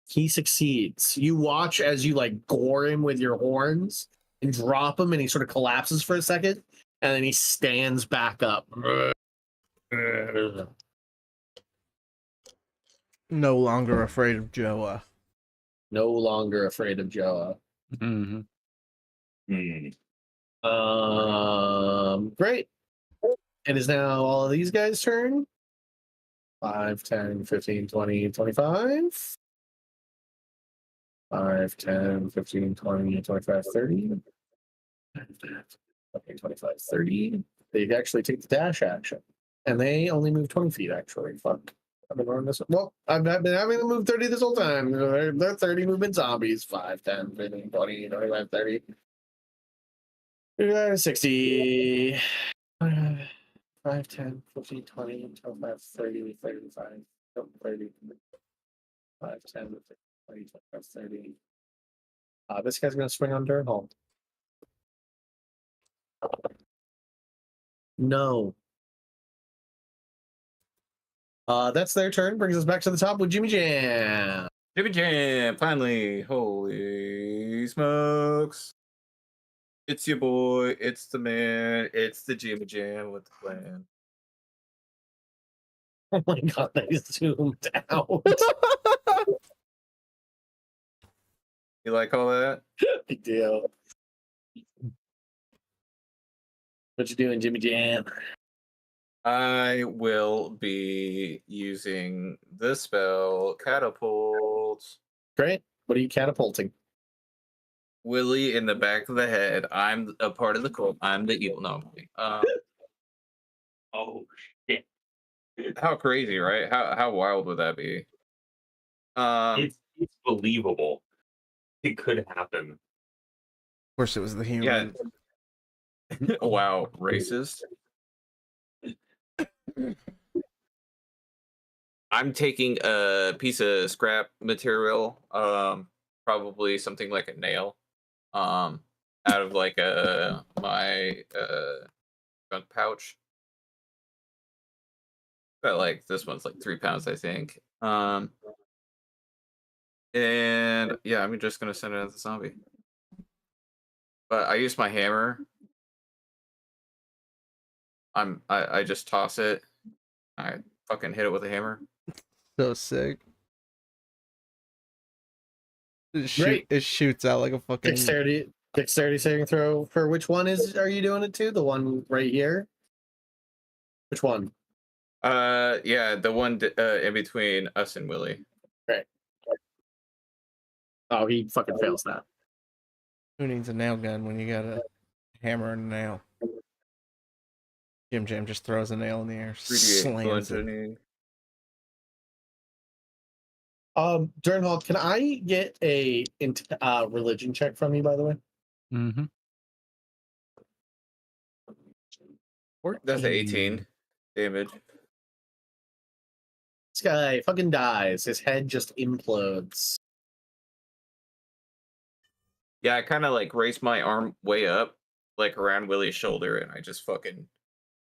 He succeeds. You watch as you like gore him with your horns and drop him, and he sort of collapses for a second, and then he stands back up. No longer afraid of Joa. No longer afraid of Joa. Mm-hmm. Great. It is now all of these guys' turn. 5, 10, 15, 20, 25. 5, 10, 15, 20, 25, 30. 25, 30. They actually take the dash action. And they only move 20 feet, actually. Fuck. I've been running this. Well, I've been having to move 30 this whole time. They're 30 movement zombies. 5, 10, 15, 20, 25, 30. 60. 5, 10, 15, 20, 25, 30, 35, 30. 5, 10, 15, 20, 25, 30. This guy's going to swing on Durnholm. No. That's their turn. Brings us back to the top with Jimmy Jam. Jimmy Jam, finally. Holy smokes. It's your boy, it's the man, it's the Jimmy Jam with the plan. Oh my god, they zoomed out. You like all that? Big deal. What you doing, Jimmy Jam? I will be using the spell Catapult. Great. What are you catapulting? Willie in the back of the head. I'm a part of the cult. I'm the evil. No, Oh, shit. how crazy, right? How wild would that be? It's believable. It could happen. Of course, it was the human. Wow, racist. I'm taking a piece of scrap material, probably something like a nail, out of like my gun pouch. But like this one's like 3 pounds, I think. And yeah, I'm just gonna send it as a zombie. But I use my hammer. I just toss it. I fucking hit it with a hammer. So sick. Great. It shoots out like a fucking. Dexterity saving throw for which one are you doing it to? The one right here? Which one? Yeah, the one in between us and Willie. Oh, he fucking fails that. Who needs a nail gun when you got a hammer and a nail? Jim Jam just throws a nail in the air, 3d8 slams it. bludgeoning. Durnhall, can I get a religion check from you, by the way? Mm-hmm. That's 18 damage. This guy fucking dies. His head just implodes. Yeah, I kind of like raise my arm way up, like around Willie's shoulder, and I just fucking,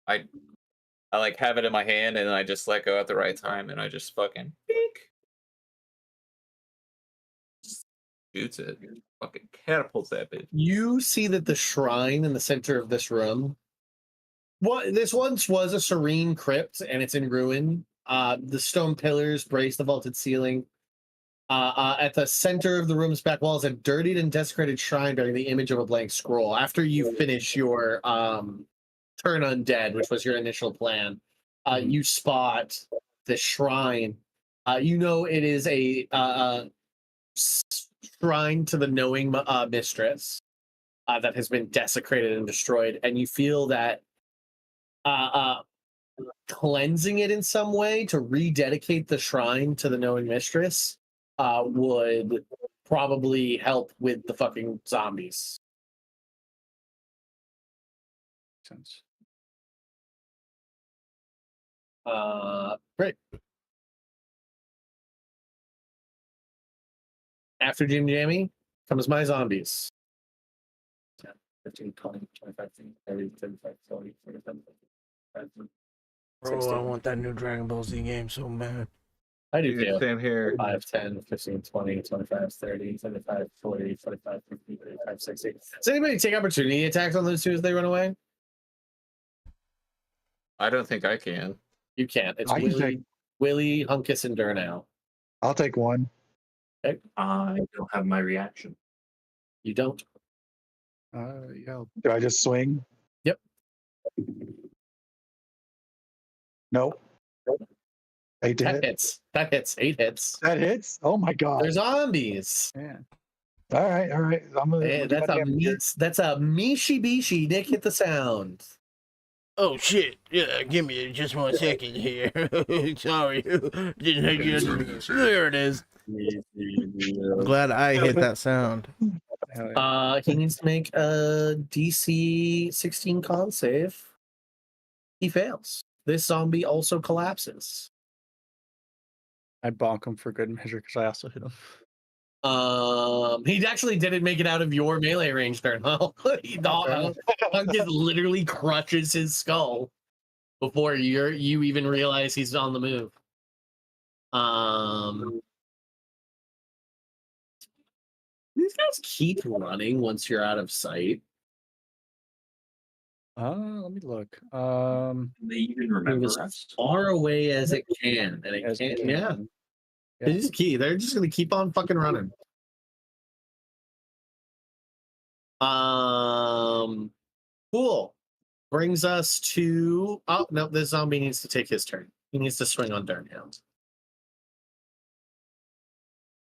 I like have it in my hand, and I just let go at the right time, and I just fucking shoots it, fucking catapults that bitch. You see that the shrine in the center of this room, this once was a serene crypt, and it's in ruin. The stone pillars brace the vaulted ceiling. At the center of the room's back wall is a dirtied and desecrated shrine bearing the image of a blank scroll. After you finish your turn undead, which was your initial plan, you spot the shrine. You know it is a shrine to the knowing mistress that has been desecrated and destroyed, and you feel that cleansing it in some way to rededicate the shrine to the knowing mistress would probably help with the fucking zombies. Sense. Great. After Jim Jammy comes my zombies. 10, 15, 20, 25, 30, 35, 40, 45, 45, Bro, I want that new Dragon Ball Z game so bad. I do too. Same here. 5, 10, 15, 20, 25, 30, 35, 40, 45, 50, 55, 60. Does anybody take opportunity attacks on those two as they run away? I don't think I can. You can't. It's I can take. Willie, Hunkus, and Durnow. I'll take one. I don't have my reaction. You don't. Yeah. Do I just swing? Yep. Nope. 8 to That hit. hits. That hits. 8 hits. That hits. Oh my god. They're zombies. Yeah. All right. I'm gonna. Hey, that's a Mishi Bishi. Nick, hit the sound. Oh shit! Yeah, give me just 1 second here. Sorry, didn't have you. There it is. I'm glad I hit that sound. Hell yeah. He needs to make a DC 16 con save. He fails. This zombie also collapses. I bonk him for good measure because I also hit him. He actually didn't make it out of your melee range turn. Hunkus literally crushes his skull before you even realize he's on the move. These guys keep running once you're out of sight. Let me look. They even Move remember as us. far away as it can, and it As can't. it Yeah, can. it is key. They're just gonna keep on fucking running. Cool. Brings us to. Oh no, this zombie needs to take his turn. He needs to swing on Durnhound.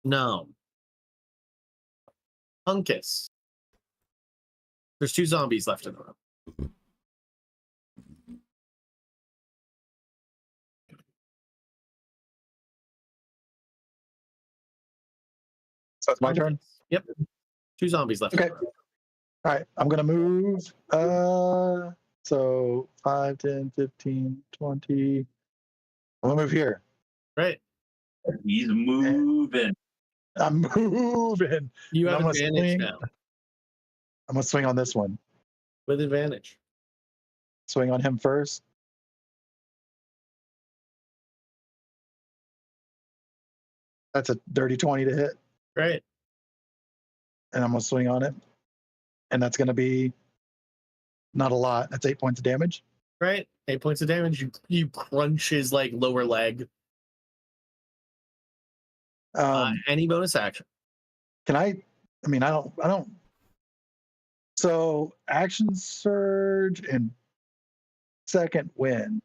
No. Hunkus. There's 2 zombies left in the room. So it's my turn. Yep. 2 zombies left. Okay. In the room. All right. I'm gonna move. So 5, 10, 15, 20. I'm gonna move here. Right. He's moving. I'm moving. You And have I'm gonna advantage swing. now. I'm gonna swing on this one. With advantage. Swing on him first. That's a dirty 20 to hit, Right. and I'm gonna swing on it, and that's gonna be not a lot. That's 8 points of damage. Right. 8 points of damage. You crunch his like lower leg. Any bonus action. Can I? I mean, I don't. So action surge and second wind.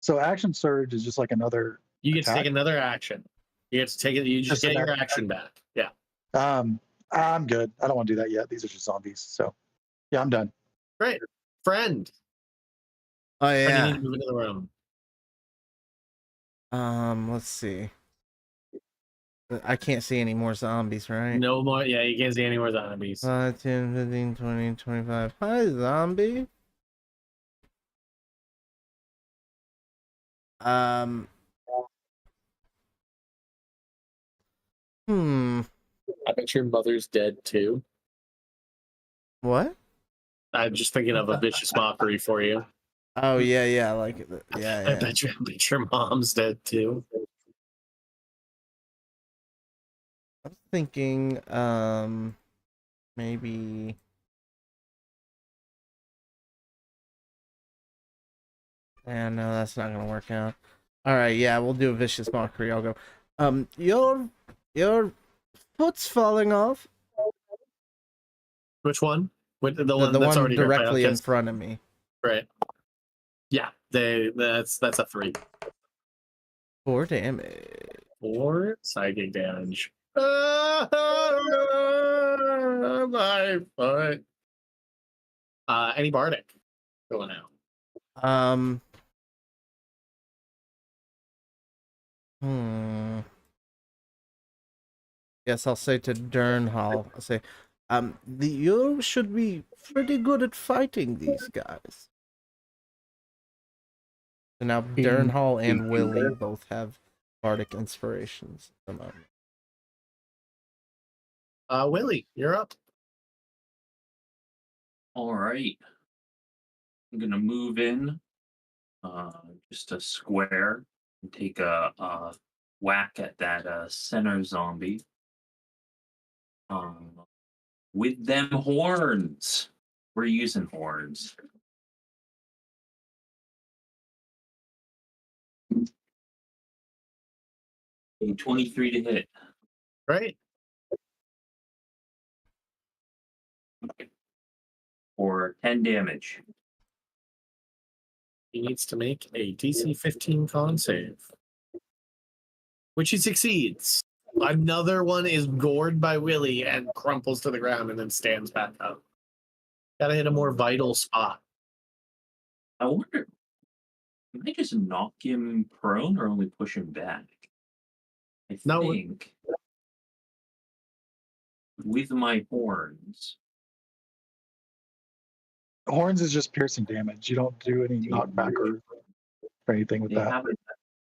So action surge is just like another. You get to Attack? take another action. You get to take it. You just Just get your another action back. Yeah. I'm good. I don't want to do that yet. These are just zombies. So yeah, I'm done. Great. Friend. Oh Or do you need yeah. to move into the room? Let's see. I can't see any more zombies, right? No more. Yeah, you can't see any more zombies. 5, 10, 15, 20, 25. Hi, zombie. Hmm. I bet your mother's dead too. What? I'm just thinking of a vicious mockery for you. Oh yeah, yeah, like I yeah. bet your mom's dead too. I was thinking, maybe. Yeah, no, that's not gonna work out. All right, yeah, we'll do a vicious mockery. I'll go. Your foot's falling off. Which one? The The one that's one already hurt by directly in Elkis? front of me. Right. Yeah, that's a 3. 4 damage. 4 psychic damage. My foot. Any bardic going out? Yes, I'll say to Durnhall. I'll say, you should be pretty good at fighting these guys. So now Durnhall and Willie both have bardic inspirations at the moment. Willie, you're up. All right. I'm gonna move in, just a square, and take a whack at that center zombie. With them horns. We're using horns. A 23 to hit. Right. For 10 damage. He needs to make a DC 15 con save, which he succeeds. Another one is gored by Willie and crumples to the ground and then stands back up. Gotta hit a more vital spot. I wonder, can I just knock him prone or only push him back? I No. think with my horns. Horns is just piercing damage. You don't do any knockback or anything with They that. have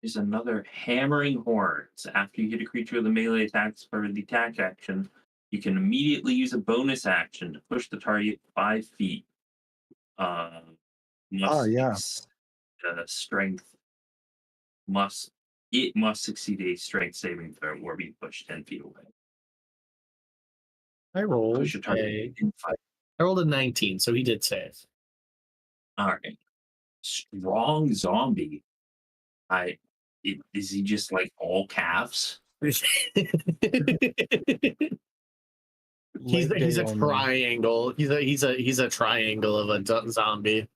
is another hammering horns. After you hit a creature with a melee attack for the attack action, you can immediately use a bonus action to push the target 5 feet. Yeah. Strength must succeed a strength saving throw or be pushed 10 feet away. I rolled Push your target in 5. I rolled a 19, so he did save. All right. Strong zombie. Is he just like all calves? he's Late a day only. triangle. He's a triangle of a zombie.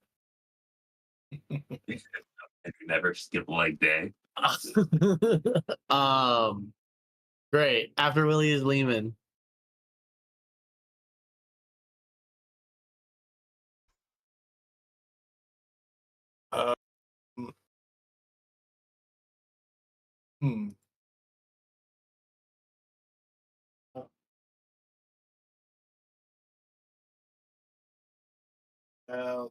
Never skip leg day. Great. After Willie is Lehman. Hmm. Uh,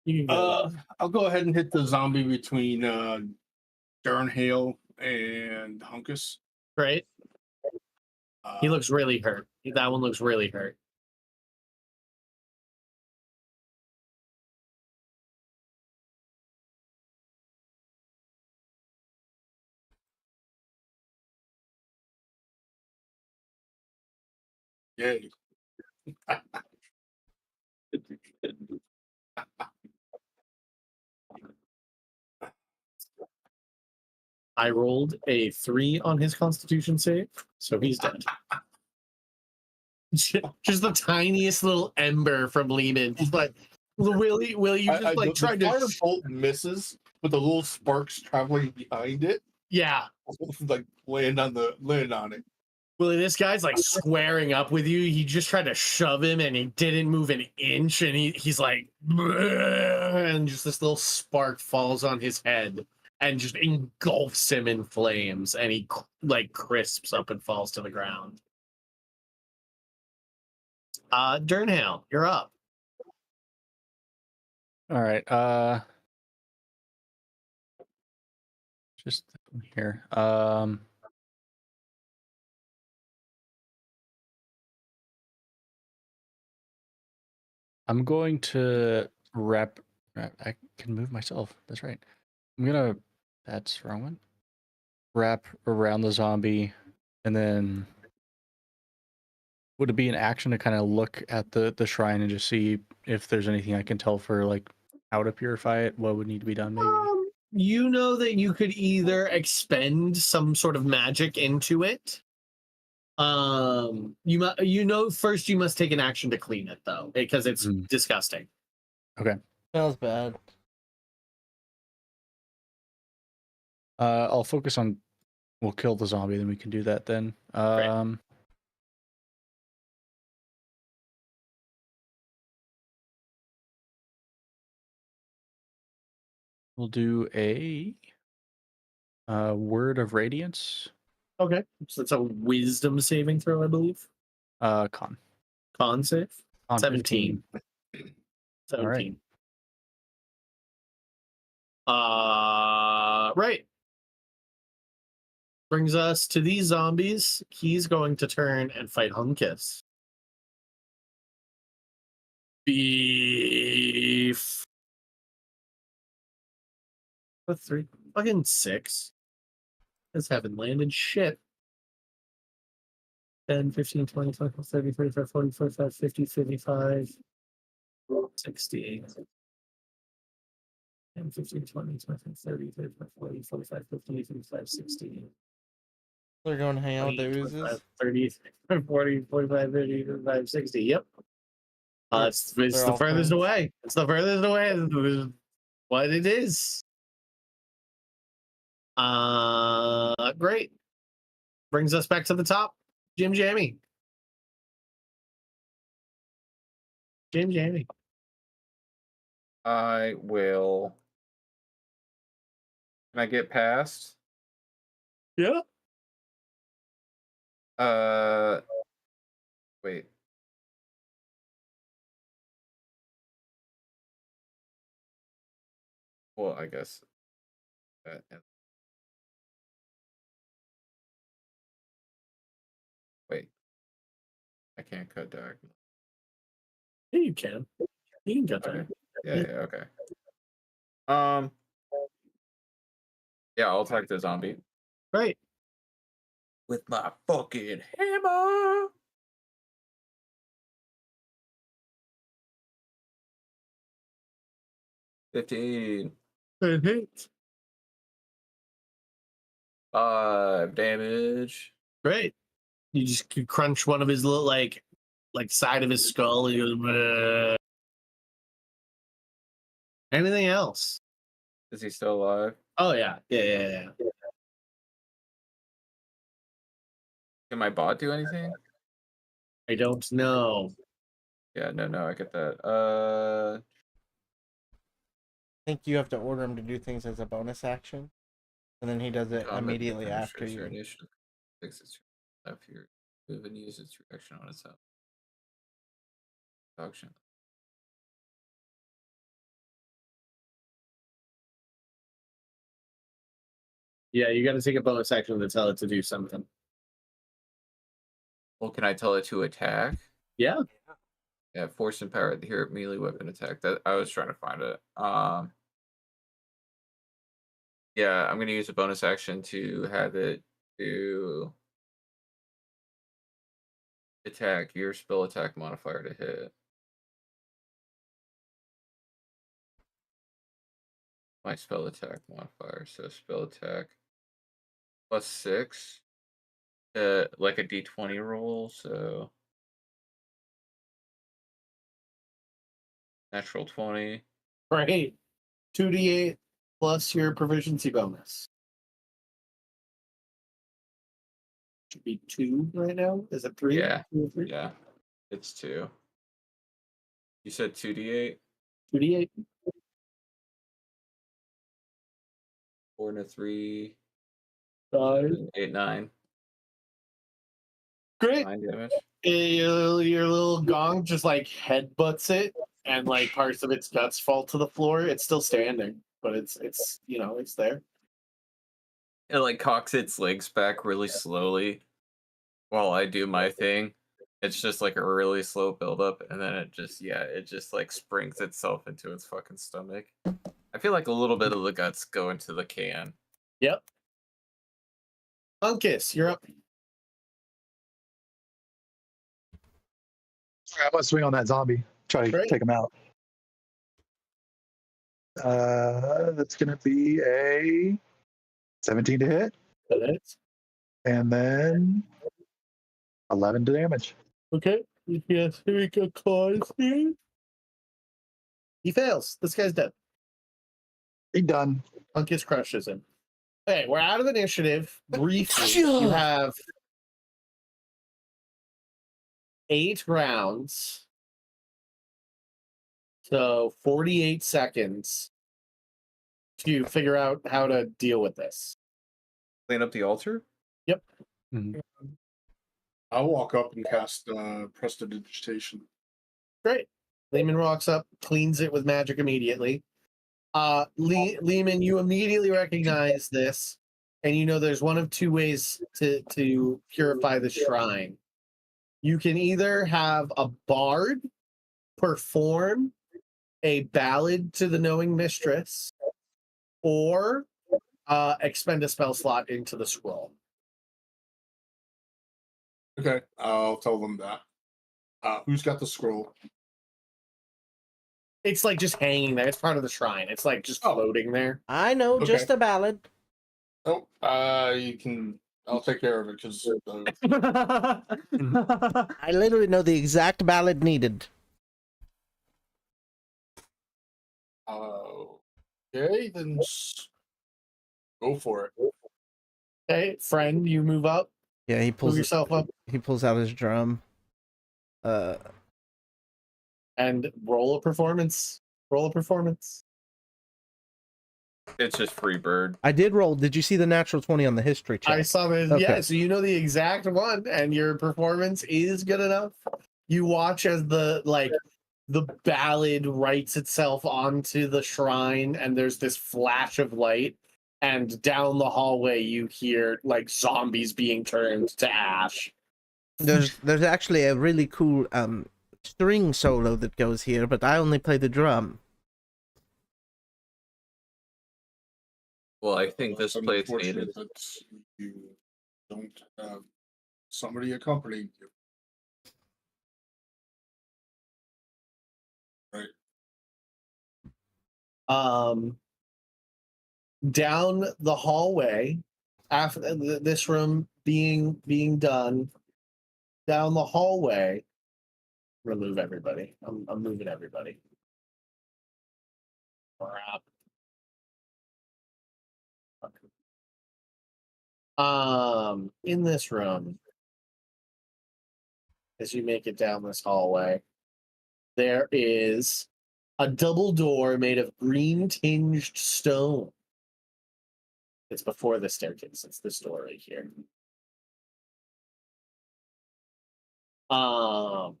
You can go. I'll go ahead and hit the zombie between Durnhale and Hunkus. Right. Uh, He looks really hurt. That one looks really hurt. Yay. I rolled a 3 on his Constitution save, so he's dead. Just the tiniest little ember from Lehman. Just like, Will you just like tried to? fire bolt misses, but the little sparks traveling behind it, Yeah, like land on it. Willie, this guy's like squaring up with you. He just tried to shove him and he didn't move an inch. And he's like, and just this little spark falls on his head and just engulfs him in flames. And he like crisps up and falls to the ground. Durnhale, you're up. All right. Just here. I'm going to wrap. I can move myself. That's right. I'm gonna. That's the wrong one. Wrap around the zombie, and then would it be an action to kind of look at the shrine and just see if there's anything I can tell for like how to purify it? What would need to be done? Maybe. You know that you could either expend some sort of magic into it. First you must take an action to clean it though, because it's disgusting. Smells bad. I'll focus on. We'll kill the zombie, then we can do that then. Great. We'll do a word of radiance. Okay, so it's a wisdom saving throw, I believe. Con Save. Con 17. 15. 17. Right. Brings us to these zombies. He's going to turn and fight Hunkus. Beef. With 3. Fucking 6. This haven't landed shit. 10, 15, 20, 25, 30, 35, 40, 45, 50, 55, 60. 10, 15, 20, 25, 30, 35, 40, 45, 50, 55, 60. They're going to hang out with the 25, oozes. 30, 40, 45, 50, 55, 60. Yep. It's They're the all furthest friends. away. It's the furthest away. It's what it is. Great. Brings us back to the top. Jim Jammy. Jim Jammy. I will. Can I get past? Yeah. Wait. Well, I guess. Wait. I can't cut diagonal. Yeah, you can. You can get there. Okay. Yeah, okay. Yeah, I'll attack the zombie. Right. With my fucking hammer. $15. It hits. 5 damage. Great. You just crunch one of his little like side of his skull. And he goes, "Bleh." Anything else? Is he still alive? Oh yeah. Yeah. Can my bot do anything? I don't know. Yeah, no, I get that. I think you have to order him to do things as a bonus action, and then he does it combat immediately defender after shifts your you. initiative. Takes its turn after your move and use its reaction on itself. Action. Yeah, you got to take a bonus action to tell it to do something. Well, can I tell it to attack? Yeah. Yeah, force and power here melee weapon attack. That I was trying to find it. Yeah, I'm gonna use a bonus action to have it do attack your spell attack modifier to hit. My spell attack modifier, so spell attack +6. Like a D20 roll, so natural 20. Great. 2d8 plus your proficiency bonus. Should be 2 right now. Is it 3? Yeah. 2 or 3? Yeah, it's 2. You said 2d8? 2d8. 4 and a 3. 5. 8, 9. Great. 9 damage. Your little gong just like headbutts it, and like parts of its guts fall to the floor. It's still standing, but it's it's there. It like cocks its legs back really slowly while I do my thing. It's just like a really slow buildup, and then it just like springs itself into its fucking stomach. I feel like a little bit of the guts go into the can. Yep. Uncas, you're up. I'm gonna swing on that zombie. Try to Great. take him out. That's gonna be a 17 to hit, That is. and then 11 to damage. Okay. Yes, here we go, claws here. He fails. This guy's dead. He done. Uncas crushes him. Okay, we're out of initiative. Briefly, you have 8 rounds. So 48 seconds to figure out how to deal with this. Clean up the altar? I'll walk up and cast Prestidigitation. Great. Lehman walks up, cleans it with magic immediately. Lehman, you immediately recognize this, and you know there's one of 2 ways to purify the shrine. You can either have a bard perform a ballad to the knowing mistress, or expend a spell slot into the scroll. Okay, I'll tell them that. Who's got the scroll? It's like just hanging there. It's part of the shrine. It's like just floating there. I know, Okay. just a ballad. Oh, you can. I'll take care of it because. I literally know the exact ballad needed. Okay, then go for it. Okay, friend, you move up. Yeah, he Move pulls yourself up he pulls out his drum. and roll a performance. Roll a performance. It's just free bird. I did roll. Did you see the natural 20 on the history check? I saw it. Okay. Yeah, so you know the exact one, and your performance is good enough. You watch as the ballad writes itself onto the shrine, and there's this flash of light, and down the hallway you hear like zombies being turned to ash. There's actually a really cool string solo that goes here, but I only play the drum. Well, I think this It's place unfortunate needed. that you don't have somebody accompanying you. Down the hallway, after this room being done, down the hallway. Remove everybody. I'm moving everybody. Crap. In this room, as you make it down this hallway, there is a double door made of green tinged stone. It's before the staircase. It's this door right here. A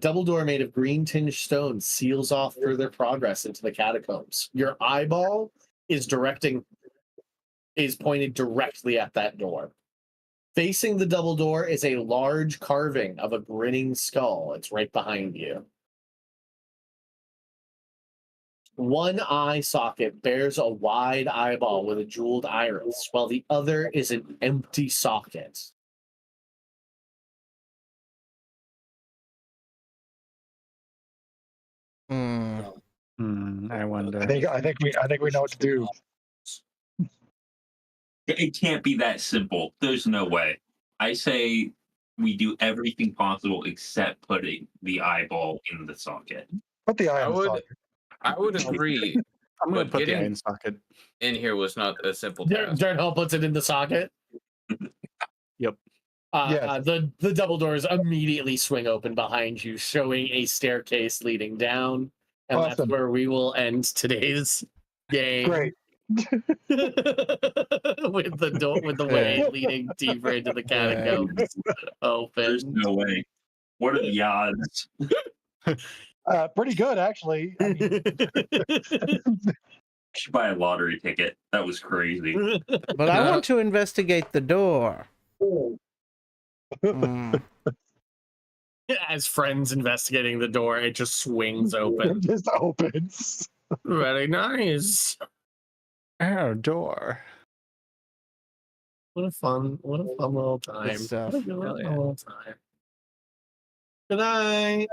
double door made of green tinged stone seals off further progress into the catacombs. Your eyeball is directing is pointed directly at that door. Facing the double door is a large carving of a grinning skull. It's right behind you. One eye socket bears a wide eyeball with a jeweled iris, while the other is an empty socket. Hmm. I wonder. I think we know what to do. It can't be that simple. There's no way. I say we do everything possible except putting the eyeball in the socket. Put the eye I on the would, socket. I would agree. I'm gonna But put the eye getting- in socket. In here was not a simple task. Darnell puts it in the socket. Yep. Yes. The double doors immediately swing open behind you, showing a staircase leading down, and that's Awesome. where we will end today's game. Great. with the way leading deeper into the catacombs There's open. no way. What are the odds? Pretty good, actually. I mean, Should buy a lottery ticket. That was crazy. But I want to investigate the door. Hmm. As friends investigating the door, it just swings open. it just opens. Very nice. Our door. What a fun little time. stuff. What a good Hell yeah. little time. Good night.